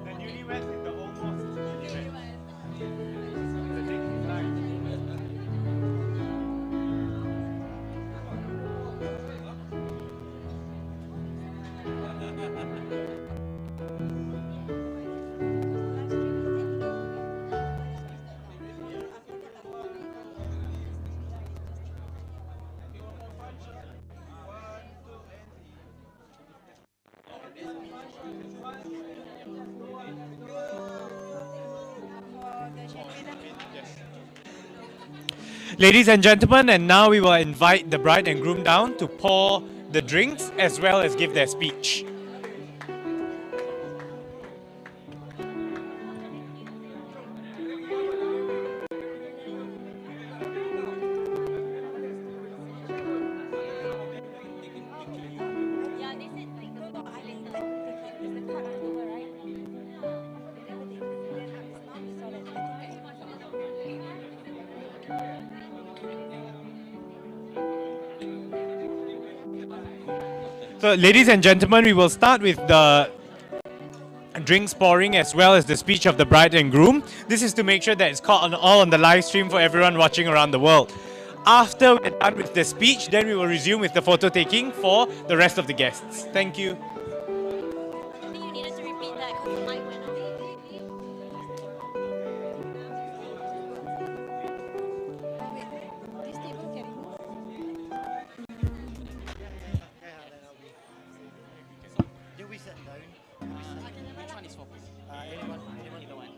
The newlyweds with the almost newlyweds. The next slide. Ladies and gentlemen, and now we will invite the bride and groom down to pour the drinks as well as give their speech. So, ladies and gentlemen, we will start with the drinks pouring as well as the speech of the bride and groom. This is to make sure that it's caught all on the live stream for everyone watching around the world. After we're done with the speech, then we will resume with the photo taking for the rest of the guests. Thank you.
I think you needed to repeat that because the mic went off.
This table can move.
Do we sit down? Which one is for? Anyone, either one.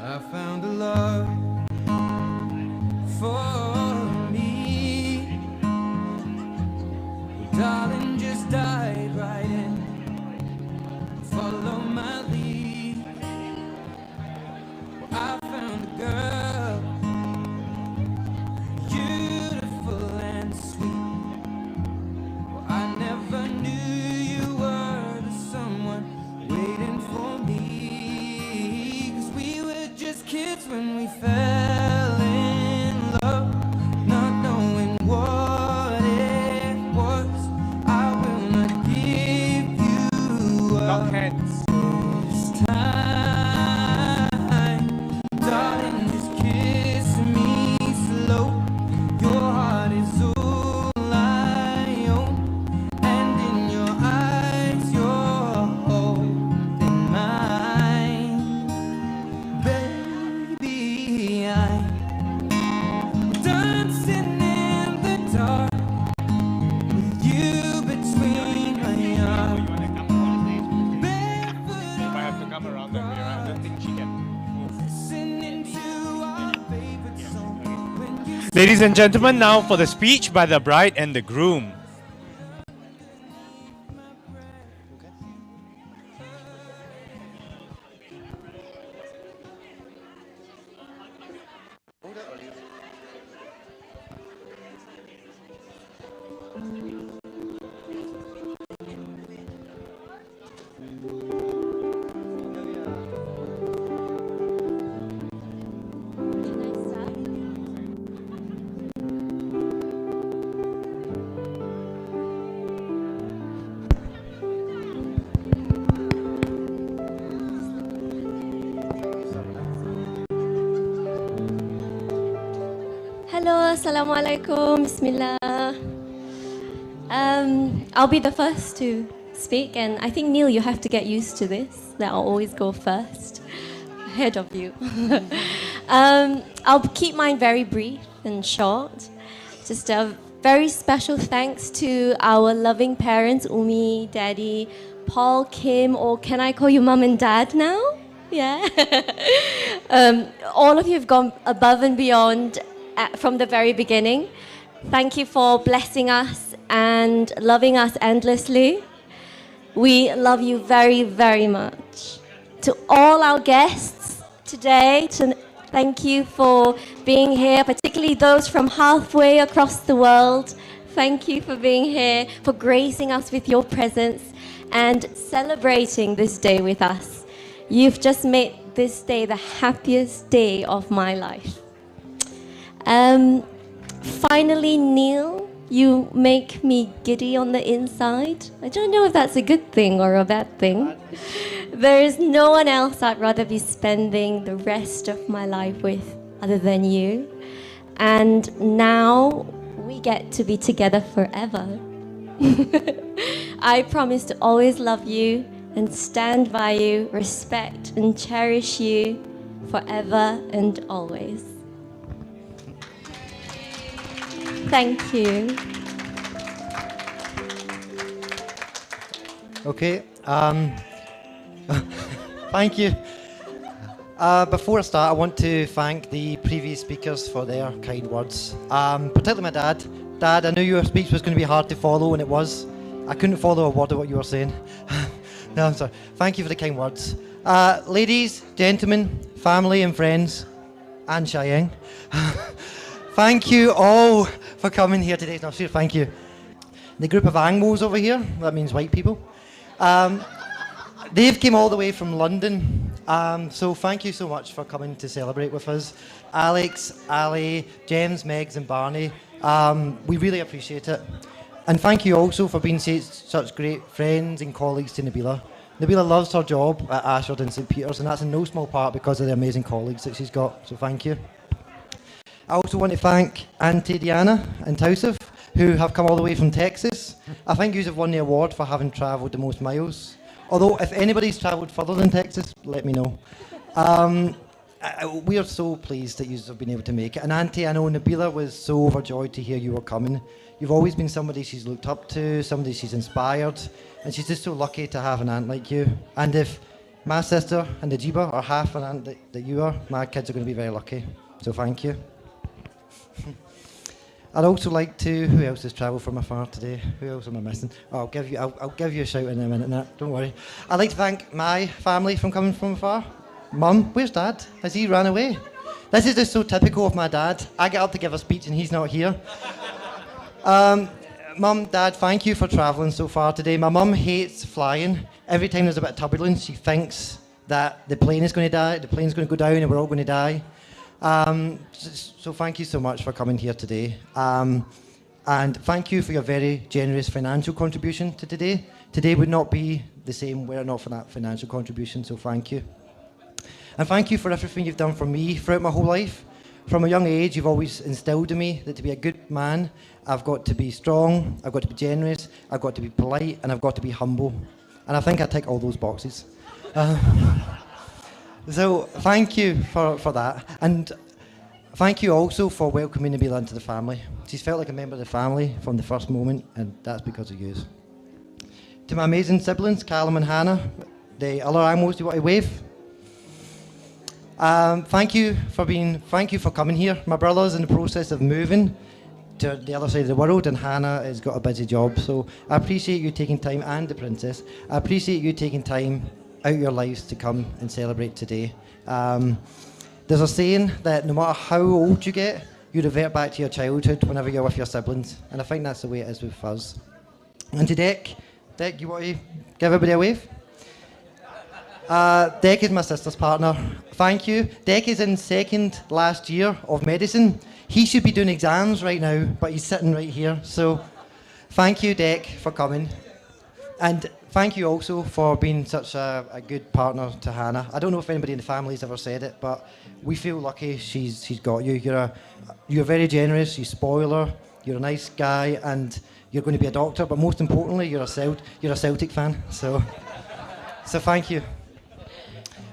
I found a love for me. Darling, just dive right in, follow my lead. I found a girl, beautiful and sweet. Well, I never knew you were the someone waiting for me. 'Cause we were just kids when we fell in love, not knowing what it was. I will not give you up this time. Darling, just kiss me slow. Your heart is all I own, and in your eyes you're holding mine. Baby, I'm dancing in the dark with you between my arms.
If I have to come around that way, I don't think she can.
Listening to our favorite song when you
Ladies and gentlemen, now for the speech by the bride and the groom.
Hello, Assalamualaikum, Bismillah. I'll be the first to speak, and I think, Neil, you have to get used to this, that I'll always go first, ahead of you. I'll keep mine very brief and short. Just a very special thanks to our loving parents, Umi, Daddy, Paul, Kim, or can I call you Mum and Dad now? Yeah. All of you have gone above and beyond from the very beginning. Thank you for blessing us and loving us endlessly. We love you very, very much. To all our guests today, thank you for being here, particularly those from halfway across the world. Thank you for being here, for gracing us with your presence and celebrating this day with us. You've just made this day the happiest day of my life. Finally, Neil, you make me giddy on the inside. I don't know if that's a good thing or a bad thing. There is no one else I'd rather be spending the rest of my life with other than you. And now we get to be together forever. I promise to always love you and stand by you, respect and cherish you forever and always. Thank you.
Okay. Thank you. Before I start, I want to thank the previous speakers for their kind words. Particularly my dad. Dad, I knew your speech was going to be hard to follow, and it was. I couldn't follow a word of what you were saying. No, I'm sorry. Thank you for the kind words. Ladies, gentlemen, family and friends, and Cheyenne. Thank you all for coming here today. No, seriously, thank you. The group of Angmos over here, that means white people. They've came all the way from London. So thank you so much for coming to celebrate with us. Alex, Ali, James, Megs and Barney. We really appreciate it. And thank you also for being such great friends and colleagues to Nabilah. Nabilah loves her job at Ashford and St Peter's, and that's in no small part because of the amazing colleagues that she's got. So thank you. I also want to thank Auntie Diana and Tausif, who have come all the way from Texas. I think you have won the award for having travelled the most miles. Although, if anybody's travelled further than Texas, let me know. We are so pleased that you have been able to make it. And Auntie, I know Nabilah was so overjoyed to hear you were coming. You've always been somebody she's looked up to, somebody she's inspired, and she's just so lucky to have an aunt like you. And if my sister and Najiba are half an aunt that you are. My kids are going to be very lucky. So thank you. I'd also like to. Who else has travelled from afar today? Who else am I missing? Oh, I'll give you a shout in a minute. Nat, don't worry. I'd like to thank my family from coming from afar. Mum, where's Dad? Has he run away? This is just so typical of my dad. I get up to give a speech and he's not here. Mum, Dad, thank you for travelling so far today. My mum hates flying. Every time there's a bit of turbulence, she thinks that the plane is going to die, the plane's going to go down and we're all going to die. So thank you so much for coming here today. And thank you for your very generous financial contribution to today. Today would not be the same were it not for that financial contribution, so thank you. And thank you for everything you've done for me throughout my whole life. From a young age, you've always instilled in me that to be a good man, I've got to be strong, I've got to be generous, I've got to be polite, and I've got to be humble. And I think I tick all those boxes. So thank you for that. And thank you also for welcoming Nabilah into the family. She's felt like a member of the family from the first moment, and that's because of you. To my amazing siblings, Callum and Hannah, the other animals, do you want to wave? Thank you for coming here. My brother's in the process of moving to the other side of the world, and Hannah has got a busy job. So I appreciate you taking time, and the princess. I appreciate you taking time out of your lives to come and celebrate today. There's a saying that no matter how old you get, you revert back to your childhood whenever you're with your siblings, and I think that's the way it is with us. And to Dec, you want to give everybody a wave? Dec is my sister's partner. Thank you. Dec is in second last year of medicine. He should be doing exams right now, but he's sitting right here. So thank you, Dec, for coming. And thank you also for being such a good partner to Hannah. I don't know if anybody in the family's ever said it, but we feel lucky she's got you. You're very generous, you spoil her, you're a nice guy, and you're going to be a doctor, but most importantly, you're a Celtic fan. So thank you.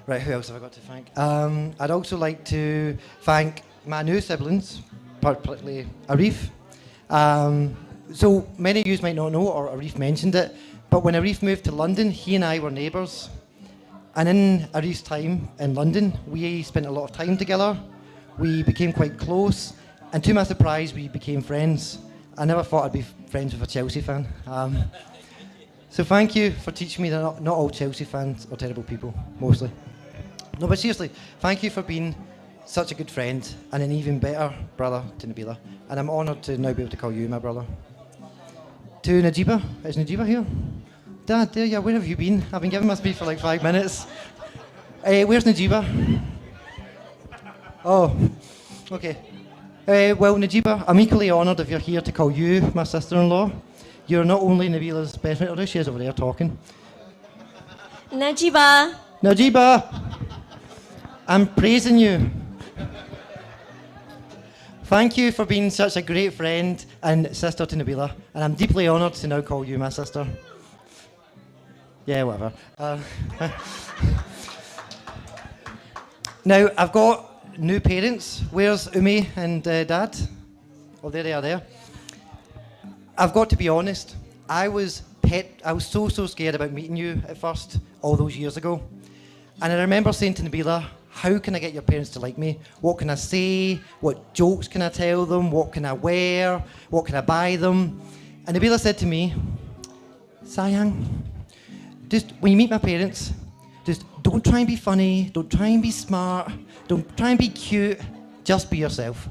Right, who else have I got to thank? I'd also like to thank my new siblings, particularly Arif. So many of you might not know, or Arif mentioned it, but when Arif moved to London, he and I were neighbours. And in Arif's time in London, we spent a lot of time together. We became quite close, and to my surprise, we became friends. I never thought I'd be friends with a Chelsea fan. So thank you for teaching me that not all Chelsea fans are terrible people, mostly. No, but seriously, thank you for being such a good friend and an even better brother to Nabilah. And I'm honoured to now be able to call you my brother. To Najiba, is Najiba here? Dad, there you are. Where have you been? I've been giving my speech for like 5 minutes. Where's Najiba? Oh, okay. Well, Najiba, I'm equally honoured if you're here to call you my sister-in-law. You're not only Nabilah's best friend, although she is over there talking.
Najiba.
Najiba, I'm praising you. Thank you for being such a great friend and sister to Nabilah, and I'm deeply honoured to now call you my sister. Yeah, whatever. Now, I've got new parents. Where's Umi and Dad? Oh, there they are there. I've got to be honest, I was so scared about meeting you at first, all those years ago. And I remember saying to Nabilah, how can I get your parents to like me? What can I say? What jokes can I tell them? What can I wear? What can I buy them? And Nabilah said to me, Sayang, just when you meet my parents, just don't try and be funny, don't try and be smart, don't try and be cute, just be yourself.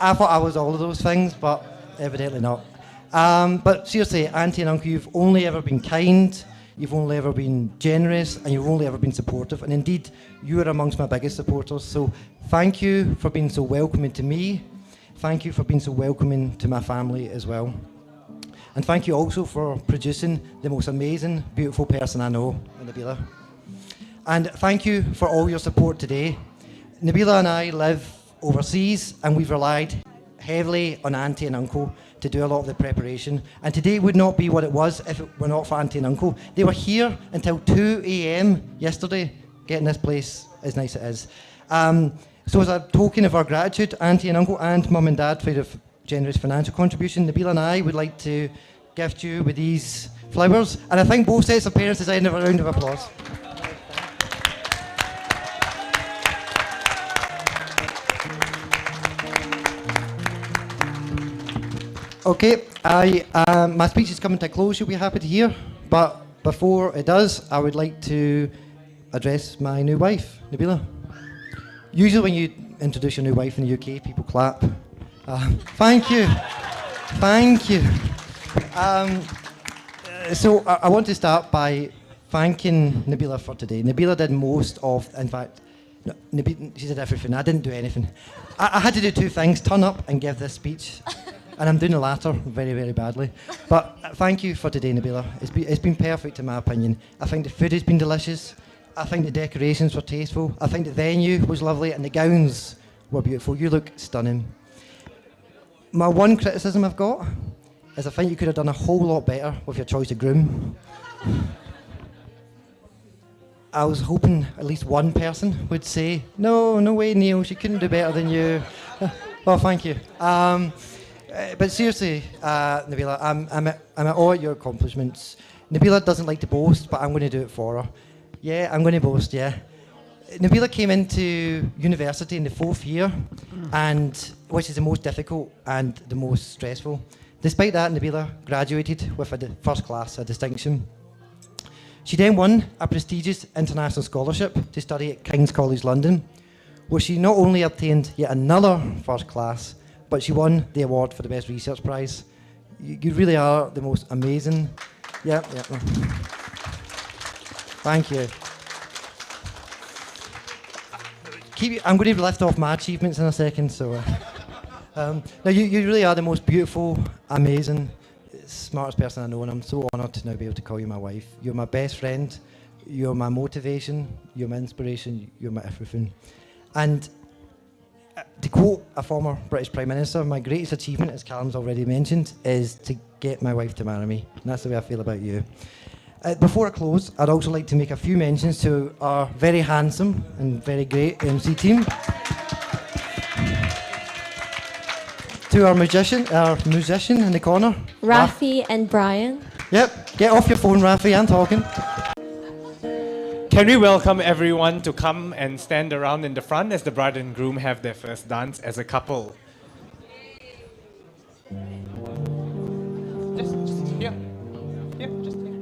I thought I was all of those things, but evidently not. But seriously, Auntie and Uncle, you've only ever been kind, you've only ever been generous, and you've only ever been supportive. And indeed, you are amongst my biggest supporters. So thank you for being so welcoming to me. Thank you for being so welcoming to my family as well. And thank you also for producing the most amazing, beautiful person I know, Nabilah. And thank you for all your support today. Nabilah and I live overseas, and we've relied heavily on Auntie and Uncle to do a lot of the preparation. And today would not be what it was if it were not for Auntie and Uncle. They were here until 2 a.m. yesterday, getting this place as nice as it is. So as a token of our gratitude, Auntie and Uncle and Mum and Dad for your generous financial contribution, Nabilah and I would like to gift you with these flowers. And I think both sets of parents deserve a round of applause. Okay, my speech is coming to a close, you'll be happy to hear. But before it does, I would like to address my new wife, Nabilah. Usually when you introduce your new wife in the UK, people clap. Thank you. Thank you. So I want to start by thanking Nabilah for today. Nabilah did most of, in fact, no, she did everything. I didn't do anything. I had to do two things, turn up and give this speech. And I'm doing the latter very, very badly. But thank you for today, Nabilah. It's been perfect in my opinion. I think the food has been delicious. I think the decorations were tasteful. I think the venue was lovely and the gowns were beautiful. You look stunning. My one criticism I've got is I think you could have done a whole lot better with your choice of groom. I was hoping at least one person would say, no way, Neil, she couldn't do better than you. Well, thank you. But seriously, Nabilah, I'm at all your accomplishments. Nabilah doesn't like to boast, but I'm going to do it for her. Yeah, I'm going to boast, yeah. Nabilah came into university in the 4th year, which is the most difficult and the most stressful. Despite that, Nabilah graduated with a first class, a distinction. She then won a prestigious international scholarship to study at King's College London, where she not only obtained yet another first class, but she won the award for the best research prize. You really are the most amazing. Yeah. Thank you. I'm going to lift off my achievements in a second. So, no, you really are the most beautiful, amazing, smartest person I know, and I'm so honoured to now be able to call you my wife. You're my best friend. You're my motivation. You're my inspiration. You're my everything. And to quote a former British Prime Minister, my greatest achievement, as Callum's already mentioned, is to get my wife to marry me. And that's the way I feel about you. Before I close, I'd also like to make a few mentions to our very handsome and very great MC team. To our musician in the corner.
Rafi and Brian.
Yep, get off your phone, Rafi, I'm talking.
Can we welcome everyone to come and stand around in the front as the bride and groom have their first dance as a couple? Just here. Here, just here.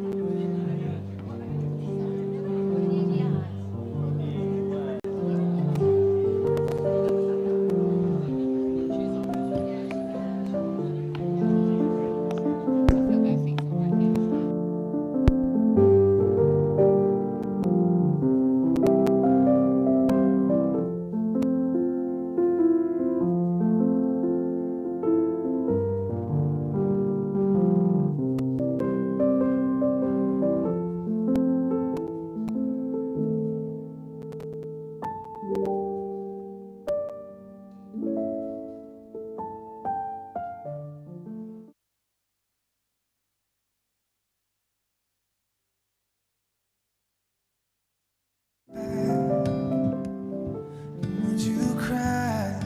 Would you cry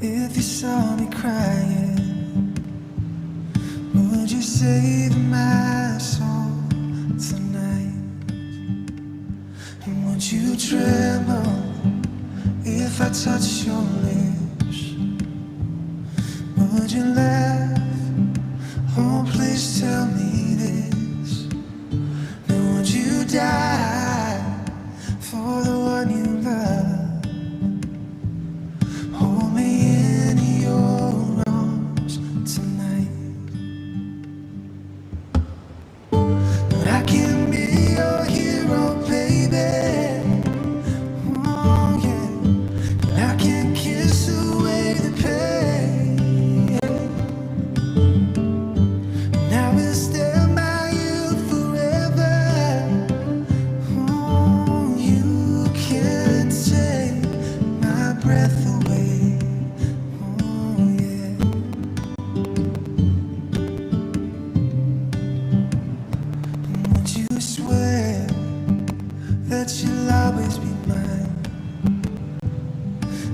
if you saw me crying? Would you save my soul tonight? And would you tremble if I touch your lips? Would you laugh? Oh, please tell me this. Then would you die for the one you love? Hold me in your arms tonight. I can be your hero, baby. Oh yeah. I can kiss away the pain. I will stand by you forever. Oh, you can't take my breath away. Oh yeah. Would you swear that you'll always be mine?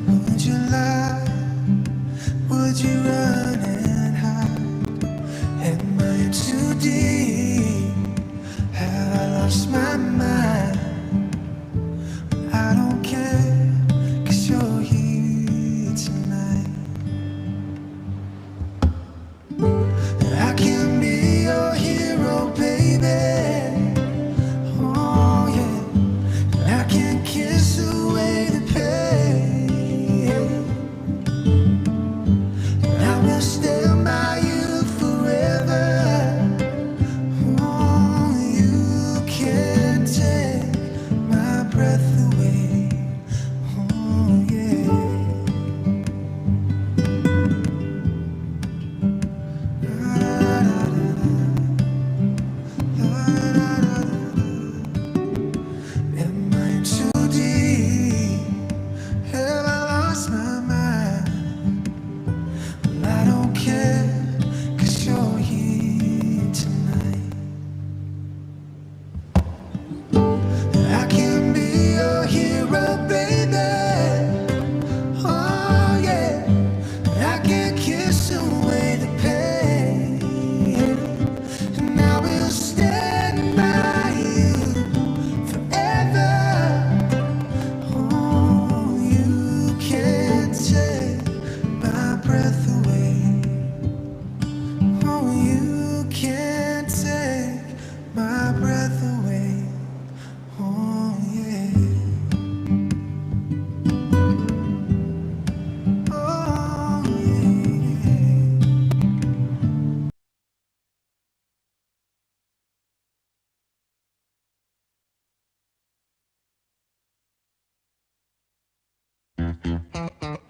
Would you lie? Would you run and hide? Am I in too deep? Have I lost my mind? I don't care, 'cause you're here tonight. Thank you.